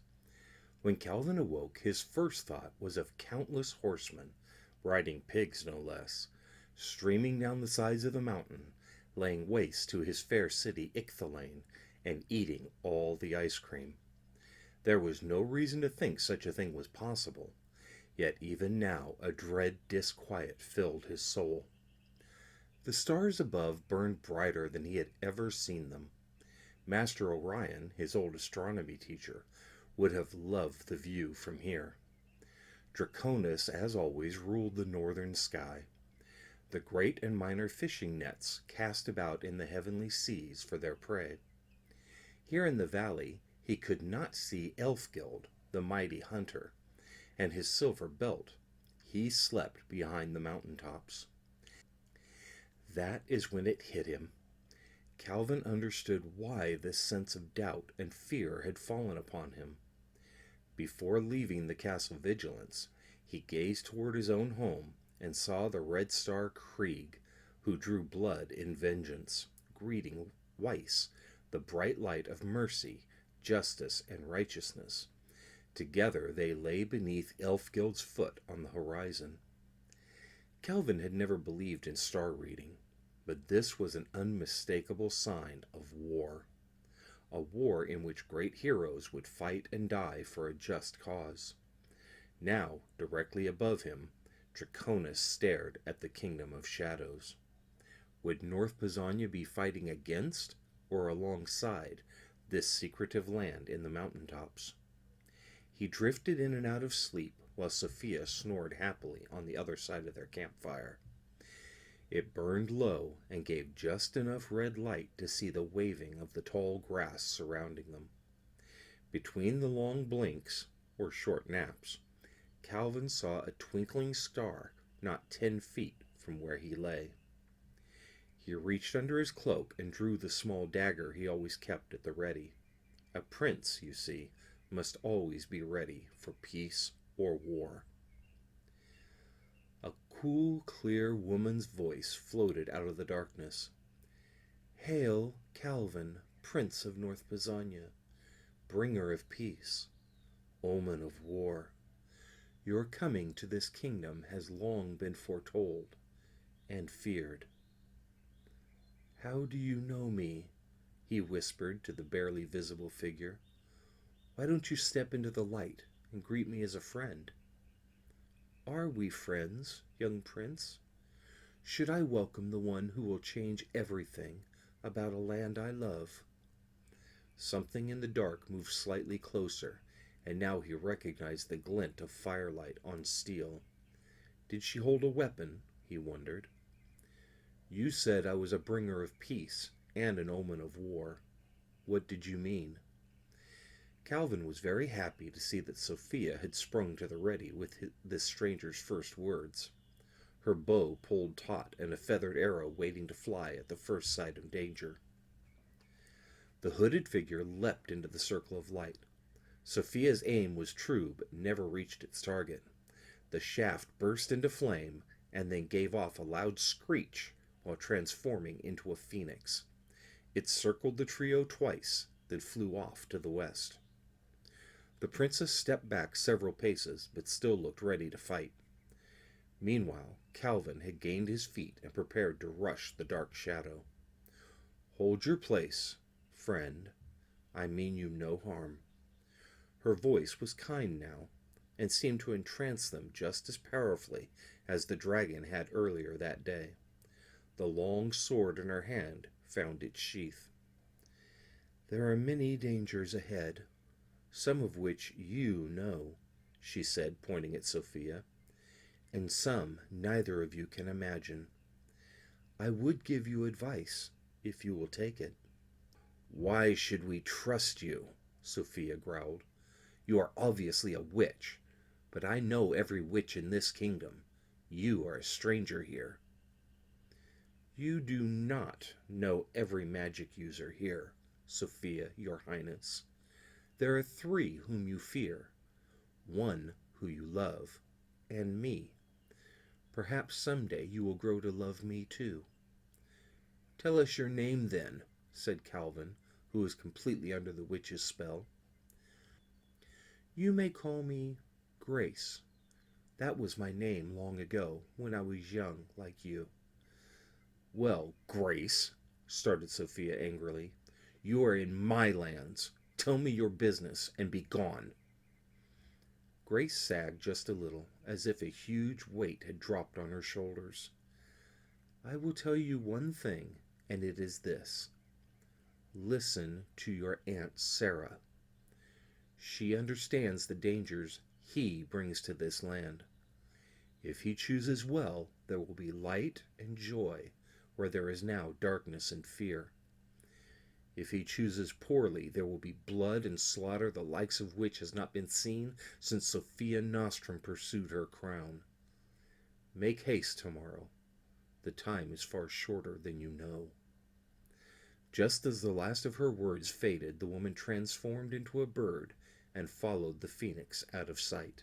When Calvin awoke, his first thought was of countless horsemen, riding pigs no less, streaming down the sides of the mountain, laying waste to his fair city Icthalane, and eating all the ice cream. There was no reason to think such a thing was possible, yet even now a dread disquiet filled his soul. The stars above burned brighter than he had ever seen them. Master Orion, his old astronomy teacher, would have loved the view from here. Draconis, as always, ruled the northern sky. The great and minor fishing nets cast about in the heavenly seas for their prey. Here in the valley he could not see Elfgild, the mighty hunter, and his silver belt. He slept behind the mountain tops. That is when it hit him. Calvin understood why this sense of doubt and fear had fallen upon him. Before leaving the castle vigilance, he gazed toward his own home and saw the Red Star Krieg, who drew blood in vengeance, greeting Weiss, the bright light of mercy, justice, and righteousness. Together they lay beneath Elfgild's foot on the horizon. Calvin had never believed in star reading, but this was an unmistakable sign of war. A war in which great heroes would fight and die for a just cause. Now, directly above him, Draconis stared at the kingdom of shadows. Would North Pisonia be fighting against or alongside this secretive land in the mountain tops? He drifted in and out of sleep while Sophia snored happily on the other side of their campfire. It burned low and gave just enough red light to see the waving of the tall grass surrounding them. Between the long blinks, or short naps, Calvin saw a twinkling star not 10 feet from where he lay. He reached under his cloak and drew the small dagger he always kept at the ready. A prince, you see, must always be ready for peace or war. A cool, clear woman's voice floated out of the darkness. Hail, Calvin, Prince of North Pisannia, bringer of peace, omen of war. Your coming to this kingdom has long been foretold and feared. How do you know me? He whispered to the barely visible figure. Why don't you step into the light and greet me as a friend? Are we friends, young prince? Should I welcome the one who will change everything about a land I love? Something in the dark moved slightly closer, and now he recognized the glint of firelight on steel. Did she hold a weapon? He wondered. You said I was a bringer of peace and an omen of war. What did you mean? Calvin was very happy to see that Sophia had sprung to the ready with this stranger's first words. Her bow pulled taut and a feathered arrow waiting to fly at the first sight of danger. The hooded figure leapt into the circle of light. Sophia's aim was true but never reached its target. The shaft burst into flame and then gave off a loud screech while transforming into a phoenix. It circled the trio twice, then flew off to the west. The princess stepped back several paces, but still looked ready to fight. Meanwhile, Calvin had gained his feet and prepared to rush the dark shadow. Hold your place, friend. I mean you no harm. Her voice was kind now, and seemed to entrance them just as powerfully as the dragon had earlier that day. The long sword in her hand found its sheath. There are many dangers ahead, some of which you know, she said, pointing at Sophia, and some neither of you can imagine. I would give you advice, if you will take it. Why should we trust you? Sophia growled. You are obviously a witch, but I know every witch in this kingdom. You are a stranger here. You do not know every magic user here, Sophia, your highness. There are 3 whom you fear, 1 who you love, and me. Perhaps someday you will grow to love me too. Tell us your name then, said Calvin, who was completely under the witch's spell. You may call me Grace. That was my name long ago, when I was young like you. Well, Grace, started Sophia angrily, you are in my lands. Tell me your business and be gone. Grace sagged just a little, as if a huge weight had dropped on her shoulders. I will tell you one thing, and it is this. Listen to your Aunt Sarah. She understands the dangers he brings to this land. If he chooses well, there will be light and joy where there is now darkness and fear. If he chooses poorly, there will be blood and slaughter the likes of which has not been seen since Sophia Nostrum pursued her crown. Make haste tomorrow. The time is far shorter than you know. Just as the last of her words faded, the woman transformed into a bird and followed the phoenix out of sight.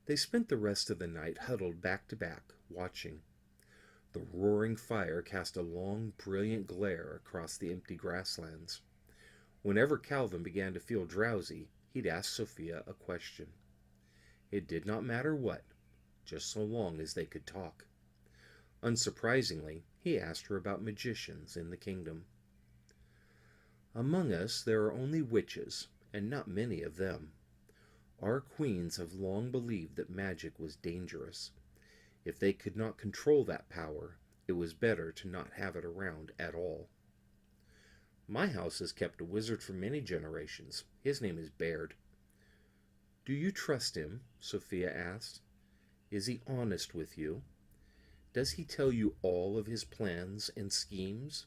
They spent the rest of the night huddled back to back, watching. The roaring fire cast a long, brilliant glare across the empty grasslands. Whenever Calvin began to feel drowsy, he'd ask Sophia a question. It did not matter what, just so long as they could talk. Unsurprisingly, he asked her about magicians in the kingdom. Among us there are only witches, and not many of them. Our queens have long believed that magic was dangerous. If they could not control that power, it was better to not have it around at all. My house has kept a wizard for many generations. His name is Baird. Do you trust him? Sophia asked. Is he honest with you? Does he tell you all of his plans and schemes?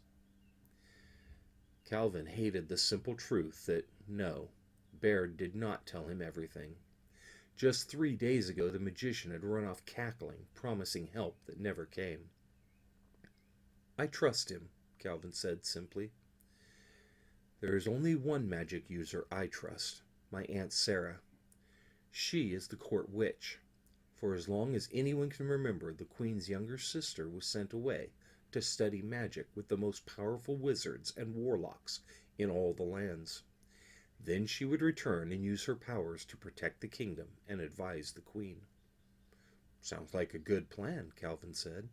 Calvin hated the simple truth that, no, Baird did not tell him everything. Just 3 days ago the magician had run off cackling, promising help that never came. I trust him, Calvin said simply. There is only one magic user I trust, my Aunt Sarah. She is the court witch. For as long as anyone can remember, the queen's younger sister was sent away to study magic with the most powerful wizards and warlocks in all the lands. Then she would return and use her powers to protect the kingdom and advise the queen. Sounds like a good plan, Calvin said.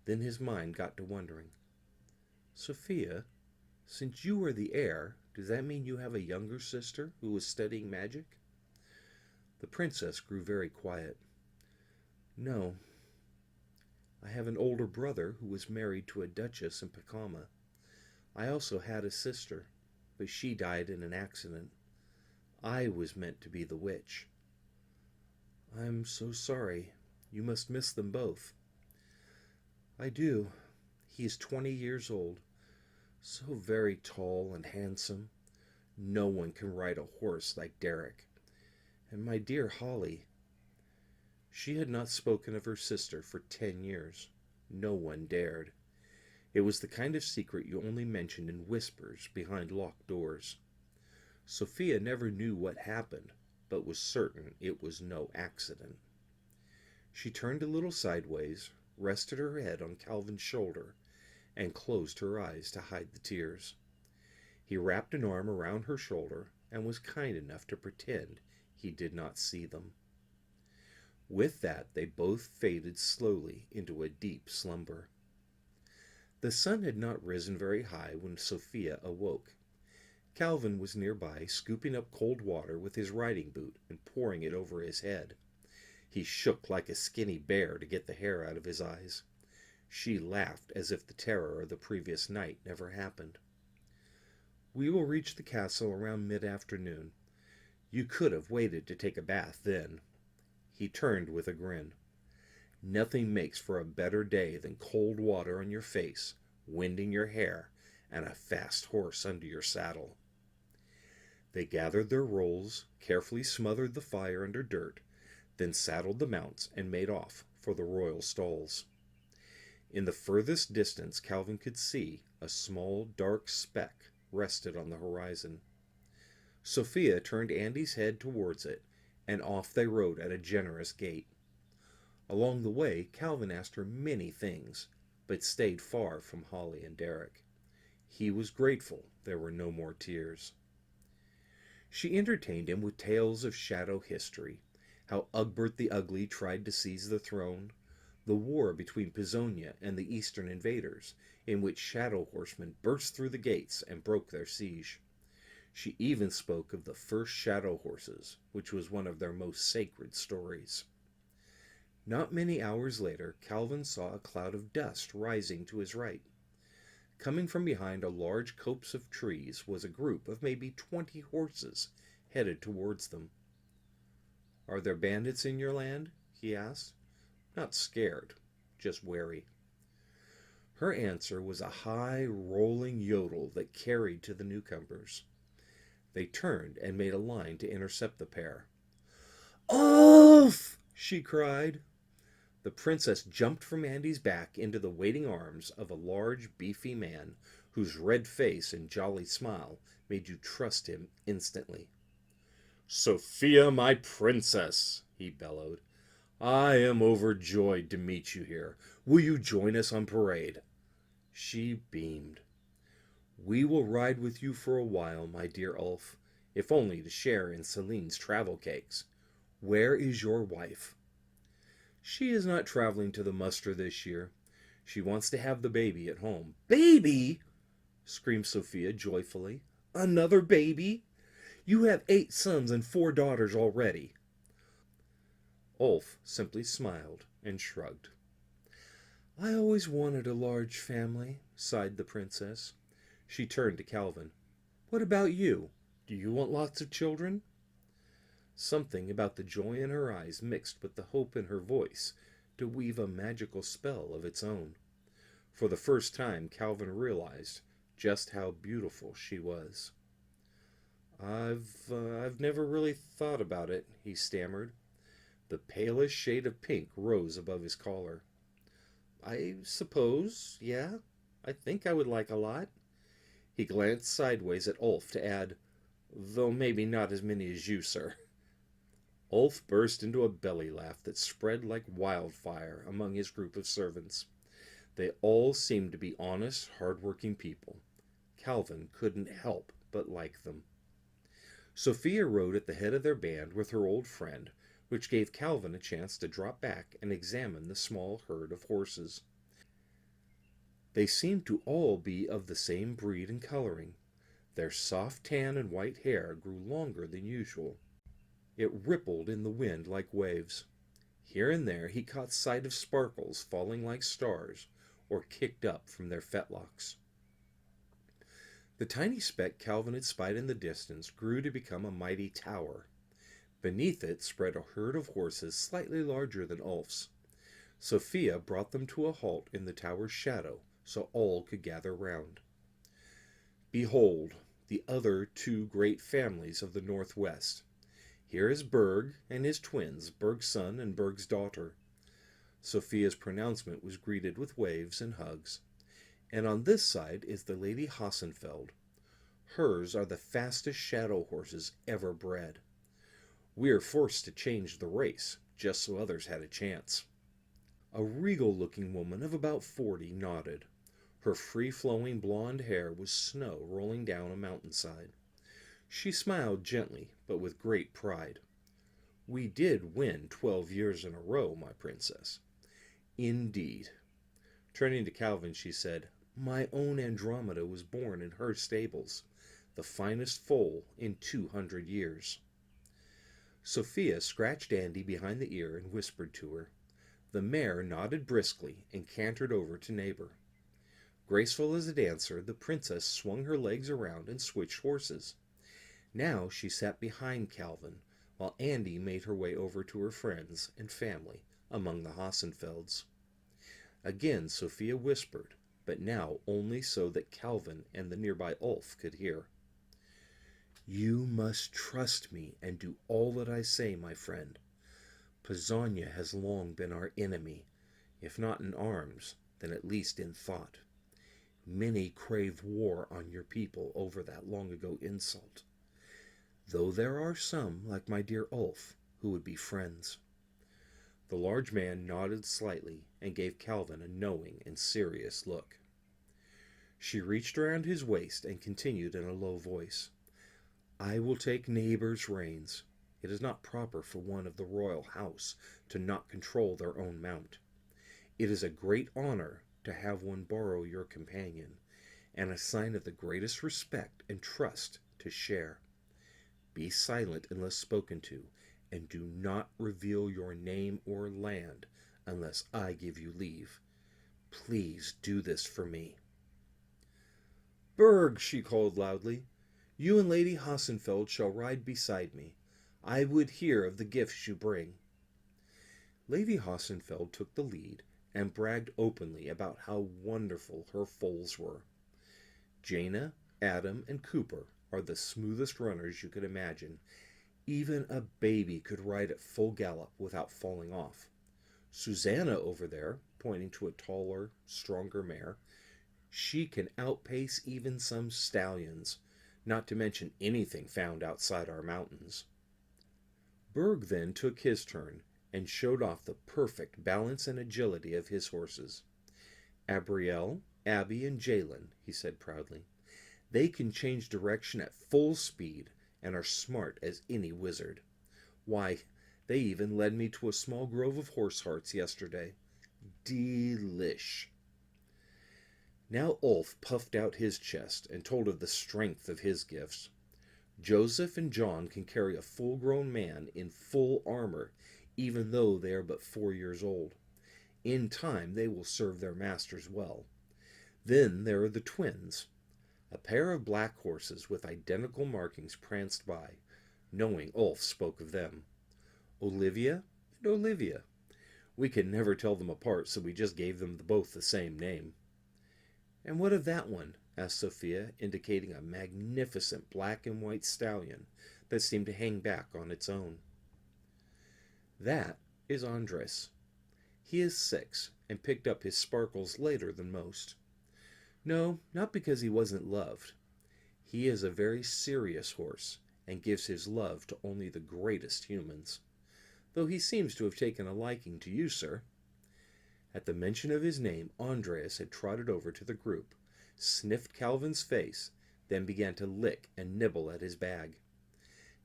Then his mind got to wondering. Sophia, since you are the heir, does that mean you have a younger sister who is studying magic? The princess grew very quiet. No, I have an older brother who was married to a duchess in Pacomma. I also had a sister, but she died in an accident. I was meant to be the witch. I'm so sorry. You must miss them both. I do. He is 20 years old, so very tall and handsome. No one can ride a horse like Derek. And my dear Holly. She had not spoken of her sister for 10 years. No one dared. It was the kind of secret you only mentioned in whispers behind locked doors. Sophia never knew what happened, but was certain it was no accident. She turned a little sideways, rested her head on Calvin's shoulder, and closed her eyes to hide the tears. He wrapped an arm around her shoulder and was kind enough to pretend he did not see them. With that, they both faded slowly into a deep slumber. The sun had not risen very high when Sophia awoke. Calvin was nearby, scooping up cold water with his riding boot and pouring it over his head. He shook like a skinny bear to get the hair out of his eyes. She laughed as if the terror of the previous night never happened. We will reach the castle around mid-afternoon. You could have waited to take a bath then. He turned with a grin. Nothing makes for a better day than cold water on your face, wind in your hair, and a fast horse under your saddle. They gathered their rolls, carefully smothered the fire under dirt, then saddled the mounts and made off for the royal stalls. In the furthest distance Calvin could see a small dark speck rested on the horizon. Sophia turned Andy's head towards it, and off they rode at a generous gait. Along the way, Calvin asked her many things, but stayed far from Holly and Derek. He was grateful there were no more tears. She entertained him with tales of shadow history, how Ugbert the Ugly tried to seize the throne, the war between Pisonia and the eastern invaders, in which shadow horsemen burst through the gates and broke their siege. She even spoke of the first shadow horses, which was one of their most sacred stories. Not many hours later, Calvin saw a cloud of dust rising to his right. Coming from behind a large copse of trees was a group of maybe 20 horses headed towards them. "Are there bandits in your land?" he asked. Not scared, just wary. Her answer was a high, rolling yodel that carried to the newcomers. They turned and made a line to intercept the pair. "Off!" she cried. The princess jumped from Andy's back into the waiting arms of a large, beefy man whose red face and jolly smile made you trust him instantly. "Sophia, my princess!" he bellowed. "I am overjoyed to meet you here. Will you join us on parade?" She beamed. "We will ride with you for a while, my dear Ulf, if only to share in Celine's travel cakes. Where is your wife?" "She is not traveling to the muster this year. She wants to have the baby at home." "Baby!" screamed Sophia joyfully. "Another baby? You have 8 sons and 4 daughters already." Ulf simply smiled and shrugged. "I always wanted a large family," sighed the princess. She turned to Calvin. "What about you? Do you want lots of children?" Something about the joy in her eyes mixed with the hope in her voice to weave a magical spell of its own. For the first time, Calvin realized just how beautiful she was. I've never really thought about it," he stammered. The palest shade of pink rose above his collar. "I suppose, yeah, I think I would like a lot." He glanced sideways at Ulf to add, "Though maybe not as many as you, sir." Ulf burst into a belly laugh that spread like wildfire among his group of servants. They all seemed to be honest, hard-working people. Calvin couldn't help but like them. Sophia rode at the head of their band with her old friend, which gave Calvin a chance to drop back and examine the small herd of horses. They seemed to all be of the same breed and coloring. Their soft tan and white hair grew longer than usual. It rippled in the wind like waves. Here and there he caught sight of sparkles falling like stars, or kicked up from their fetlocks. The tiny speck Calvin had spied in the distance grew to become a mighty tower. Beneath it spread a herd of horses slightly larger than Ulf's. Sophia brought them to a halt in the tower's shadow, so all could gather round. Behold, the other two great families of the Northwest. Here is Berg and his twins, Berg's son and Berg's daughter. Sophia's pronouncement was greeted with waves and hugs. And on this side is the Lady Hassenfeld. Hers are the fastest shadow horses ever bred. We are forced to change the race, just so others had a chance. A regal-looking woman of about 40 nodded. Her free-flowing blonde hair was snow rolling down a mountainside. She smiled gently, but with great pride. "We did win 12 years in a row, my princess." "Indeed." Turning to Calvin, she said, "My own Andromeda was born in her stables, the finest foal in 200 years." Sophia scratched Andy behind the ear and whispered to her. The mare nodded briskly and cantered over to neighbor. Graceful as a dancer, the princess swung her legs around and switched horses. Now she sat behind Calvin, while Andy made her way over to her friends and family among the Hassenfelds. Again Sophia whispered, but now only so that Calvin and the nearby Ulf could hear. "You must trust me and do all that I say, my friend. Pisonia has long been our enemy, if not in arms, then at least in thought. Many crave war on your people over that long-ago insult, though there are some, like my dear Ulf, who would be friends." The large man nodded slightly and gave Calvin a knowing and serious look. She reached around his waist and continued in a low voice, "I will take neighbor's reins. It is not proper for one of the royal house to not control their own mount. It is a great honor to have one borrow your companion, and a sign of the greatest respect and trust to share. Be silent unless spoken to, and do not reveal your name or land unless I give you leave. Please do this for me." "Berg," she called loudly, "you and Lady Hassenfeld shall ride beside me. I would hear of the gifts you bring." Lady Hassenfeld took the lead and bragged openly about how wonderful her foals were. Jaina, Adam, and Cooper are the smoothest runners you could imagine. Even a baby could ride at full gallop without falling off. Susanna over there, pointing to a taller, stronger mare, she can outpace even some stallions, not to mention anything found outside our mountains. Berg then took his turn and showed off the perfect balance and agility of his horses. "Abrielle, Abby, and Jalen," he said proudly. "They can change direction at full speed and are smart as any wizard. Why, they even led me to a small grove of horse hearts yesterday. Delish." Now Ulf puffed out his chest and told of the strength of his gifts. "Joseph and John can carry a full-grown man in full armor, even though they are but 4 years old. In time they will serve their masters well. Then there are the twins." A pair of black horses with identical markings pranced by. Knowing Ulf spoke of them. "Olivia and Olivia. We could never tell them apart, so we just gave them both the same name." "And what of that one?" asked Sophia, indicating a magnificent black and white stallion that seemed to hang back on its own. "That is Andres. He is 6 and picked up his sparkles later than most. No, not because he wasn't loved. He is a very serious horse and gives his love to only the greatest humans. Though he seems to have taken a liking to you, sir." At the mention of his name, Andreas had trotted over to the group, sniffed Calvin's face, then began to lick and nibble at his bag.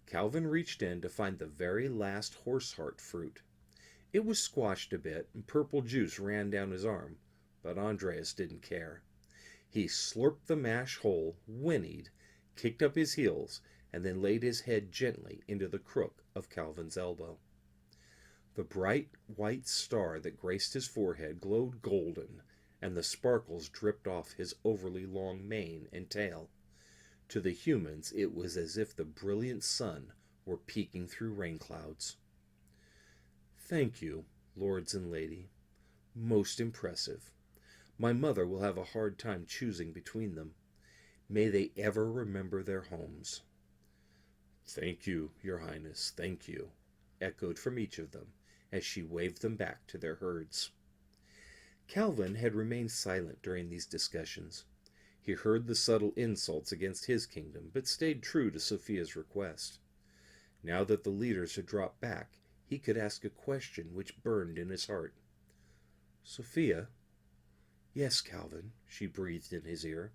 Calvin reached in to find the very last horse-heart fruit. It was squashed a bit, and purple juice ran down his arm, but Andreas didn't care. He slurped the mash whole, whinnied, kicked up his heels, and then laid his head gently into the crook of Calvin's elbow. The bright white star that graced his forehead glowed golden, and the sparkles dripped off his overly long mane and tail. To the humans it was as if the brilliant sun were peeking through rain clouds. "Thank you, lords and lady. Most impressive. My mother will have a hard time choosing between them. May they ever remember their homes." "Thank you, your highness, thank you," echoed from each of them, as she waved them back to their herds. Calvin had remained silent during these discussions. He heard the subtle insults against his kingdom, but stayed true to Sophia's request. Now that the leaders had dropped back, he could ask a question which burned in his heart. "Sophia?" "Yes, Calvin," she breathed in his ear.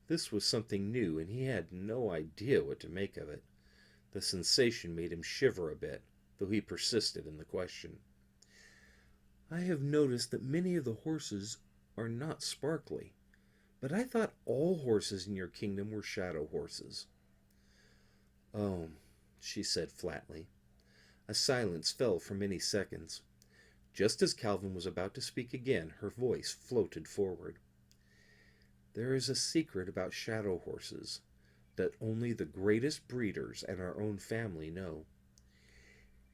This was something new, and he had no idea what to make of it. The sensation made him shiver a bit, though he persisted in the question. "I have noticed that many of the horses are not sparkly, but I thought all horses in your kingdom were shadow horses." "Oh," she said flatly. A silence fell for many seconds. Just as Calvin was about to speak again, her voice floated forward. "There is a secret about shadow horses that only the greatest breeders and our own family know.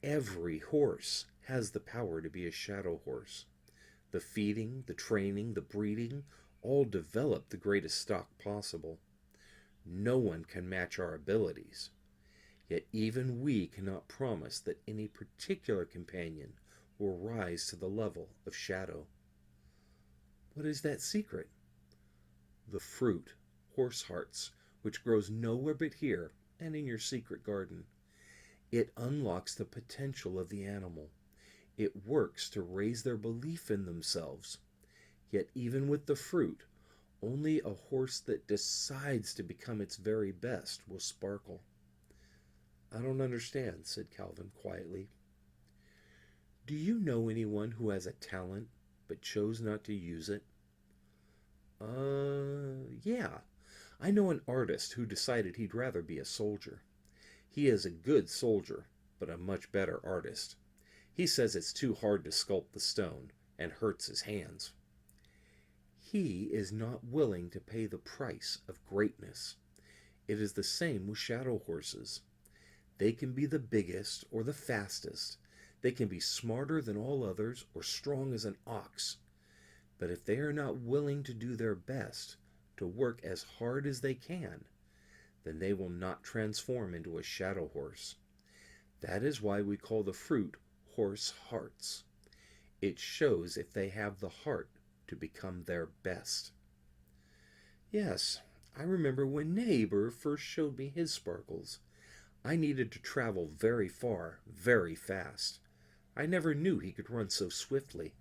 Every horse has the power to be a shadow horse. The feeding, the training, the breeding, all develop the greatest stock possible. No one can match our abilities. Yet even we cannot promise that any particular companion will rise to the level of shadow." "What is that secret?" "The fruit, horse hearts, which grows nowhere but here and in your secret garden. It unlocks the potential of the animal. It works to raise their belief in themselves. Yet even with the fruit, only a horse that decides to become its very best will sparkle." "I don't understand," said Calvin quietly. "Do you know anyone who has a talent but chose not to use it?" Yeah. I know an artist who decided he'd rather be a soldier. He is a good soldier, but a much better artist. He says it's too hard to sculpt the stone and hurts his hands. He is not willing to pay the price of greatness. It is the same with shadow horses. They can be the biggest or the fastest. They can be smarter than all others or strong as an ox. But if they are not willing to do their best, to work as hard as they can, then they will not transform into a shadow horse. That is why we call the fruit horse hearts. It shows if they have the heart to become their best." "Yes, I remember when Neighbor first showed me his sparkles. I needed to travel very far, very fast. I never knew he could run so swiftly."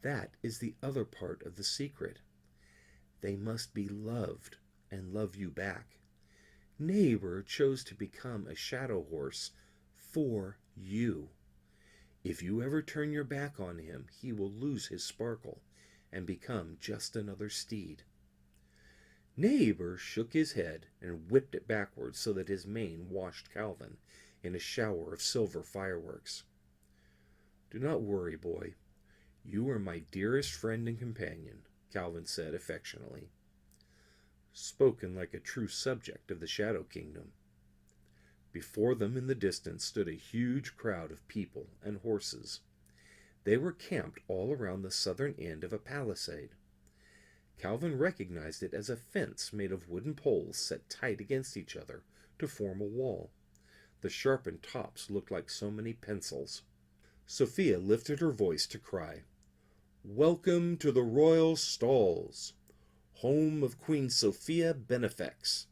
"That is the other part of the secret. They must be loved and love you back. Neighbor chose to become a shadow horse for you. If you ever turn your back on him, he will lose his sparkle and become just another steed." Neighbor shook his head and whipped it backwards so that his mane washed Calvin in a shower of silver fireworks. "Do not worry, boy. You are my dearest friend and companion," Calvin said affectionately. Spoken like a true subject of the Shadow Kingdom. Before them in the distance stood a huge crowd of people and horses. They were camped all around the southern end of a palisade. Calvin recognized it as a fence made of wooden poles set tight against each other to form a wall. The sharpened tops looked like so many pencils. Sophia lifted her voice to cry, "Welcome to the royal stalls, home of Queen Sophia Benefex,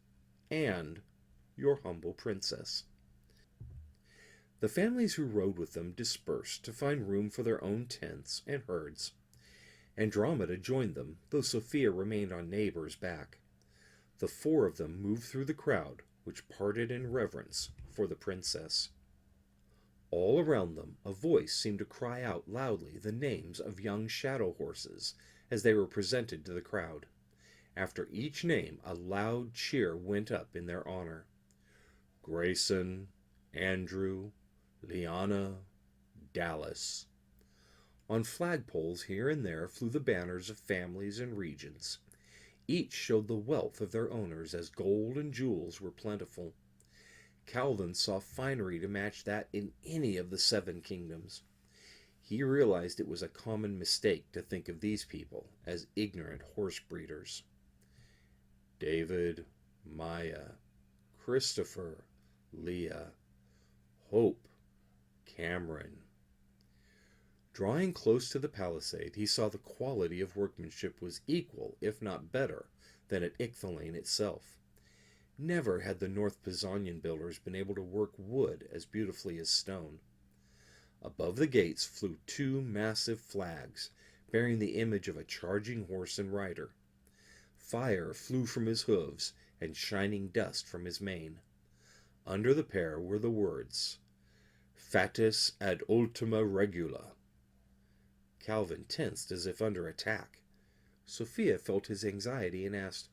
and your humble princess." The families who rode with them dispersed to find room for their own tents and herds. Andromeda joined them, though Sophia remained on Neighbor's back. The four of them moved through the crowd, which parted in reverence for the princess. All around them a voice seemed to cry out loudly the names of young shadow horses as they were presented to the crowd. After each name a loud cheer went up in their honor. Grayson, Andrew, Liana, Dallas. On flagpoles here and there flew the banners of families and regions. Each showed the wealth of their owners as gold and jewels were plentiful. Calvin saw finery to match that in any of the 7 kingdoms. He realized it was a common mistake to think of these people as ignorant horse breeders. David, Maya, Christopher, Leah, Hope, Cameron. Drawing close to the palisade, he saw the quality of workmanship was equal, if not better, than at Icthalane itself. Never had the North Pisanian builders been able to work wood as beautifully as stone. Above the gates flew 2 massive flags, bearing the image of a charging horse and rider. Fire flew from his hooves, and shining dust from his mane. Under the pair were the words, Fatis ad ultima regula. Calvin tensed as if under attack. Sophia felt his anxiety and asked,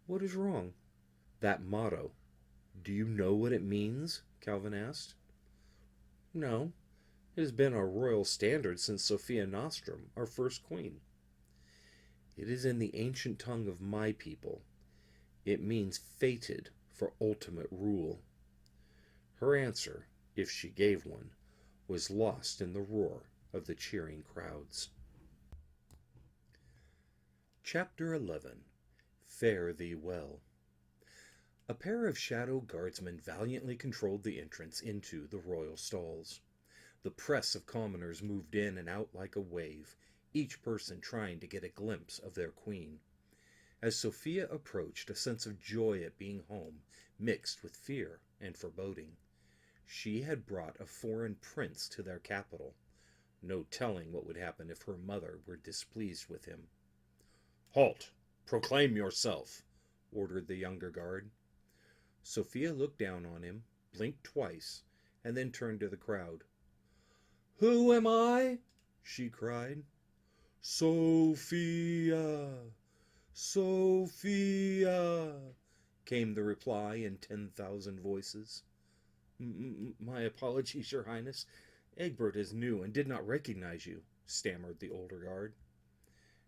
"What is wrong?" "That motto. Do you know what it means?" Calvin asked. "No. It has been our royal standard since Sophia Nostrum, our first queen." "It is in the ancient tongue of my people. It means fated for ultimate rule." Her answer, if she gave one, was lost in the roar of the cheering crowds. Chapter 11. Fare thee well. A pair of shadow guardsmen valiantly controlled the entrance into the royal stalls. The press of commoners moved in and out like a wave, each person trying to get a glimpse of their queen. As Sophia approached, a sense of joy at being home mixed with fear and foreboding. She had brought a foreign prince to their capital. No telling what would happen if her mother were displeased with him. "Halt! Proclaim yourself!" ordered the younger guard. Sophia looked down on him, blinked twice, and then turned to the crowd. "Who am I?" she cried. "Sophia! Sophia!" came the reply in 10,000 voices. My apologies, Your Highness. Egbert is new and did not recognize you," stammered the older guard.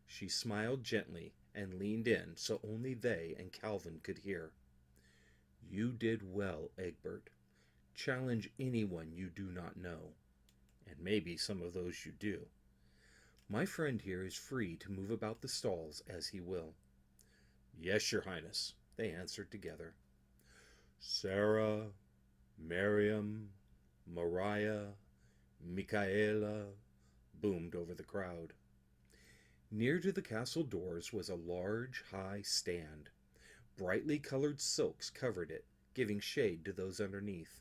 She smiled gently and leaned in so only they and Calvin could hear. "You did well, Egbert. Challenge anyone you do not know, and maybe some of those you do. My friend here is free to move about the stalls as he will." "Yes, Your Highness," they answered together. "Sarah, Miriam, Mariah, Michaela," boomed over the crowd. Near to the castle doors was a large, high stand. Brightly colored silks covered it, giving shade to those underneath.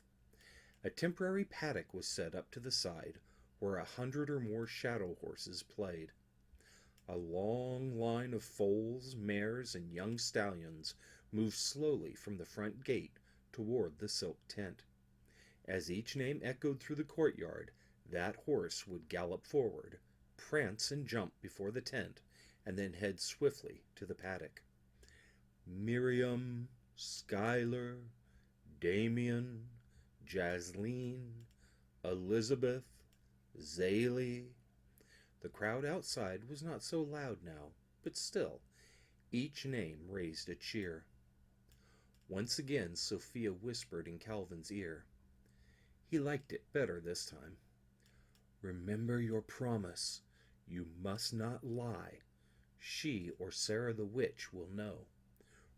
A temporary paddock was set up to the side, where 100 or more shadow horses played. A long line of foals, mares, and young stallions moved slowly from the front gate toward the silk tent. As each name echoed through the courtyard, that horse would gallop forward, prance and jump before the tent, and then head swiftly to the paddock. Miriam, Schuyler, Damien, Jasleen, Elizabeth, Zaylee. The crowd outside was not so loud now, but still, each name raised a cheer. Once again Sophia whispered in Calvin's ear. He liked it better this time. "Remember your promise. You must not lie. She or Sarah the witch will know.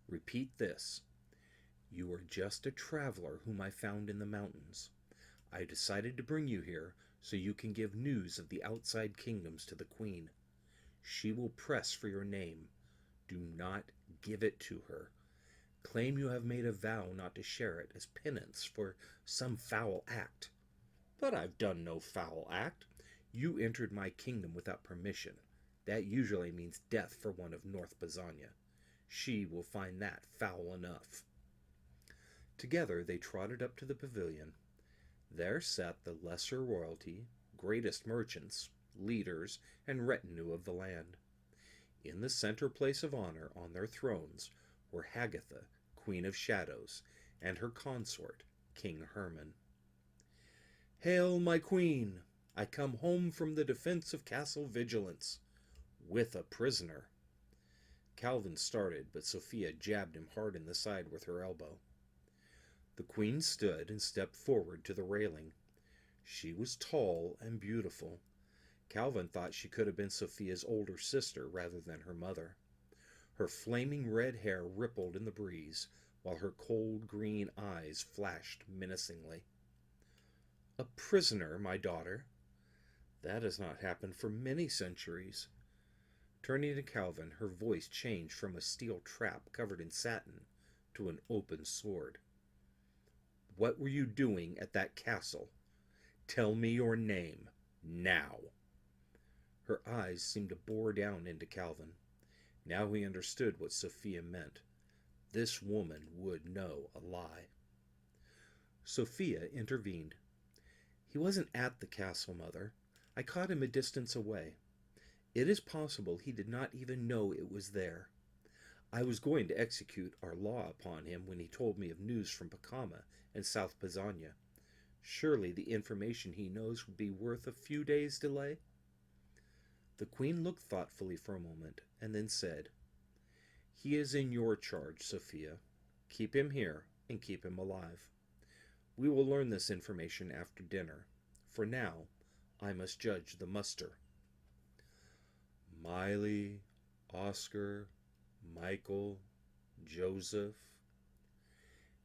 Repeat this. You are just a traveler whom I found in the mountains. I decided to bring you here so you can give news of the outside kingdoms to the queen. She will press for your name. Do not give it to her. Claim you have made a vow not to share it as penance for some foul act. But I've done no foul act. You entered my kingdom without permission. That usually means death for one of North Bazzania. She will find that foul enough." Together they trotted up to the pavilion. There sat the lesser royalty, greatest merchants, leaders, and retinue of the land. In the center place of honor on their thrones were Hagatha, Queen of Shadows, and her consort, King Herman. "Hail, my queen! I come home from the defense of Castle Vigilance, with a prisoner." Calvin started, but Sophia jabbed him hard in the side with her elbow. The queen stood and stepped forward to the railing. She was tall and beautiful. Calvin thought she could have been Sophia's older sister rather than her mother. Her flaming red hair rippled in the breeze, while her cold green eyes flashed menacingly. "A prisoner, my daughter? That has not happened for many centuries." Turning to Calvin, her voice changed from a steel trap covered in satin to an open sword. "What were you doing at that castle? Tell me your name, now." Her eyes seemed to bore down into Calvin. Now he understood what Sophia meant. This woman would know a lie. Sophia intervened. "He wasn't at the castle, Mother. I caught him a distance away. It is possible he did not even know it was there. I was going to execute our law upon him when he told me of news from Pacomma and South Bazzania. Surely the information he knows would be worth a few days' delay?" The queen looked thoughtfully for a moment, and then said, "He is in your charge, Sophia. Keep him here, and keep him alive. We will learn this information after dinner. For now, I must judge the muster." "Miley, Oscar, Michael, Joseph."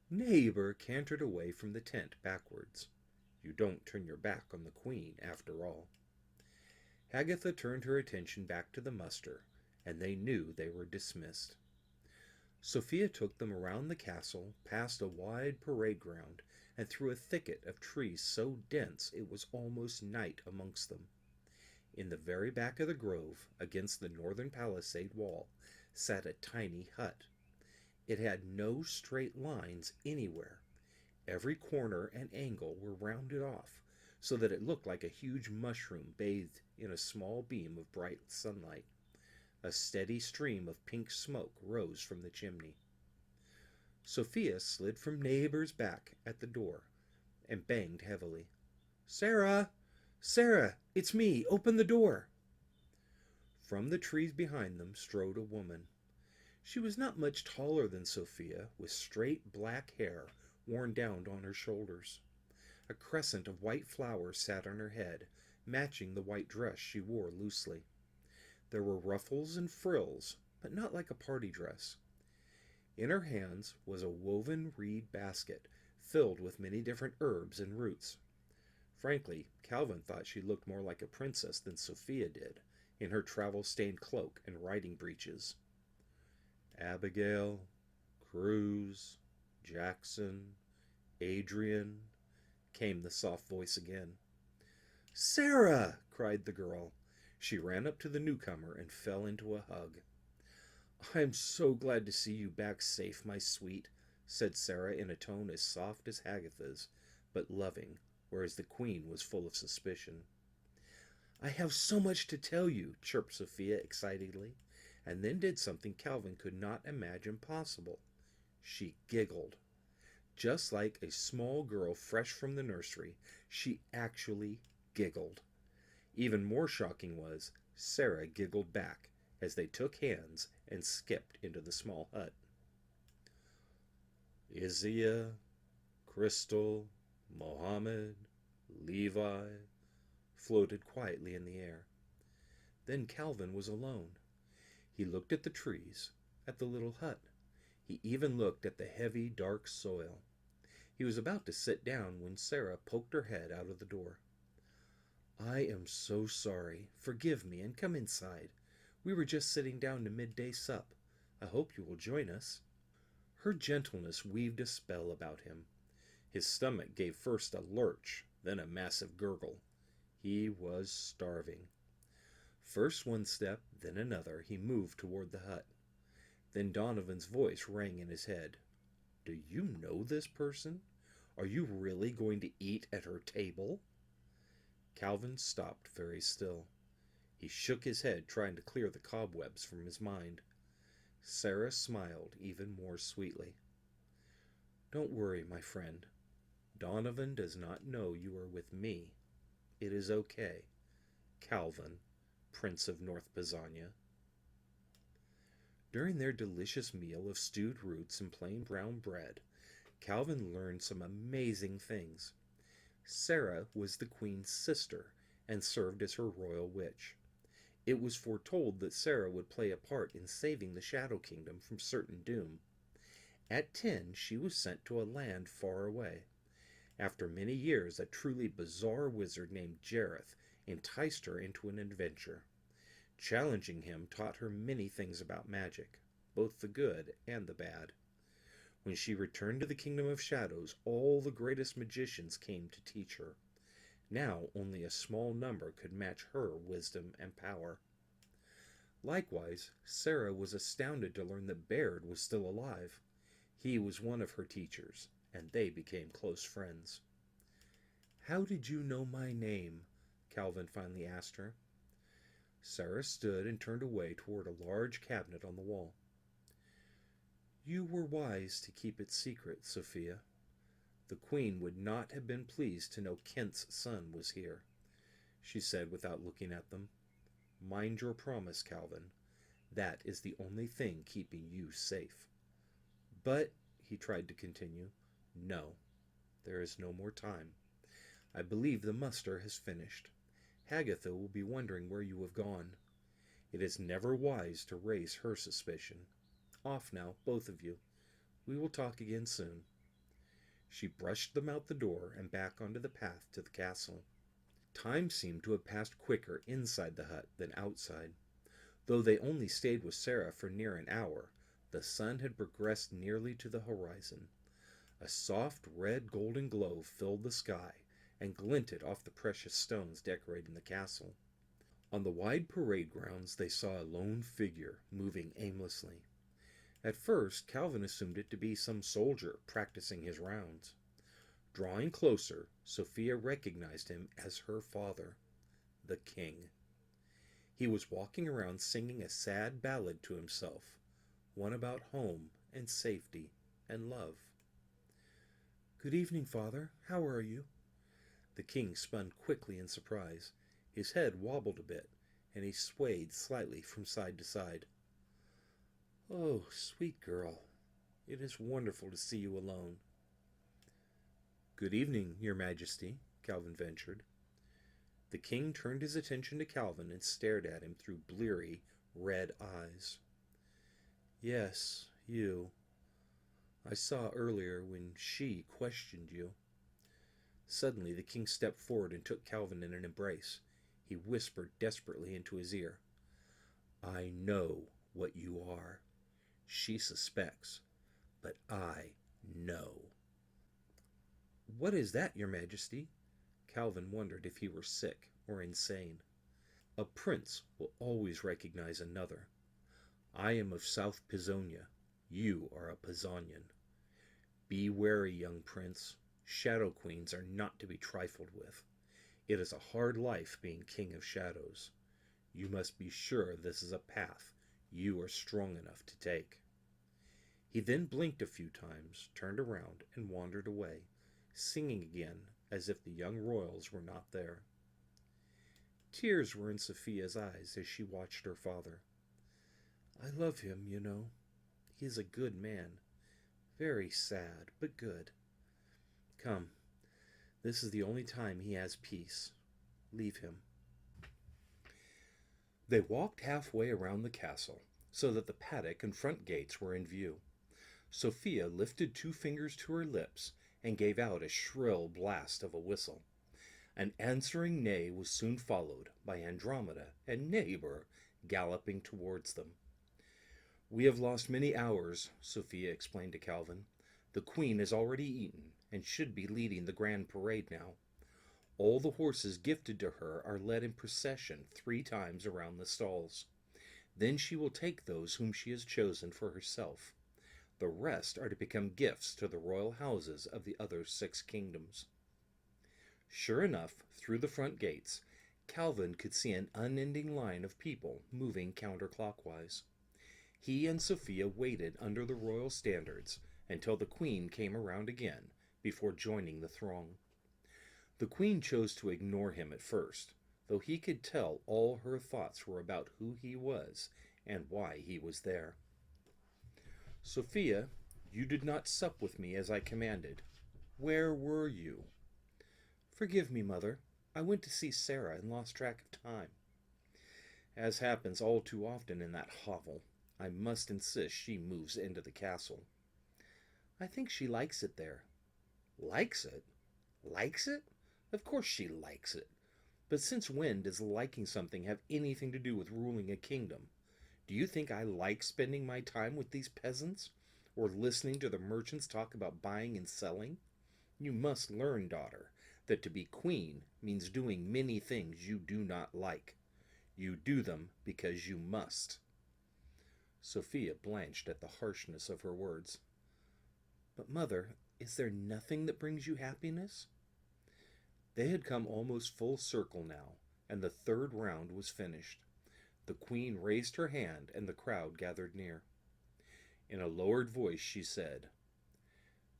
Neighbor cantered away from the tent backwards. You don't turn your back on the queen, after all. Hagatha turned her attention back to the muster, and they knew they were dismissed. Sophia took them around the castle, past a wide parade ground, and through a thicket of trees so dense it was almost night amongst them. In the very back of the grove, against the northern palisade wall, sat a tiny hut. It had no straight lines anywhere. Every corner and angle were rounded off, so that it looked like a huge mushroom bathed in a small beam of bright sunlight. A steady stream of pink smoke rose from the chimney. Sophia slid from Neighbor's back at the door and banged heavily. "Sarah! Sarah! It's me! Open the door!" From the trees behind them strode a woman. She was not much taller than Sophia, with straight black hair worn down on her shoulders. A crescent of white flowers sat on her head, matching the white dress she wore loosely. There were ruffles and frills, but not like a party dress. In her hands was a woven reed basket filled with many different herbs and roots. Frankly, Calvin thought she looked more like a princess than Sophia did, in her travel-stained cloak and riding breeches. "Abigail, Cruz, Jackson, Adrian," came the soft voice again. "Sarah!" cried the girl. She ran up to the newcomer and fell into a hug. "I am so glad to see you back safe, my sweet," said Sarah in a tone as soft as Hagatha's, but loving, whereas the queen was full of suspicion. "I have so much to tell you," chirped Sophia excitedly, and then did something Calvin could not imagine possible. She giggled. Just like a small girl fresh from the nursery, she actually giggled. Even more shocking was, Sarah giggled back as they took hands and skipped into the small hut. Isaiah, Crystal, Mohammed, Levi floated quietly in the air. Then Calvin was alone. He looked at the trees, at the little hut. He even looked at the heavy, dark soil. He was about to sit down when Sarah poked her head out of the door. "I am so sorry. Forgive me and come inside. We were just sitting down to midday sup. I hope you will join us." Her gentleness weaved a spell about him. His stomach gave first a lurch, then a massive gurgle. He was starving. First one step, then another, he moved toward the hut. Then Donovan's voice rang in his head. "Do you know this person? Are you really going to eat at her table?" Calvin stopped very still. He shook his head, trying to clear the cobwebs from his mind. Sarah smiled even more sweetly. "Don't worry, my friend. Donovan does not know you are with me. It is okay. Calvin, Prince of North Pisannia." During their delicious meal of stewed roots and plain brown bread, Calvin learned some amazing things. Sarah was the queen's sister and served as her royal witch. It was foretold that Sarah would play a part in saving the Shadow Kingdom from certain doom. At 10, she was sent to a land far away. After many years, a truly bizarre wizard named Jareth enticed her into an adventure. Challenging him taught her many things about magic, both the good and the bad. When she returned to the Kingdom of Shadows, all the greatest magicians came to teach her. Now only a small number could match her wisdom and power. Likewise, Sarah was astounded to learn that Baird was still alive. He was one of her teachers, and they became close friends. "How did you know my name?" Calvin finally asked her. Sarah stood and turned away toward a large cabinet on the wall. "You were wise to keep it secret, Sophia. The queen would not have been pleased to know Kent's son was here," she said without looking at them. "Mind your promise, Calvin. That is the only thing keeping you safe." "But," he tried to continue, "no, there is no more time. I believe the muster has finished. Hagatha will be wondering where you have gone. It is never wise to raise her suspicion. Off now, both of you. We will talk again soon." She brushed them out the door and back onto the path to the castle. Time seemed to have passed quicker inside the hut than outside. Though they only stayed with Sarah for near an hour, the sun had progressed nearly to the horizon. A soft red golden glow filled the sky and glinted off the precious stones decorating the castle. On the wide parade grounds they saw a lone figure moving aimlessly. At first, Calvin assumed it to be some soldier practicing his rounds. Drawing closer, Sophia recognized him as her father, the king. He was walking around singing a sad ballad to himself, one about home and safety and love. "Good evening, Father. How are you?" The king spun quickly in surprise. His head wobbled a bit, and he swayed slightly from side to side. "Oh, sweet girl, it is wonderful to see you alone." "Good evening, Your Majesty," Calvin ventured. The king turned his attention to Calvin and stared at him through bleary, red eyes. "Yes, you. I saw earlier when she questioned you." Suddenly the king stepped forward and took Calvin in an embrace. He whispered desperately into his ear, "I know what you are. She suspects, but I know." "What is that, Your Majesty?" Calvin wondered if he were sick or insane. "A prince will always recognize another. I am of South Pisonia. You are a Pisanian. Be wary, young prince. Shadow queens are not to be trifled with. It is a hard life being king of shadows. You must be sure this is a path you are strong enough to take." He then blinked a few times, turned around, and wandered away, singing again as if the young royals were not there. Tears were in Sophia's eyes as she watched her father. "I love him, you know. He is a good man. Very sad, but good. Come, this is the only time he has peace. Leave him." They walked halfway around the castle, so that the paddock and front gates were in view. Sophia lifted 2 fingers to her lips and gave out a shrill blast of a whistle. An answering neigh was soon followed by Andromeda and Neighbor galloping towards them. "We have lost many hours," Sophia explained to Calvin. "The queen has already eaten, and should be leading the grand parade now. All the horses gifted to her are led in procession 3 times around the stalls. Then she will take those whom she has chosen for herself. The rest are to become gifts to the royal houses of the other 6 kingdoms. Sure enough, through the front gates, Calvin could see an unending line of people moving counterclockwise. He and Sophia waited under the royal standards until the Queen came around again before joining the throng. The Queen chose to ignore him at first, though he could tell all her thoughts were about who he was and why he was there. "Sophia, you did not sup with me as I commanded. Where were you?" "Forgive me, mother. I went to see Sarah and lost track of time." "As happens all too often in that hovel. I must insist she moves into the castle." "I think she likes it there." "Likes it? Likes it? Of course she likes it. But since when does liking something have anything to do with ruling a kingdom? Do you think I like spending my time with these peasants, or listening to the merchants talk about buying and selling? You must learn, daughter, that to be queen means doing many things you do not like. You do them because you must." Sophia blanched at the harshness of her words. "But, mother, is there nothing that brings you happiness?" They had come almost full circle now, and the 3rd round was finished. The Queen raised her hand, and the crowd gathered near. In a lowered voice she said,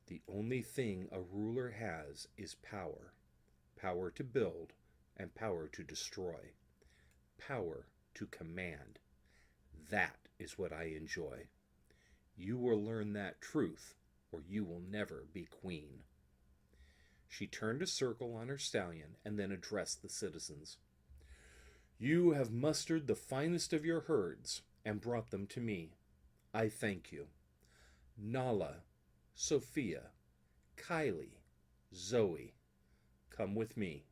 "The only thing a ruler has is power. Power to build and power to destroy. Power to command. That is what I enjoy. You will learn that truth, or you will never be queen." She turned a circle on her stallion and then addressed the citizens. "You have mustered the finest of your herds and brought them to me. I thank you. Nala, Sophia, Kylie, Zoe, come with me.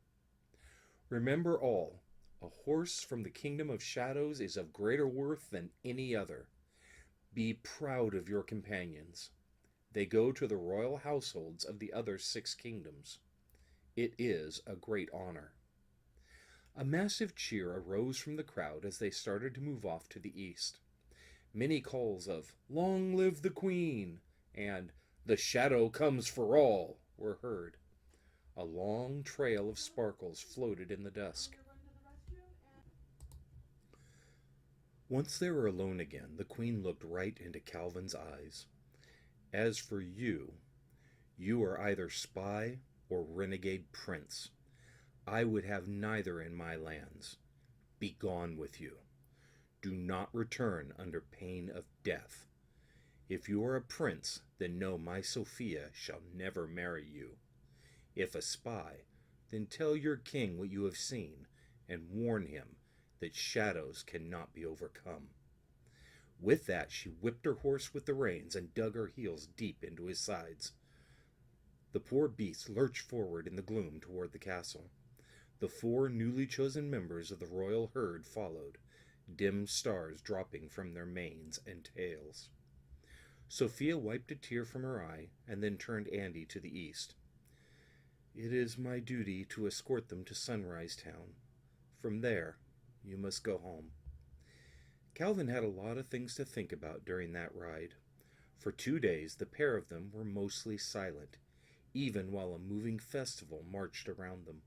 Remember all, a horse from the kingdom of shadows is of greater worth than any other. Be proud of your companions. They go to the royal households of the other 6 kingdoms. It is a great honor." A massive cheer arose from the crowd as they started to move off to the east. Many calls of "Long live the Queen!" and "The shadow comes for all!" were heard. A long trail of sparkles floated in the dusk. Once they were alone again, the Queen looked right into Calvin's eyes. "As for you, you are either spy or renegade prince. I would have neither in my lands. Begone with you. Do not return under pain of death. If you are a prince, then know my Sophia shall never marry you. If a spy, then tell your king what you have seen, and warn him that shadows cannot be overcome." With that, she whipped her horse with the reins and dug her heels deep into his sides. The poor beast lurched forward in the gloom toward the castle. The 4 newly chosen members of the royal herd followed, dim stars dropping from their manes and tails. Sophia wiped a tear from her eye and then turned Andy to the east. "It is my duty to escort them to Sunrise Town. From there, you must go home." Calvin had a lot of things to think about during that ride. For 2 days, the pair of them were mostly silent, even while a moving festival marched around them.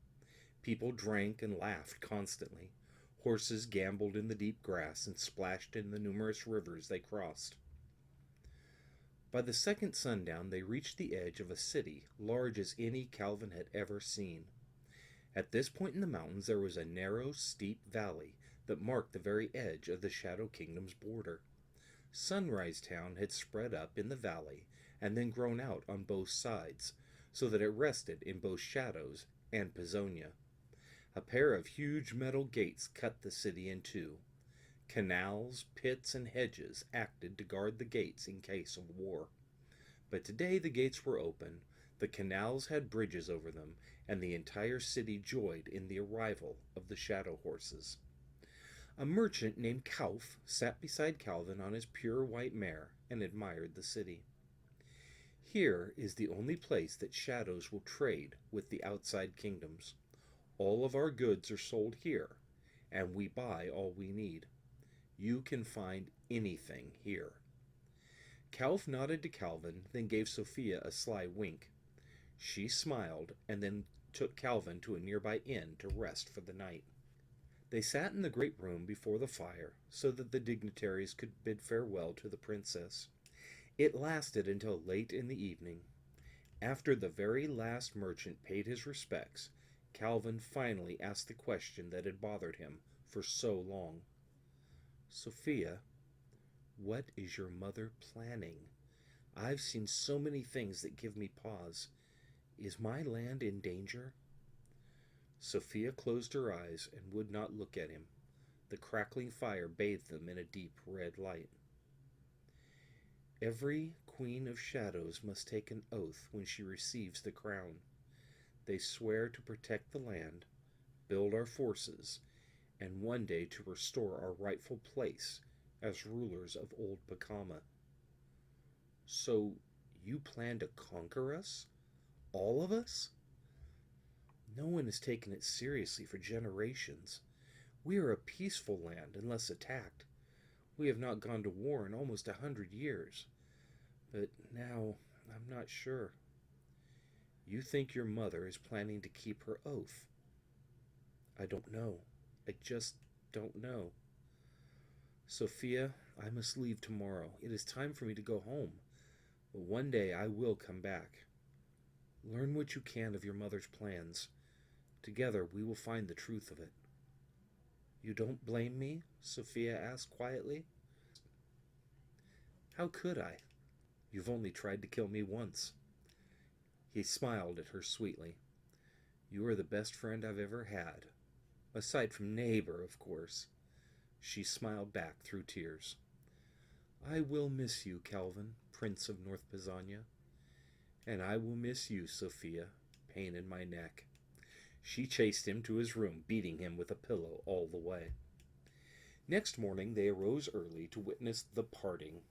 People drank and laughed constantly. Horses gambled in the deep grass and splashed in the numerous rivers they crossed. By the second sundown, they reached the edge of a city large as any Calvin had ever seen. At this point in the mountains there was a narrow, steep valley that marked the very edge of the Shadow Kingdom's border. Sunrise Town had spread up in the valley and then grown out on both sides, so that it rested in both Shadows and Pacomma. A pair of huge metal gates cut the city in two. Canals, pits, and hedges acted to guard the gates in case of war. But today the gates were open, the canals had bridges over them, and the entire city joyed in the arrival of the shadow horses. A merchant named Kauf sat beside Calvin on his pure white mare and admired the city. "Here is the only place that shadows will trade with the outside kingdoms. All of our goods are sold here, and we buy all we need. You can find anything here." Calv nodded to Calvin, then gave Sophia a sly wink. She smiled, and then took Calvin to a nearby inn to rest for the night. They sat in the great room before the fire, so that the dignitaries could bid farewell to the princess. It lasted until late in the evening. After the very last merchant paid his respects, Calvin finally asked the question that had bothered him for so long. "Sophia, what is your mother planning? I've seen so many things that give me pause. Is my land in danger?" Sophia closed her eyes and would not look at him. The crackling fire bathed them in a deep red light. "Every queen of shadows must take an oath when she receives the crown. They swear to protect the land, build our forces, and one day to restore our rightful place as rulers of old Pacomma." "So you plan to conquer us? All of us?" "No one has taken it seriously for generations. We are a peaceful land unless attacked. We have not gone to war in almost 100 years. But now I'm not sure." "You think your mother is planning to keep her oath?" "I don't know. I just don't know." "Sophia, I must leave tomorrow. It is time for me to go home. But one day I will come back. Learn what you can of your mother's plans. Together we will find the truth of it." "You don't blame me?" Sophia asked quietly. "How could I? You've only tried to kill me once." He smiled at her sweetly. "You are the best friend I've ever had. Aside from neighbor, of course." She smiled back through tears. "I will miss you, Calvin, Prince of North Pisanna. And I will miss you, Sophia, pain in my neck." She chased him to his room, beating him with a pillow all the way. Next morning they arose early to witness the parting.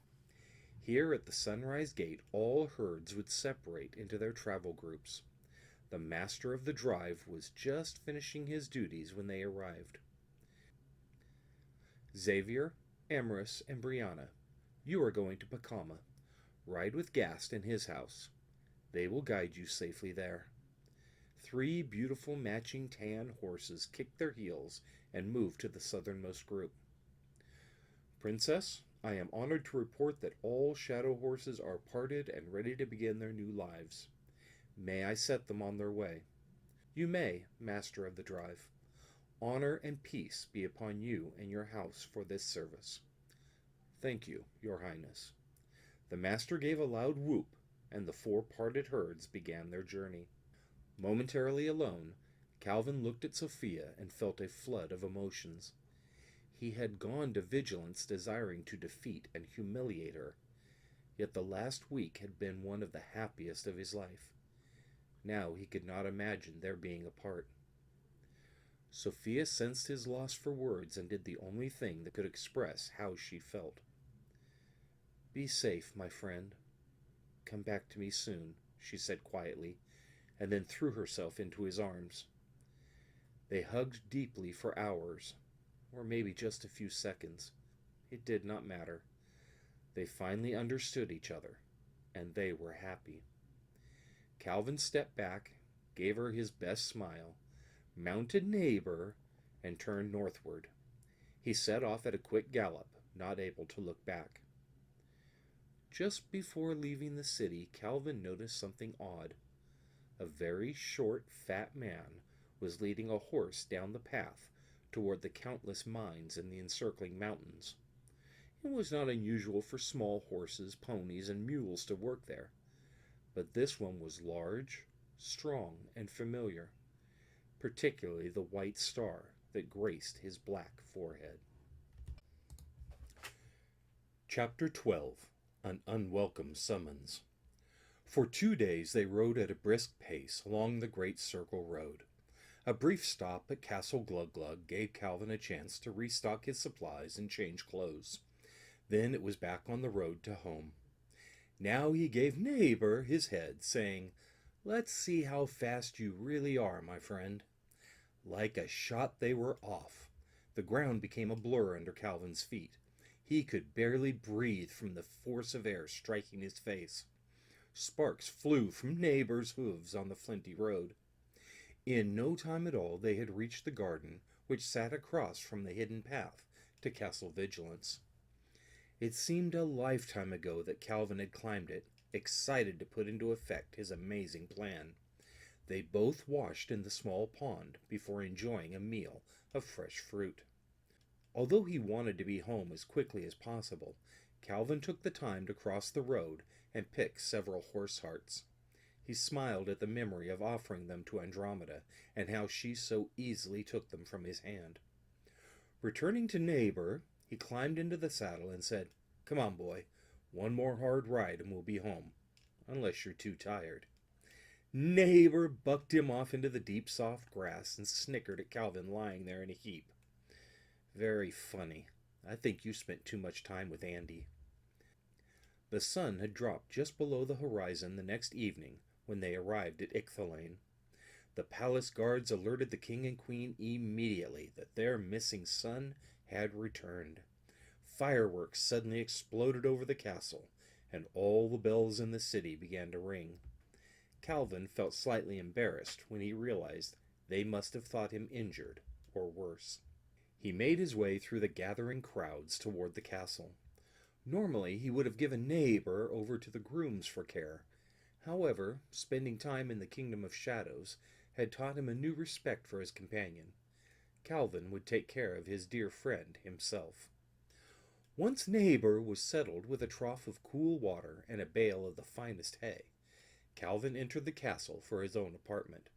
Here at the sunrise gate all herds would separate into their travel groups. The master of the drive was just finishing his duties when they arrived. "Xavier, Amaris, and Brianna, you are going to Pacomma. Ride with Gast in his house. They will guide you safely there." 3 beautiful matching tan horses kicked their heels and moved to the southernmost group. "Princess, I am honored to report that all shadow horses are parted and ready to begin their new lives. May I set them on their way?" "You may, master of the drive. Honor and peace be upon you and your house for this service." "Thank you, your highness." The master gave a loud whoop, and the 4 parted herds began their journey. Momentarily alone, Calvin looked at Sophia and felt a flood of emotions. He had gone to Vigilance desiring to defeat and humiliate her, yet the last week had been one of the happiest of his life. Now he could not imagine their being apart. Sophia sensed his loss for words and did the only thing that could express how she felt. "Be safe, my friend. Come back to me soon," she said quietly, and then threw herself into his arms. They hugged deeply for hours, or maybe just a few seconds. It did not matter. They finally understood each other, and they were happy. Calvin stepped back, gave her his best smile, mounted neighbor, and turned northward. He set off at a quick gallop, not able to look back. Just before leaving the city, Calvin noticed something odd. A very short, fat man was leading a horse down the path toward the countless mines in the encircling mountains. It was not unusual for small horses, ponies, and mules to work there, but this one was large, strong, and familiar, particularly the white star that graced his black forehead. Chapter 12. An Unwelcome Summons. For 2 days they rode at a brisk pace along the great circle road. A brief stop at Castle Glug-Glug gave Calvin a chance to restock his supplies and change clothes. Then it was back on the road to home. Now he gave neighbor his head, saying, "Let's see how fast you really are, my friend." Like a shot they were off. The ground became a blur under Calvin's feet. He could barely breathe from the force of air striking his face. Sparks flew from neighbors' hooves on the flinty road. In no time at all they had reached the garden, which sat across from the hidden path to Castle Vigilance. It seemed a lifetime ago that Calvin had climbed it, excited to put into effect his amazing plan. They both washed in the small pond before enjoying a meal of fresh fruit. Although he wanted to be home as quickly as possible, Calvin took the time to cross the road and pick several horse hearts. He smiled at the memory of offering them to Andromeda, and how she so easily took them from his hand. Returning to Neighbor, he climbed into the saddle and said, "Come on, boy. One more hard ride and we'll be home. Unless you're too tired." Neighbor bucked him off into the deep soft grass and snickered at Calvin lying there in a heap. "Very funny. I think you spent too much time with Andy." The sun had dropped just below the horizon the next evening when they arrived at Icthalane. The palace guards alerted the king and queen immediately that their missing son had returned. Fireworks suddenly exploded over the castle, and all the bells in the city began to ring. Calvin felt slightly embarrassed when he realized they must have thought him injured, or worse. He made his way through the gathering crowds toward the castle. Normally he would have given Neighbor over to the grooms for care. However, spending time in the kingdom of shadows had taught him a new respect for his companion. Calvin would take care of his dear friend himself. Once Neighbor was settled with a trough of cool water and a bale of the finest hay, Calvin entered the castle for his own apartment.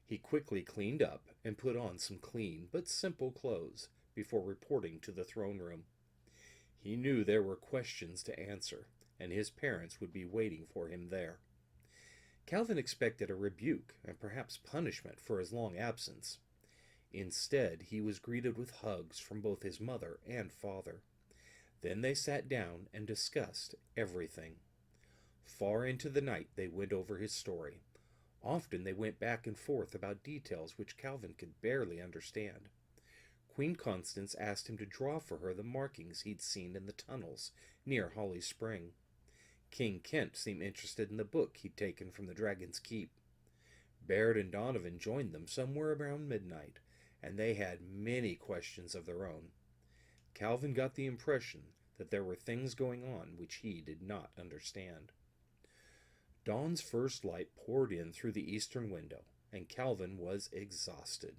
He quickly cleaned up and put on some clean but simple clothes before reporting to the throne room. He knew there were questions to answer, and his parents would be waiting for him there. Calvin expected a rebuke and perhaps punishment for his long absence. Instead, he was greeted with hugs from both his mother and father. Then they sat down and discussed everything. Far into the night they went over his story. Often they went back and forth about details which Calvin could barely understand. Queen Constance asked him to draw for her the markings he'd seen in the tunnels near Holly Spring. King Kent seemed interested in the book he'd taken from the Dragon's Keep. Baird and Donovan joined them somewhere around midnight, and they had many questions of their own. Calvin got the impression that there were things going on which he did not understand. Dawn's first light poured in through the eastern window, and Calvin was exhausted.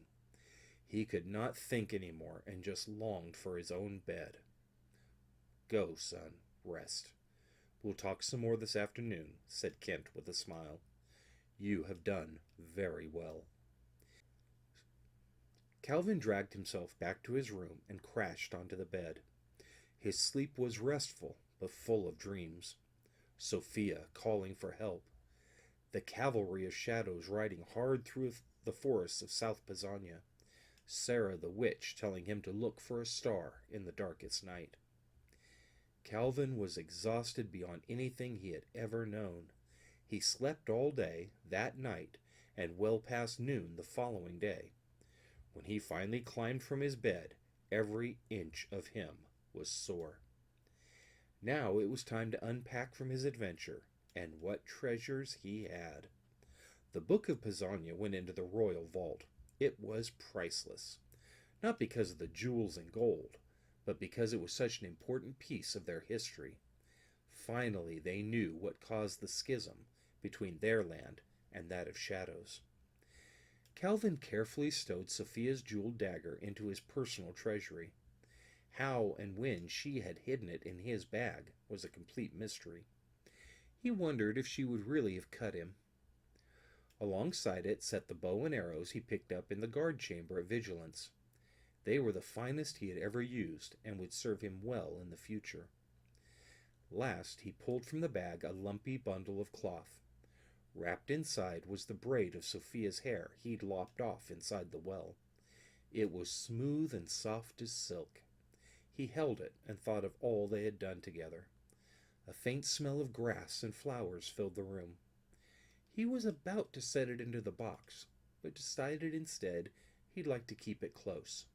He could not think any more and just longed for his own bed. "Go, son, rest. We'll talk some more this afternoon," said Kent with a smile. "You have done very well." Calvin dragged himself back to his room and crashed onto the bed. His sleep was restful, but full of dreams. Sophia calling for help. The cavalry of shadows riding hard through the forests of South Pisannia. Sarah the witch telling him to look for a star in the darkest night. Calvin was exhausted beyond anything he had ever known. He slept all day, that night, and well past noon the following day. When he finally climbed from his bed, every inch of him was sore. Now it was time to unpack from his adventure, and what treasures he had. The Book of Pisannia went into the royal vault. It was priceless, not because of the jewels and gold, but because it was such an important piece of their history. Finally they knew what caused the schism between their land and that of shadows. Calvin carefully stowed Sophia's jeweled dagger into his personal treasury. How and when she had hidden it in his bag was a complete mystery. He wondered if she would really have cut him. Alongside it sat the bow and arrows he picked up in the guard chamber at Vigilance. They were the finest he had ever used and would serve him well in the future. Last, he pulled from the bag a lumpy bundle of cloth. Wrapped inside was the braid of Sophia's hair he'd lopped off inside the well. It was smooth and soft as silk. He held it and thought of all they had done together. A faint smell of grass and flowers filled the room. He was about to set it into the box, but decided instead he'd like to keep it close.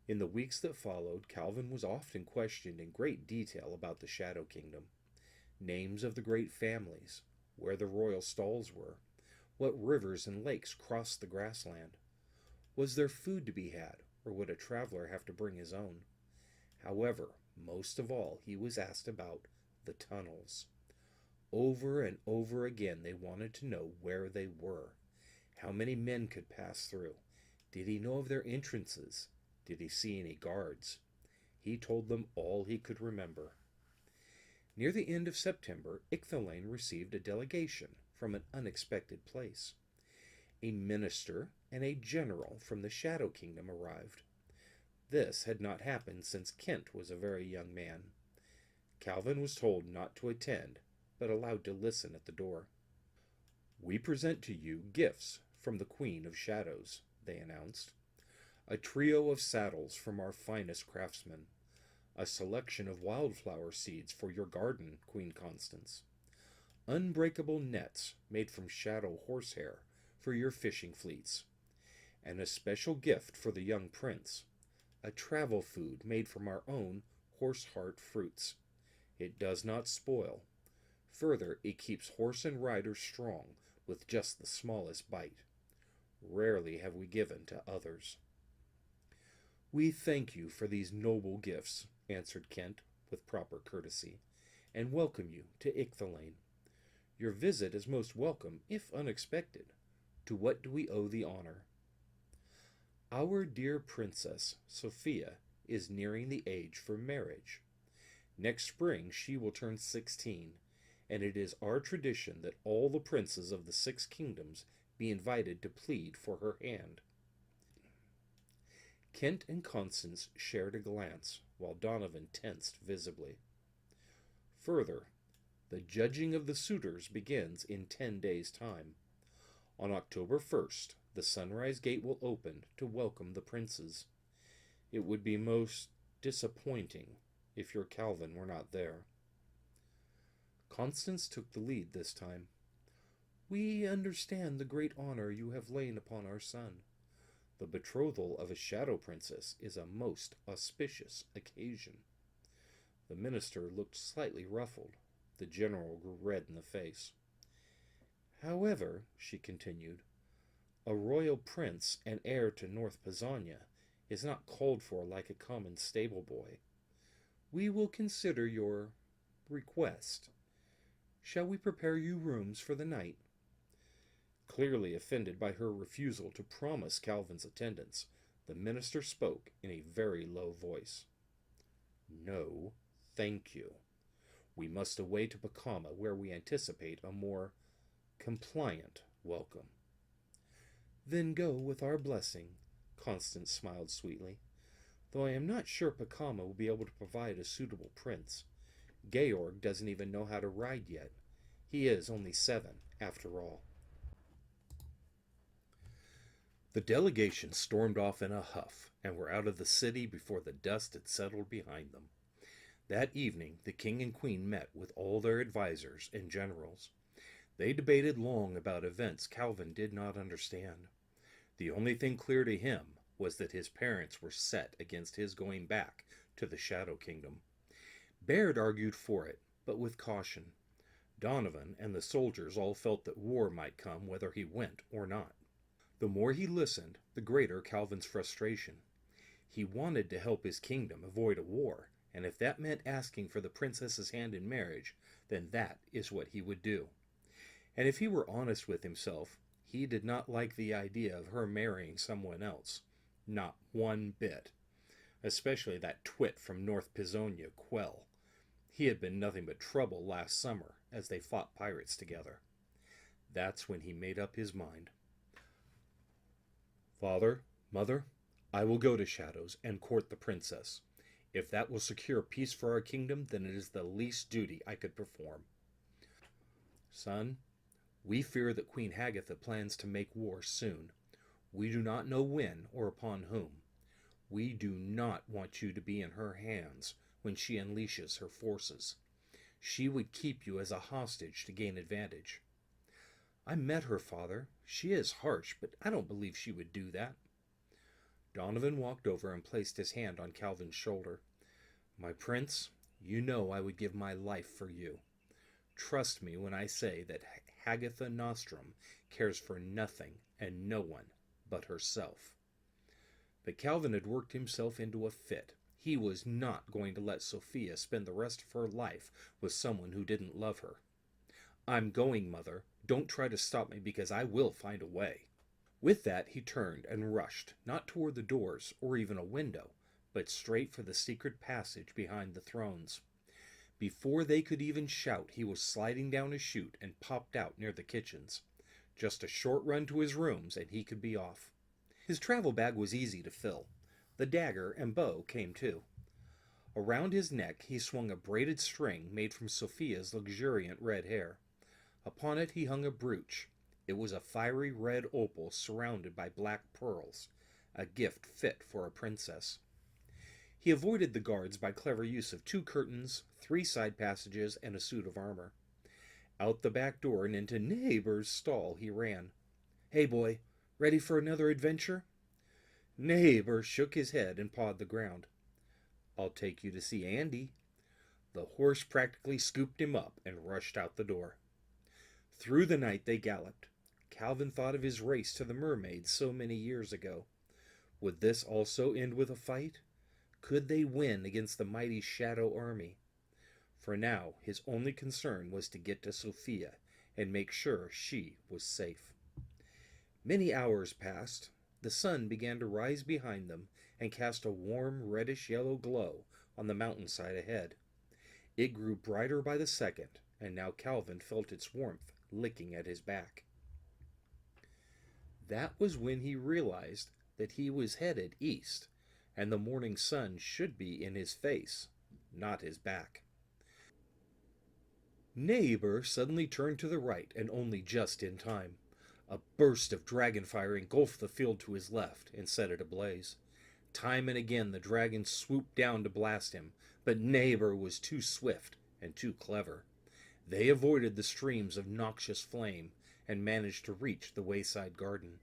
In the weeks that followed, Calvin was often questioned in great detail about the Shadow Kingdom. Names of the great families, where the royal stalls were, what rivers and lakes crossed the grassland. Was there food to be had, or would a traveler have to bring his own? However, most of all, he was asked about the tunnels. Over and over again they wanted to know where they were, how many men could pass through. Did he know of their entrances? Did he see any guards? He told them all he could remember. Near the end of September, Ichthyllain received a delegation from an unexpected place. A minister and a general from the Shadow Kingdom arrived. This had not happened since Kent was a very young man. Calvin was told not to attend, but allowed to listen at the door. "We present to you gifts from the Queen of Shadows," they announced. "A trio of saddles from our finest craftsmen. A selection of wildflower seeds for your garden, Queen Constance. Unbreakable nets made from shadow horsehair for your fishing fleets. And a special gift for the young prince, a travel food made from our own horse-heart fruits. It does not spoil. Further, it keeps horse and rider strong with just the smallest bite. Rarely have we given to others." "We thank you for these noble gifts," answered Kent with proper courtesy, "and welcome you to Ichthyllain. Your visit is most welcome, if unexpected. To what do we owe the honor?" "Our dear Princess Sophia is nearing the age for marriage. Next spring she will turn 16, and it is our tradition that all the princes of the 6 kingdoms be invited to plead for her hand." Kent and Constance shared a glance, while Donovan tensed visibly. "Further, the judging of the suitors begins in 10 days' time. On October 1st, the Sunrise Gate will open to welcome the princes. It would be most disappointing if your Calvin were not there." Constance took the lead this time. "We understand the great honor you have laid upon our son. The betrothal of a shadow princess is a most auspicious occasion." The minister looked slightly ruffled. The general grew red in the face. "However," she continued, "a royal prince and heir to North Pisonia is not called for like a common stable boy. We will consider your request. Shall we prepare you rooms for the night?" Clearly offended by her refusal to promise Calvin's attendance, the minister spoke in a very low voice. "No, thank you. We must away to Pacomma, where we anticipate a more compliant welcome." "Then go with our blessing," Constance smiled sweetly, "though I am not sure Pacomma will be able to provide a suitable prince. Georg doesn't even know how to ride yet. He is only 7, after all." The delegation stormed off in a huff, and were out of the city before the dust had settled behind them. That evening the king and queen met with all their advisers and generals. They debated long about events Calvin did not understand. The only thing clear to him was that his parents were set against his going back to the Shadow Kingdom. Baird argued for it, but with caution. Donovan and the soldiers all felt that war might come whether he went or not. The more he listened, the greater Calvin's frustration. He wanted to help his kingdom avoid a war, and if that meant asking for the princess's hand in marriage, then that is what he would do. And if he were honest with himself, he did not like the idea of her marrying someone else. Not one bit. Especially that twit from North Pisonia, Quell. He had been nothing but trouble last summer as they fought pirates together. That's when he made up his mind. "Father, Mother, I will go to Shadows and court the princess. If that will secure peace for our kingdom, then it is the least duty I could perform. Son, we fear that Queen Hagatha plans to make war soon. We do not know when or upon whom. We do not want you to be in her hands when she unleashes her forces. She would keep you as a hostage to gain advantage." "I met her, Father. She is harsh, but I don't believe she would do that." Donovan walked over and placed his hand on Calvin's shoulder. My prince, you know I would give my life for you. Trust me when I say that Hagatha Nostrum cares for nothing and no one but herself. But Calvin had worked himself into a fit. He was not going to let Sophia spend the rest of her life with someone who didn't love her. I'm going, mother. Don't try to stop me because I will find a way. With that he turned and rushed, not toward the doors or even a window, but straight for the secret passage behind the thrones. Before they could even shout, he was sliding down a chute and popped out near the kitchens. Just a short run to his rooms and he could be off. His travel bag was easy to fill. The dagger and bow came too. Around his neck he swung a braided string made from Sophia's luxuriant red hair. Upon it he hung a brooch. It was a fiery red opal surrounded by black pearls, a gift fit for a princess. He avoided the guards by clever use of 2 curtains, 3 side passages, and a suit of armor. Out the back door and into Neighbor's stall he ran. Hey, boy, ready for another adventure? Neighbor shook his head and pawed the ground. I'll take you to see Andy. The horse practically scooped him up and rushed out the door. Through the night they galloped. Calvin thought of his race to the mermaids so many years ago. Would this also end with a fight? Could they win against the mighty Shadow Army? For now, his only concern was to get to Sophia and make sure she was safe. Many hours passed. The sun began to rise behind them and cast a warm reddish-yellow glow on the mountainside ahead. It grew brighter by the second, and now Calvin felt its warmth licking at his back. That was when he realized that he was headed east, and the morning sun should be in his face, not his back. Neighbor suddenly turned to the right, and only just in time. A burst of dragon fire engulfed the field to his left and set it ablaze. Time and again the dragon swooped down to blast him, but Neighbor was too swift and too clever. They avoided the streams of noxious flame and managed to reach the wayside garden.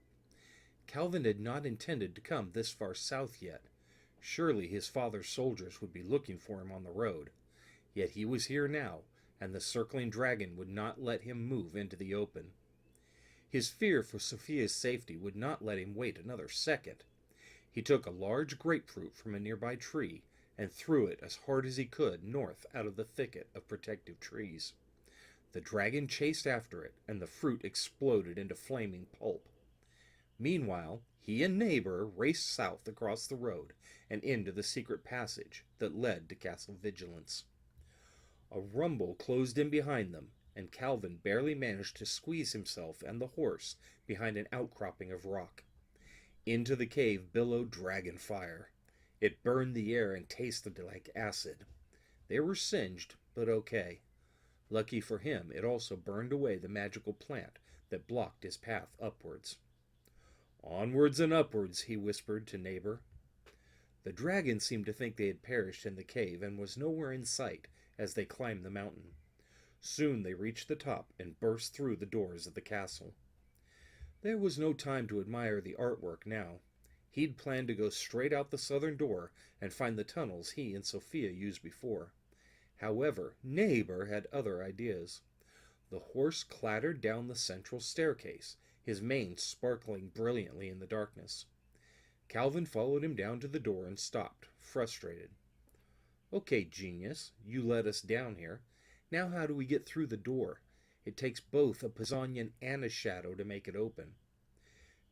Calvin had not intended to come this far south yet. Surely his father's soldiers would be looking for him on the road. Yet he was here now, and the circling dragon would not let him move into the open. His fear for Sophia's safety would not let him wait another second. He took a large grapefruit from a nearby tree and threw it as hard as he could north out of the thicket of protective trees. The dragon chased after it, and the fruit exploded into flaming pulp. Meanwhile, he and Neighbor raced south across the road and into the secret passage that led to Castle Vigilance. A rumble closed in behind them, and Calvin barely managed to squeeze himself and the horse behind an outcropping of rock. Into the cave billowed dragon fire. It burned the air and tasted like acid. They were singed, but okay. Lucky for him, it also burned away the magical plant that blocked his path upwards. Onwards and upwards, he whispered to Neighbor. The dragon seemed to think they had perished in the cave and was nowhere in sight as they climbed the mountain. Soon they reached the top and burst through the doors of the castle. There was no time to admire the artwork now. He'd planned to go straight out the southern door and find the tunnels he and Sophia used before. However, Neighbor had other ideas. The horse clattered down the central staircase, his mane sparkling brilliantly in the darkness. Calvin followed him down to the door and stopped, frustrated. Okay, genius, you led us down here. Now how do we get through the door? It takes both a Pisanyan and a shadow to make it open.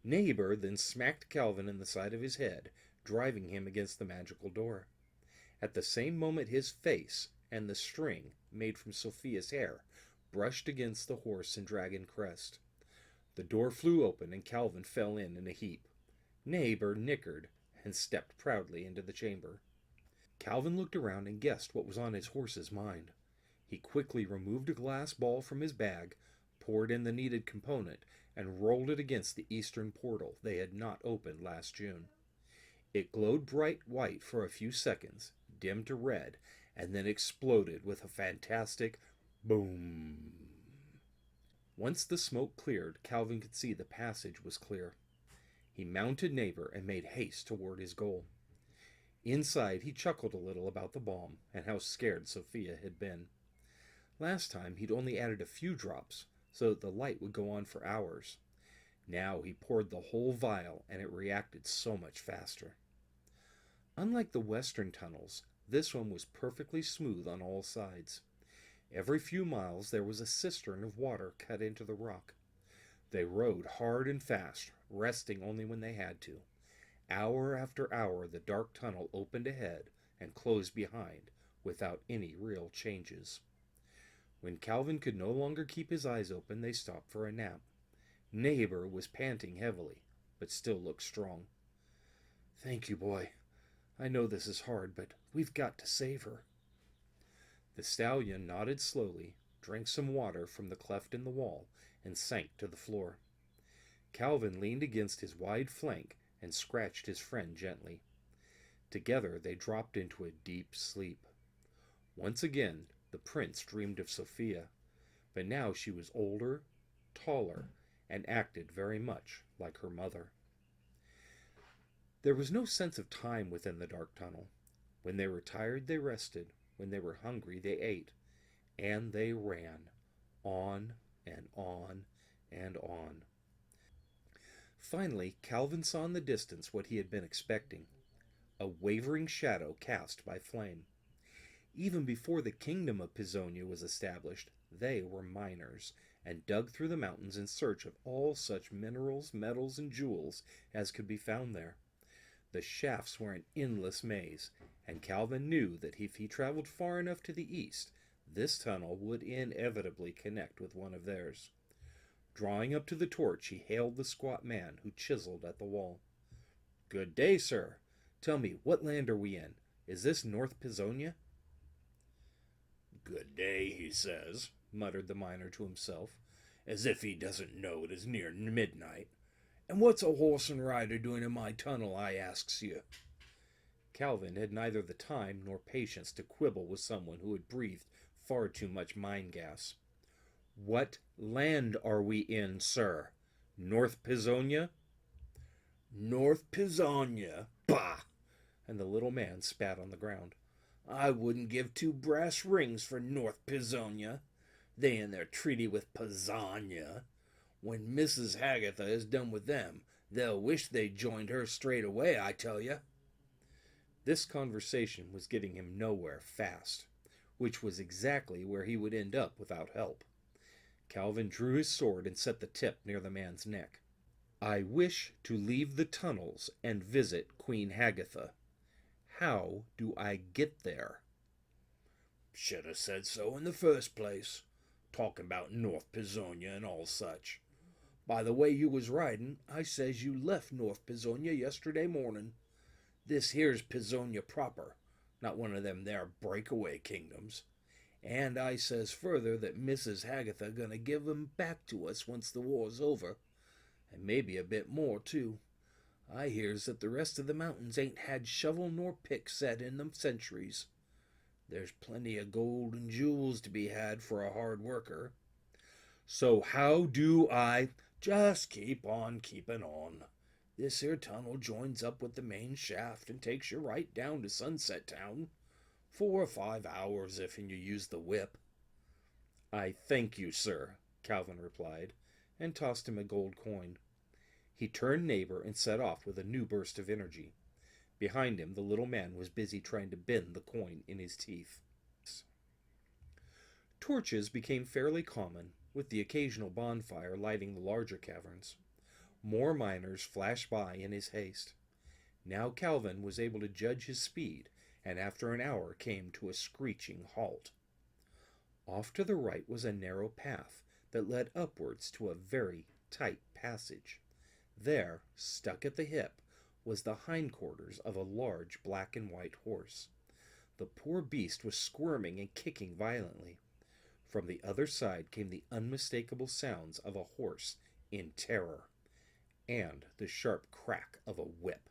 Neighbor then smacked Calvin in the side of his head, driving him against the magical door. At the same moment his face and the string, made from Sophia's hair, brushed against the horse and dragon crest. The door flew open and Calvin fell in a heap. Neighbor nickered and stepped proudly into the chamber. Calvin looked around and guessed what was on his horse's mind. He quickly removed a glass ball from his bag, poured in the needed component, and rolled it against the eastern portal they had not opened last June. It glowed bright white for a few seconds, dimmed to red, and then exploded with a fantastic boom. Once the smoke cleared, Calvin could see the passage was clear. He mounted Neighbor and made haste toward his goal. Inside, he chuckled a little about the balm and how scared Sophia had been. Last time, he'd only added a few drops so that the light would go on for hours. Now he poured the whole vial, and it reacted so much faster. Unlike the western tunnels, this one was perfectly smooth on all sides. Every few miles there was a cistern of water cut into the rock. They rode hard and fast, resting only when they had to. Hour after hour the dark tunnel opened ahead and closed behind, without any real changes. When Calvin could no longer keep his eyes open, they stopped for a nap. Neighbor was panting heavily, but still looked strong. "Thank you, boy. I know this is hard, but we've got to save her." The stallion nodded slowly, drank some water from the cleft in the wall, and sank to the floor. Calvin leaned against his wide flank and scratched his friend gently. Together they dropped into a deep sleep. Once again the prince dreamed of Sophia, but now she was older, taller, and acted very much like her mother. There was no sense of time within the dark tunnel. When they were tired, they rested. When they were hungry, they ate. And they ran, on and on and on. Finally, Calvin saw in the distance what he had been expecting, a wavering shadow cast by flame. Even before the kingdom of Pisonia was established, they were miners, and dug through the mountains in search of all such minerals, metals, and jewels as could be found there. The shafts were an endless maze, and Calvin knew that if he traveled far enough to the east, this tunnel would inevitably connect with one of theirs. Drawing up to the torch, he hailed the squat man who chiseled at the wall. "Good day, sir. Tell me, what land are we in? Is this North Pisonia?" "Good day," he says, muttered the miner to himself, as if he doesn't know it is near midnight. "And what's a horse and rider doing in my tunnel, I asks you?" Calvin had neither the time nor patience to quibble with someone who had breathed far too much mine gas. "What land are we in, sir? North Pisonia?" "North Pisonia? Bah!" And the little man spat on the ground. "I wouldn't give 2 brass rings for North Pisonia. They and their treaty with Pisonia. When Mrs. Hagatha is done with them, they'll wish they'd joined her straight away, I tell you." This conversation was getting him nowhere fast, which was exactly where he would end up without help. Calvin drew his sword and set the tip near the man's neck. "I wish to leave the tunnels and visit Queen Hagatha. How do I get there?" "Should have said so in the first place. Talking about North Pisonia and all such. By the way you was riding, I says you left North Pisonia yesterday morning. This here's Pisonia proper, not one of them there breakaway kingdoms. And I says further that Mrs. Hagatha gonna give 'em back to us once the war's over. And maybe a bit more, too. I hears that the rest of the mountains ain't had shovel nor pick set in them centuries. There's plenty of gold and jewels to be had for a hard worker. So how do I... Just keep on keeping on. This here tunnel joins up with the main shaft and takes you right down to Sunset Town. 4 or 5 hours if you use the whip." "I thank you, sir," Calvin replied, and tossed him a gold coin. He turned Neighbor and set off with a new burst of energy. Behind him, the little man was busy trying to bend the coin in his teeth. Torches became fairly common, with the occasional bonfire lighting the larger caverns. More miners flashed by in his haste. Now Calvin was able to judge his speed, and after an hour came to a screeching halt. Off to the right was a narrow path that led upwards to a very tight passage. There, stuck at the hip, was the hindquarters of a large black and white horse. The poor beast was squirming and kicking violently. From the other side came the unmistakable sounds of a horse in terror, and the sharp crack of a whip.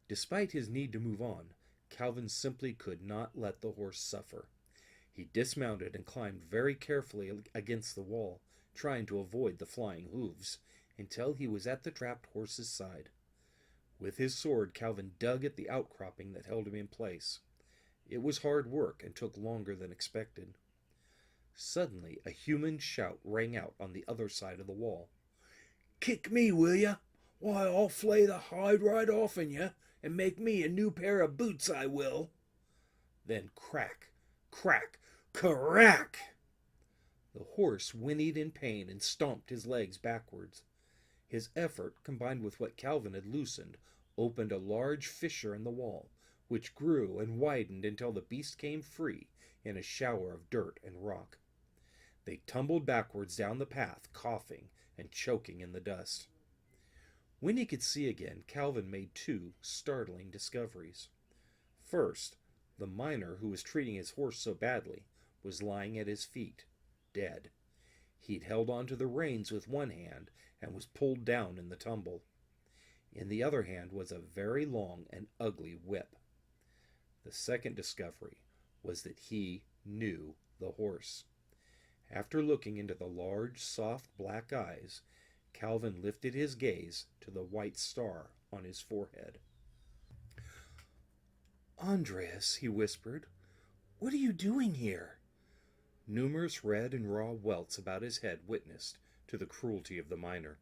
Despite his need to move on, Calvin simply could not let the horse suffer. He dismounted and climbed very carefully against the wall, trying to avoid the flying hooves. until he was at the trapped horse's side. With his sword, Calvin dug at the outcropping that held him in place. It was hard work and took longer than expected. Suddenly, a human shout rang out on the other side of the wall. "Kick me, will ya? Why, I'll flay the hide right offen ya, and make me a new pair of boots, I will." Then crack, crack, crack! The horse whinnied in pain and stomped his legs backwards. His effort, combined with what Calvin had loosened, opened a large fissure in the wall, which grew and widened until the beast came free in a shower of dirt and rock. They tumbled backwards down the path, coughing and choking in the dust. When he could see again, Calvin made two startling discoveries. First, the miner who was treating his horse so badly was lying at his feet, dead. He'd held on to the reins with one hand and was pulled down in the tumble. In the other hand was a very long and ugly whip. The second discovery was that he knew the horse. After looking into the large, soft black eyes, Calvin lifted his gaze to the white star on his forehead. "Andreas," he whispered, "what are you doing here?" Numerous red and raw welts about his head witnessed to the cruelty of the miner.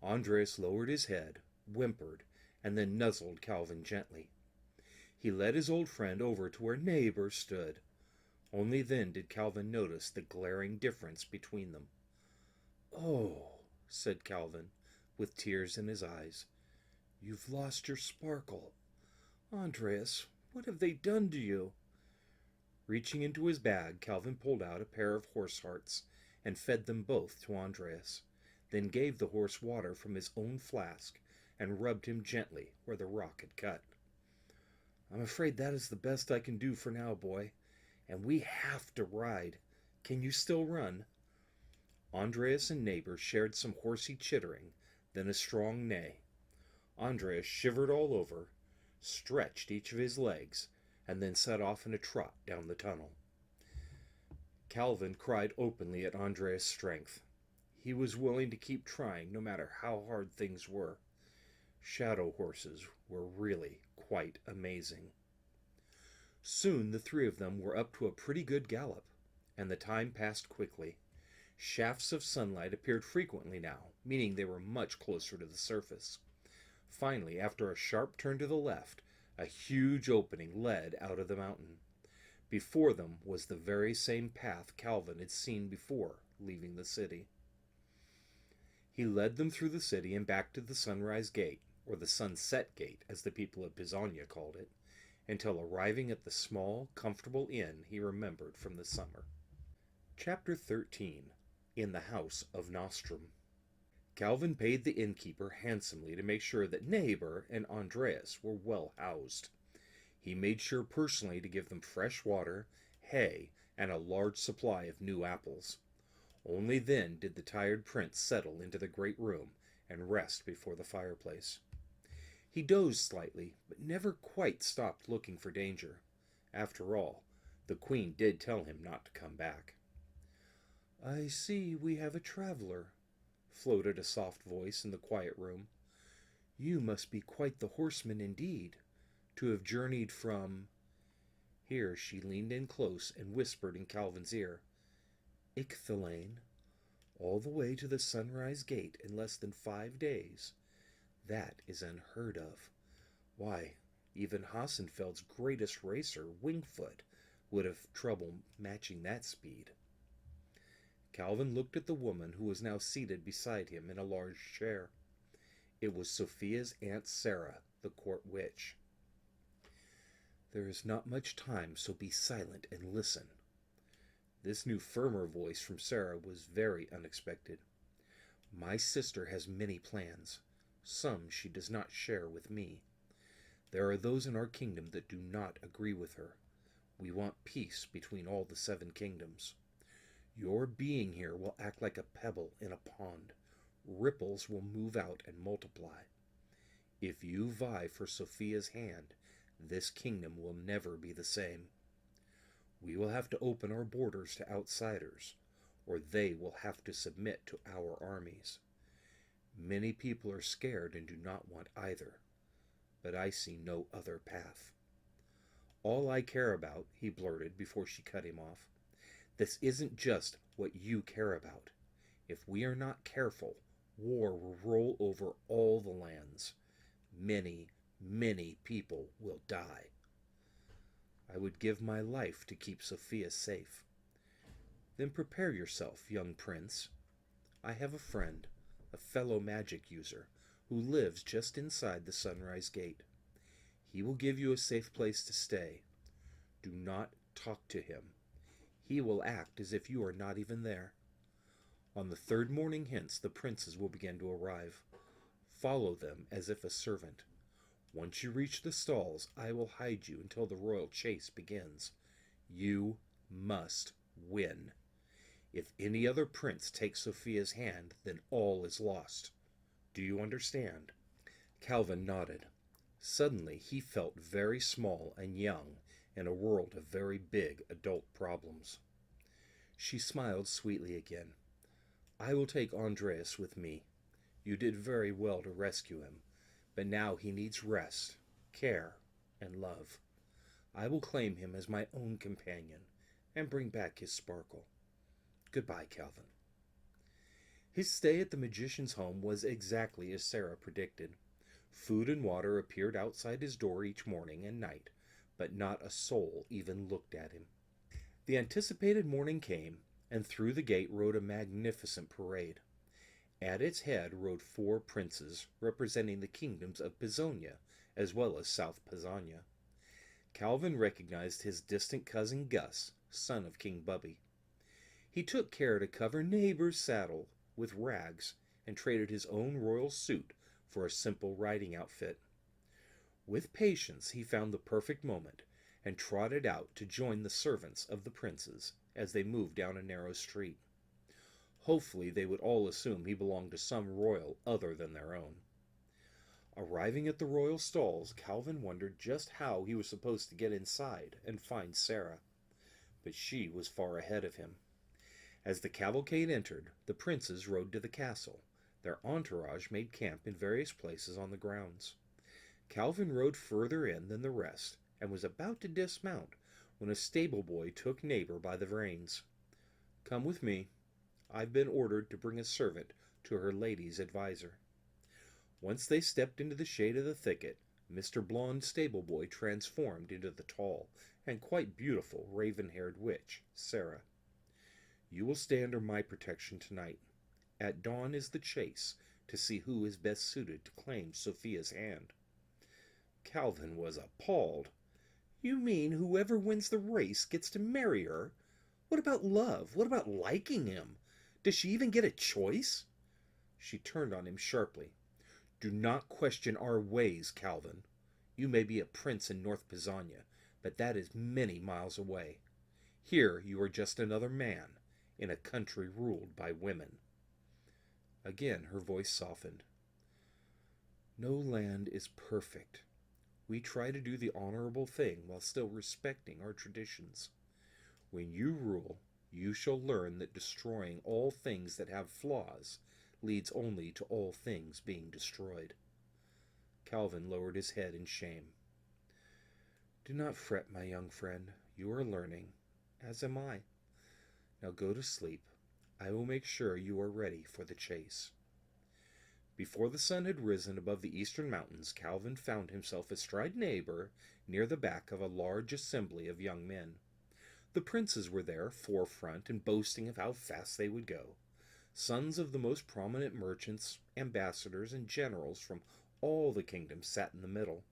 Andreas lowered his head, whimpered, and then nuzzled Calvin gently. He led his old friend over to where Neighbor stood. Only then did Calvin notice the glaring difference between them. "Oh," said Calvin, with tears in his eyes, "you've lost your sparkle. Andreas, what have they done to you?" Reaching into his bag, Calvin pulled out a pair of horse hearts and fed them both to Andreas, then gave the horse water from his own flask and rubbed him gently where the rock had cut. "I'm afraid that is the best I can do for now, boy, and we have to ride. Can you still run?" Andreas and Neighbor shared some horsey chittering, then a strong neigh. Andreas shivered all over, stretched each of his legs, and then set off in a trot down the tunnel. Calvin cried openly at Andreas' strength. He was willing to keep trying no matter how hard things were. Shadow horses were really quite amazing. Soon the three of them were up to a pretty good gallop, and the time passed quickly. Shafts of sunlight appeared frequently now, meaning they were much closer to the surface. Finally, after a sharp turn to the left, a huge opening led out of the mountain. Before them was the very same path Calvin had seen before leaving the city. He led them through the city and back to the Sunrise Gate, or the Sunset Gate as the people of Pisonia called it, until arriving at the small, comfortable inn he remembered from the summer. Chapter 13. In the House of Nostrum. Calvin paid the innkeeper handsomely to make sure that Neighbor and Andreas were well housed. He made sure personally to give them fresh water, hay, and a large supply of new apples. Only then did the tired prince settle into the great room and rest before the fireplace. He dozed slightly, but never quite stopped looking for danger. After all, the queen did tell him not to come back. "I see we have a traveler," floated a soft voice in the quiet room. "You must be quite the horseman indeed, to have journeyed from—" Here she leaned in close and whispered in Calvin's ear, "Ichthyllane, all the way to the Sunrise Gate in less than 5 days. That is unheard of. Why, even Hassenfeld's greatest racer, Wingfoot, would have trouble matching that speed." Calvin looked at the woman who was now seated beside him in a large chair. It was Sophia's Aunt Sarah, the court witch. "There is not much time, so be silent and listen." This new firmer voice from Sarah was very unexpected. "My sister has many plans. Some she does not share with me. There are those in our kingdom that do not agree with her. We want peace between all the 7 kingdoms. Your being here will act like a pebble in a pond. Ripples will move out and multiply. If you vie for Sophia's hand, this kingdom will never be the same. We will have to open our borders to outsiders, or they will have to submit to our armies. Many people are scared and do not want either, but I see no other path. All I care about, he blurted before she cut him off. This isn't just what you care about. If we are not careful, war will roll over all the lands. Many, many people will die. I would give my life to keep Sophia safe. Then prepare yourself, young prince. I have a friend, a fellow magic user, who lives just inside the Sunrise Gate. He will give you a safe place to stay. Do not talk to him. He will act as if you are not even there. On the third morning hence, the princes will begin to arrive. Follow them as if a servant. Once you reach the stalls, I will hide you until the royal chase begins. You must win. If any other prince takes Sophia's hand, then all is lost. Do you understand? Calvin nodded. Suddenly he felt very small and young in a world of very big adult problems. She smiled sweetly again. I will take Andreas with me. You did very well to rescue him, but now he needs rest, care, and love. I will claim him as my own companion and bring back his sparkle. Goodbye, Calvin. His stay at the magician's home was exactly as Sarah predicted. Food and water appeared outside his door each morning and night, but not a soul even looked at him. The anticipated morning came, and through the gate rode a magnificent parade. At its head rode 4 princes, representing the kingdoms of Pisonia, as well as South Pisania. Calvin recognized his distant cousin Gus, son of King Bubby. He took care to cover neighbor's saddle with rags and traded his own royal suit for a simple riding outfit. With patience he found the perfect moment and trotted out to join the servants of the princes as they moved down a narrow street. Hopefully they would all assume he belonged to some royal other than their own. Arriving at the royal stalls, Calvin wondered just how he was supposed to get inside and find Sarah, but she was far ahead of him. As the cavalcade entered, the princes rode to the castle. Their entourage made camp in various places on the grounds. Calvin rode further in than the rest, and was about to dismount when a stable boy took neighbor by the reins. Come with me. I've been ordered to bring a servant to her lady's adviser. Once they stepped into the shade of the thicket, Mr. Blonde stable boy transformed into the tall and quite beautiful raven-haired witch, Sarah. You will stay under my protection tonight. At dawn is the chase to see who is best suited to claim Sophia's hand. Calvin was appalled. You mean whoever wins the race gets to marry her? What about love? What about liking him? Does she even get a choice? She turned on him sharply. Do not question our ways, Calvin. You may be a prince in North Pisania, but that is many miles away. Here you are just another man in a country ruled by women. Again her voice softened. No land is perfect. We try to do the honorable thing while still respecting our traditions. When you rule, you shall learn that destroying all things that have flaws leads only to all things being destroyed. Calvin lowered his head in shame. Do not fret, my young friend. You are learning, as am I. Now go to sleep. I will make sure you are ready for the chase. Before the sun had risen above the eastern mountains, Calvin found himself astride neighbor near the back of a large assembly of young men. The princes were there, forefront, and boasting of how fast they would go. Sons of the most prominent merchants, ambassadors, and generals from all the kingdoms sat in the middle.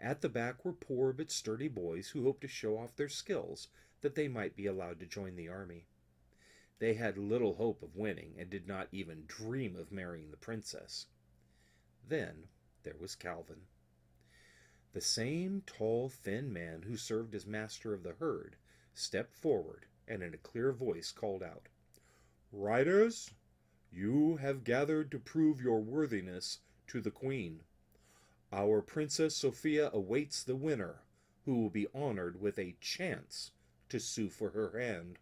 At the back were poor but sturdy boys who hoped to show off their skills that they might be allowed to join the army. They had little hope of winning and did not even dream of marrying the princess. Then there was Calvin. The same tall, thin man who served as master of the herd stepped forward and in a clear voice called out, Riders, you have gathered to prove your worthiness to the queen. Our Princess Sophia awaits the winner, who will be honored with a chance to sue for her hand.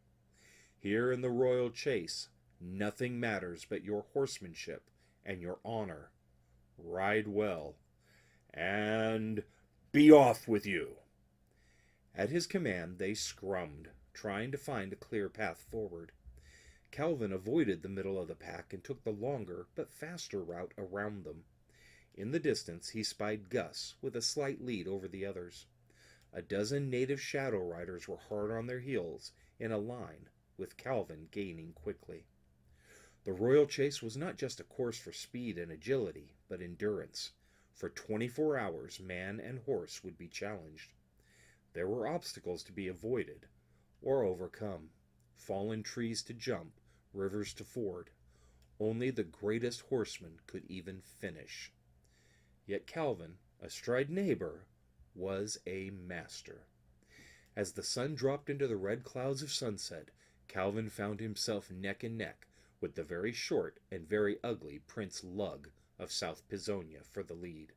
Here in the royal chase, nothing matters but your horsemanship and your honor. Ride well, and be off with you." At his command they scrummed, trying to find a clear path forward. Calvin avoided the middle of the pack and took the longer but faster route around them. In the distance he spied Gus, with a slight lead over the others. A dozen native shadow riders were hard on their heels, in a line, with Calvin gaining quickly. The royal chase was not just a course for speed and agility, but endurance. For 24 hours man and horse would be challenged. There were obstacles to be avoided or overcome, fallen trees to jump, rivers to ford. Only the greatest horseman could even finish. Yet Calvin, astride Neighbor, was a master. As the sun dropped into the red clouds of sunset, Calvin found himself neck and neck with the very short and very ugly Prince Lug of South Pisonia for the lead.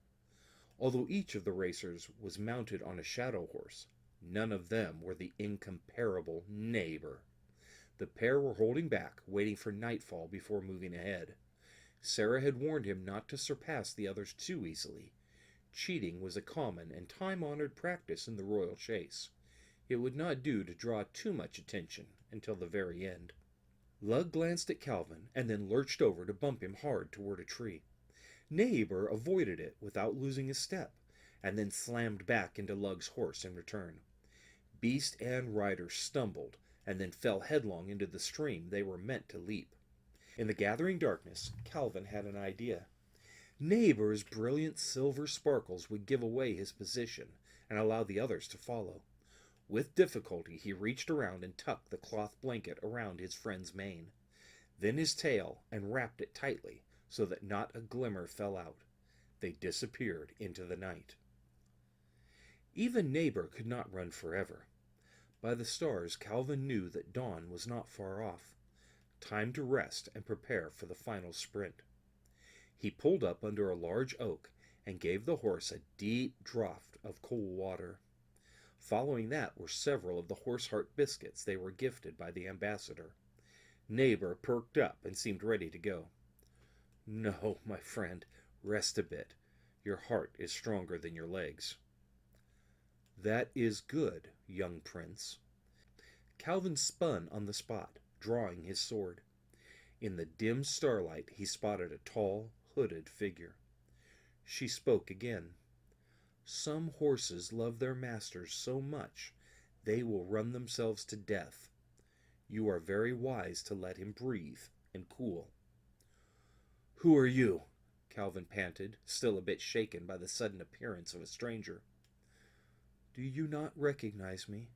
Although each of the racers was mounted on a shadow horse, none of them were the incomparable Neighbor. The pair were holding back, waiting for nightfall before moving ahead. Sarah had warned him not to surpass the others too easily. Cheating was a common and time-honored practice in the royal chase. It would not do to draw too much attention until the very end. Lug glanced at Calvin and then lurched over to bump him hard toward a tree. Neighbor avoided it without losing a step, and then slammed back into Lug's horse in return. Beast and rider stumbled, and then fell headlong into the stream they were meant to leap. In the gathering darkness, Calvin had an idea. Neighbor's brilliant silver sparkles would give away his position and allow the others to follow. With difficulty he reached around and tucked the cloth blanket around his friend's mane, then his tail, and wrapped it tightly so that not a glimmer fell out. They disappeared into the night. Even Neighbor could not run forever. By the stars, Calvin knew that dawn was not far off. Time to rest and prepare for the final sprint. He pulled up under a large oak and gave the horse a deep draught of cool water. Following that were several of the horse-heart biscuits they were gifted by the ambassador. Neighbor perked up and seemed ready to go. "No, my friend, rest a bit. Your heart is stronger than your legs." "That is good, young prince." Calvin spun on the spot, drawing his sword. In the dim starlight he spotted a tall, hooded figure. She spoke again. "Some horses love their masters so much they will run themselves to death. You are very wise to let him breathe and cool." "Who are you?" Calvin panted, still a bit shaken by the sudden appearance of a stranger. "Do you not recognize me?"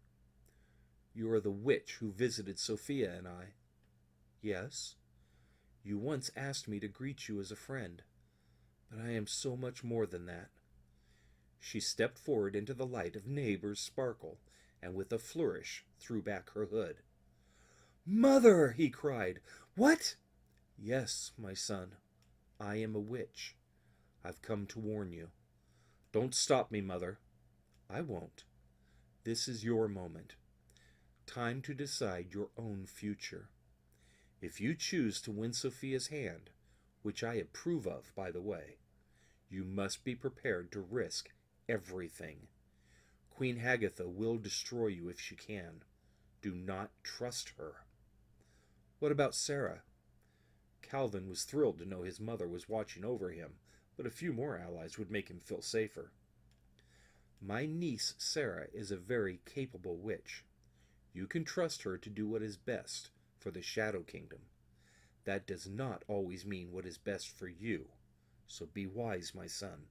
"You are the witch who visited Sophia and I." "Yes. You once asked me to greet you as a friend, but I am so much more than that." She stepped forward into the light of Neighbor's sparkle, and with a flourish threw back her hood. "Mother!" he cried. "What?" "Yes, my son. I am a witch. I've come to warn you." "Don't stop me, Mother." "I won't. This is your moment. Time to decide your own future. If you choose to win Sophia's hand, which I approve of, by the way, you must be prepared to risk everything. Queen Hagatha will destroy you if she can. Do not trust her." "What about Sarah?" Calvin was thrilled to know his mother was watching over him, but a few more allies would make him feel safer. "My niece Sarah is a very capable witch. You can trust her to do what is best for the Shadow Kingdom. That does not always mean what is best for you, so be wise, my son."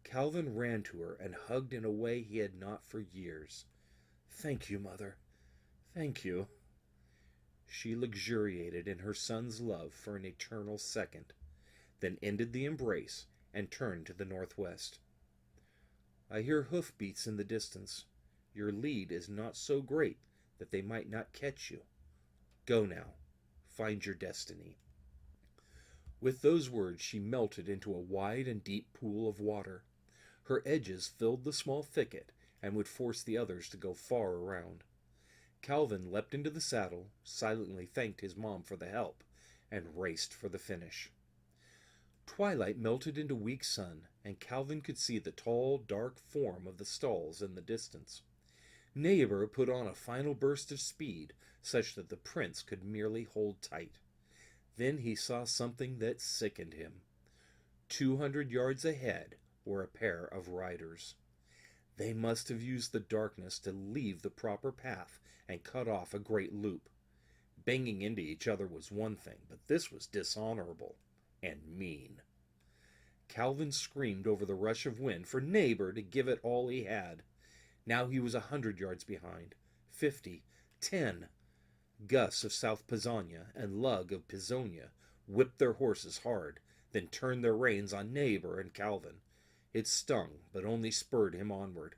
Calvin ran to her and hugged in a way he had not for years. "Thank you, Mother. Thank you." She luxuriated in her son's love for an eternal second, then ended the embrace and turned to the northwest. "I hear hoofbeats in the distance. Your lead is not so great that they might not catch you. Go now. Find your destiny." With those words she melted into a wide and deep pool of water. Her edges filled the small thicket and would force the others to go far around. Calvin leapt into the saddle, silently thanked his mom for the help, and raced for the finish. Twilight melted into weak sun, and Calvin could see the tall, dark form of the stalls in the distance. Neighbor put on a final burst of speed, such that the prince could merely hold tight. Then he saw something that sickened him. 200 yards ahead were a pair of riders. They must have used the darkness to leave the proper path and cut off a great loop. Banging into each other was one thing, but this was dishonorable and mean. Calvin screamed over the rush of wind for Neighbor to give it all he had. Now he was 100 yards behind. 50, 10. Gus of South Pisonia and Lug of Pisonia whipped their horses hard, then turned their reins on Neighbor and Calvin. It stung, but only spurred him onward.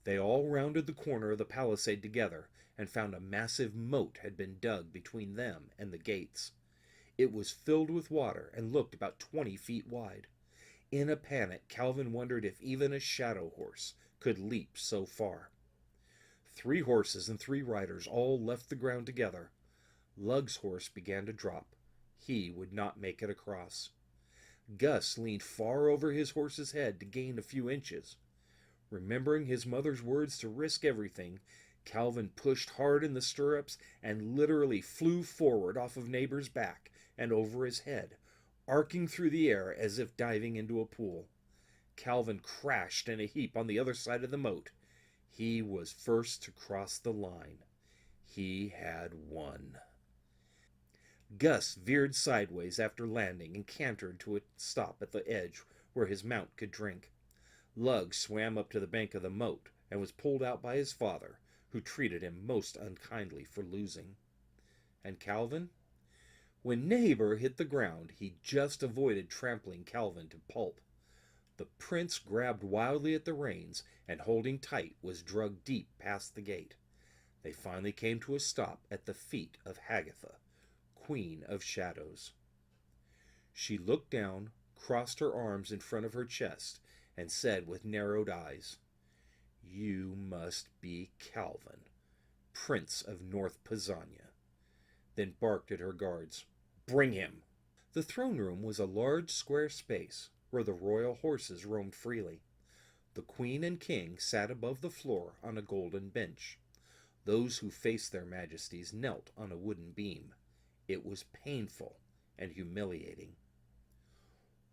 They all rounded the corner of the palisade together and found a massive moat had been dug between them and the gates. It was filled with water and looked about 20 feet wide. In a panic, Calvin wondered if even a shadow horse could leap so far. 3 horses and 3 riders all left the ground together. Lug's horse began to drop. He would not make it across. Gus leaned far over his horse's head to gain a few inches. Remembering his mother's words to risk everything, Calvin pushed hard in the stirrups and literally flew forward off of Neighbor's back and over his head, arcing through the air as if diving into a pool. Calvin crashed in a heap on the other side of the moat. He was first to cross the line. He had won. Gus veered sideways after landing and cantered to a stop at the edge where his mount could drink. Lug swam up to the bank of the moat and was pulled out by his father, who treated him most unkindly for losing. And Calvin? When Neighbor hit the ground, he just avoided trampling Calvin to pulp. The prince grabbed wildly at the reins and, holding tight, was dragged deep past the gate. They finally came to a stop at the feet of Hagatha, Queen of Shadows. She looked down, crossed her arms in front of her chest, and said with narrowed eyes, "You must be Calvin, Prince of North Pisonia," then barked at her guards, "Bring him!" The throne room was a large square space where the royal horses roamed freely. The queen and king sat above the floor on a golden bench. Those who faced their majesties knelt on a wooden beam. It was painful and humiliating.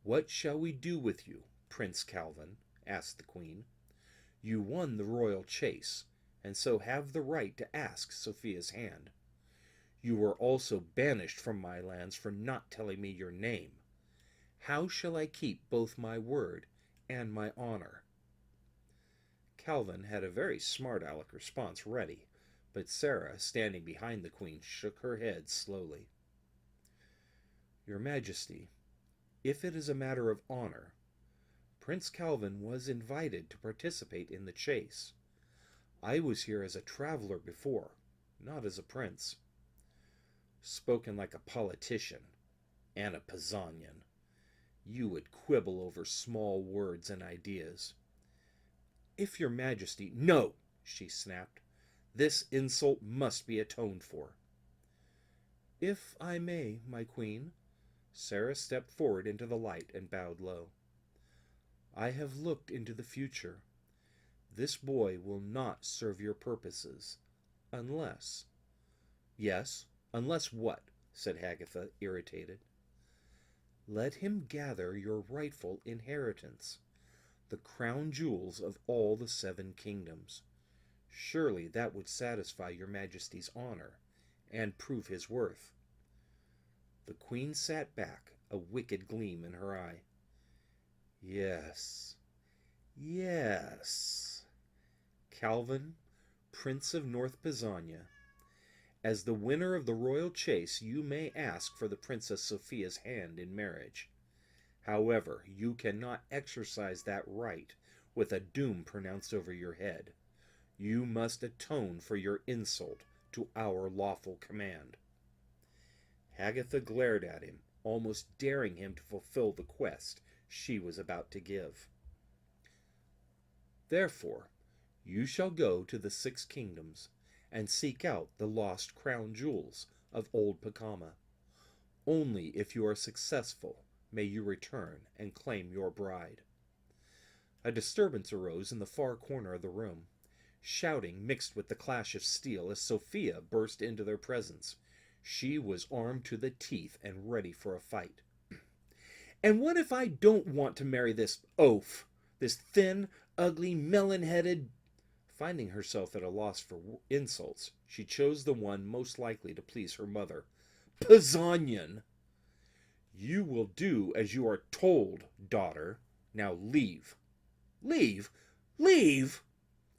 "What shall we do with you, Prince Calvin?" asked the queen. "You won the royal chase, and so have the right to ask Sophia's hand. You were also banished from my lands for not telling me your name. How shall I keep both my word and my honor?" Calvin had a very smart-aleck response ready, but Sarah, standing behind the queen, shook her head slowly. "Your Majesty, if it is a matter of honor, Prince Calvin was invited to participate in the chase. I was here as a traveler before, not as a prince." Spoken like a politician and a Pisonian. You would quibble over small words and ideas. "If your Majesty—" "No!" she snapped. "This insult must be atoned for." "If I may, my queen." Sarah stepped forward into the light and bowed low. "I have looked into the future. This boy will not serve your purposes, unless—" "Yes, unless what?" said Hagatha, irritated. "Let him gather your rightful inheritance, the crown jewels of all the 7 kingdoms. Surely that would satisfy your Majesty's honor and prove his worth." The queen sat back, a wicked gleam in her eye. "Yes, yes. Calvin, Prince of North Pisonia, as the winner of the royal chase, you may ask for the Princess Sophia's hand in marriage. However, you cannot exercise that right with a doom pronounced over your head. You must atone for your insult to our lawful command." Hagatha glared at him, almost daring him to fulfill the quest she was about to give. "Therefore, you shall go to the 6 kingdoms and seek out the lost crown jewels of old Pacomma. Only if you are successful may you return and claim your bride." A disturbance arose in the far corner of the room. Shouting mixed with the clash of steel as Sophia burst into their presence. She was armed to the teeth and ready for a fight. "And what if I don't want to marry this oaf? This thin, ugly, melon-headed—" Finding herself at a loss for insults, she chose the one most likely to please her mother. "Pisanyan!" "You will do as you are told, daughter. Now leave." "Leave? Leave?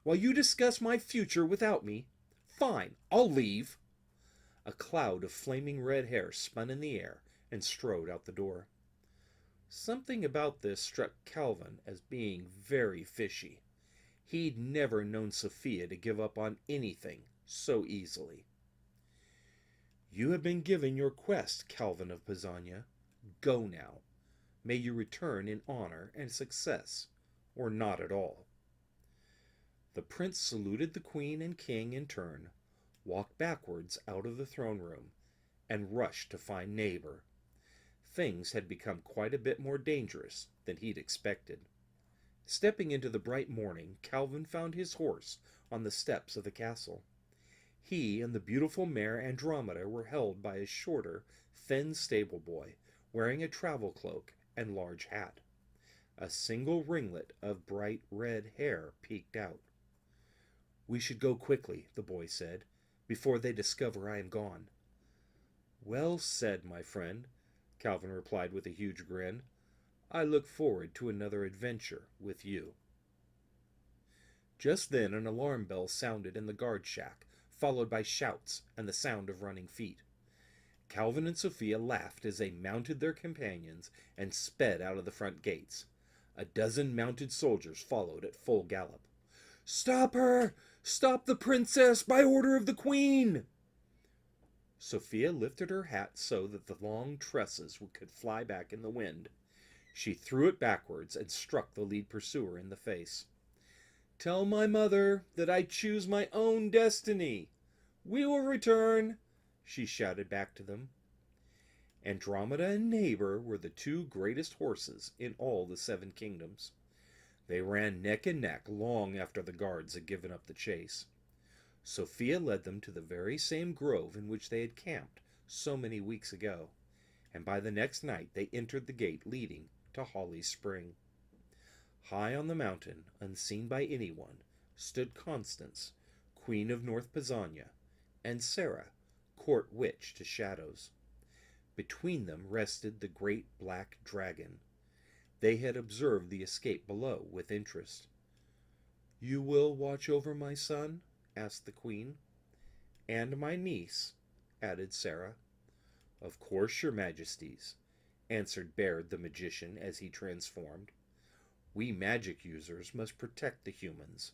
While you discuss my future without me? Fine, I'll leave." A cloud of flaming red hair spun in the air and strode out the door. Something about this struck Calvin as being very fishy. He'd never known Sophia to give up on anything so easily. "You have been given your quest, Calvin of Pisanyan. Go now. May you return in honor and success, or not at all." The prince saluted the queen and king in turn, walked backwards out of the throne room, and rushed to find neighbor. Things had become quite a bit more dangerous than he'd expected. Stepping into the bright morning, Calvin found his horse on the steps of the castle. He and the beautiful mare Andromeda were held by a shorter, thin stable boy, wearing a travel cloak and large hat. A single ringlet of bright red hair peeked out. "We should go quickly," the boy said, "before they discover I am gone." "Well said, my friend," Calvin replied with a huge grin. "I look forward to another adventure with you." Just then an alarm bell sounded in the guard shack, followed by shouts and the sound of running feet. Calvin and Sophia laughed as they mounted their companions and sped out of the front gates. A dozen mounted soldiers followed at full gallop. "Stop her! Stop the princess, by order of the queen!" Sophia lifted her hat so that the long tresses could fly back in the wind. She threw it backwards and struck the lead pursuer in the face. "Tell my mother that I choose my own destiny. We will return," she shouted back to them. Andromeda and Neighbor were the two greatest horses in all the 7 kingdoms. They ran neck and neck long after the guards had given up the chase. Sophia led them to the very same grove in which they had camped so many weeks ago, and by the next night they entered the gate leading to Holly Spring. High on the mountain, unseen by anyone, stood Constance, Queen of North Pisanyan, and Sarah, court witch to Shadows. Between them rested the great black dragon. They had observed the escape below with interest. "You will watch over my son?" asked the queen. "And my niece," added Sarah. "Of course, your majesties," answered Baird the magician as he transformed. "We magic users must protect the humans,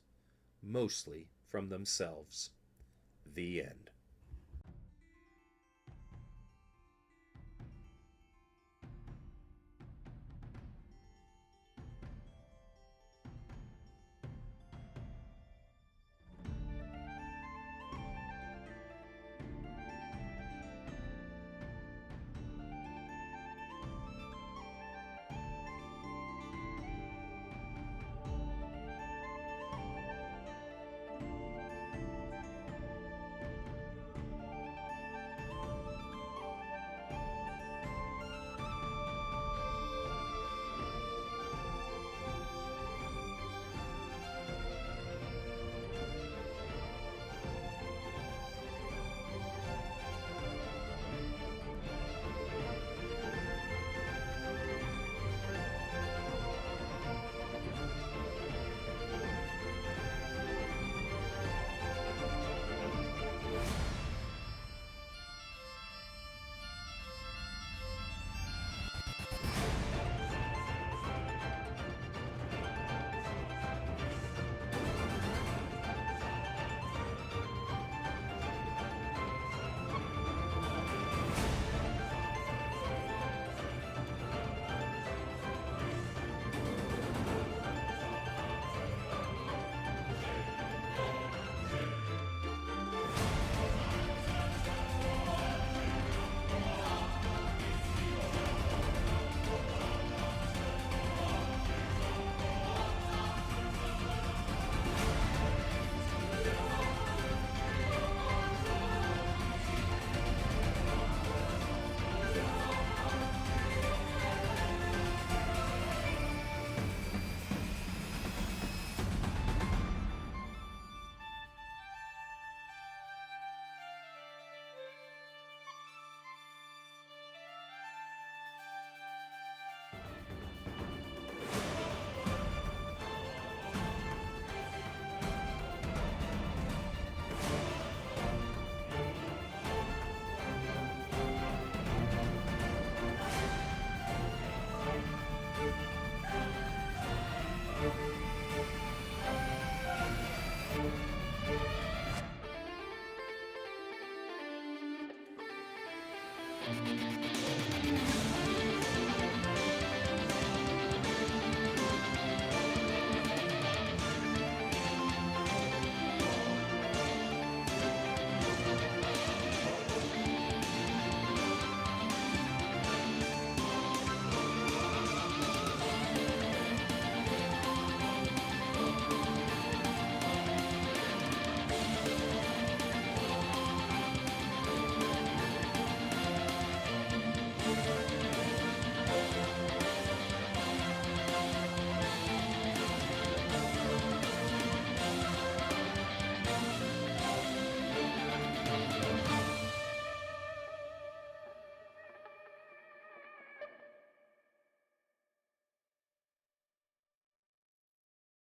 mostly from themselves." The end.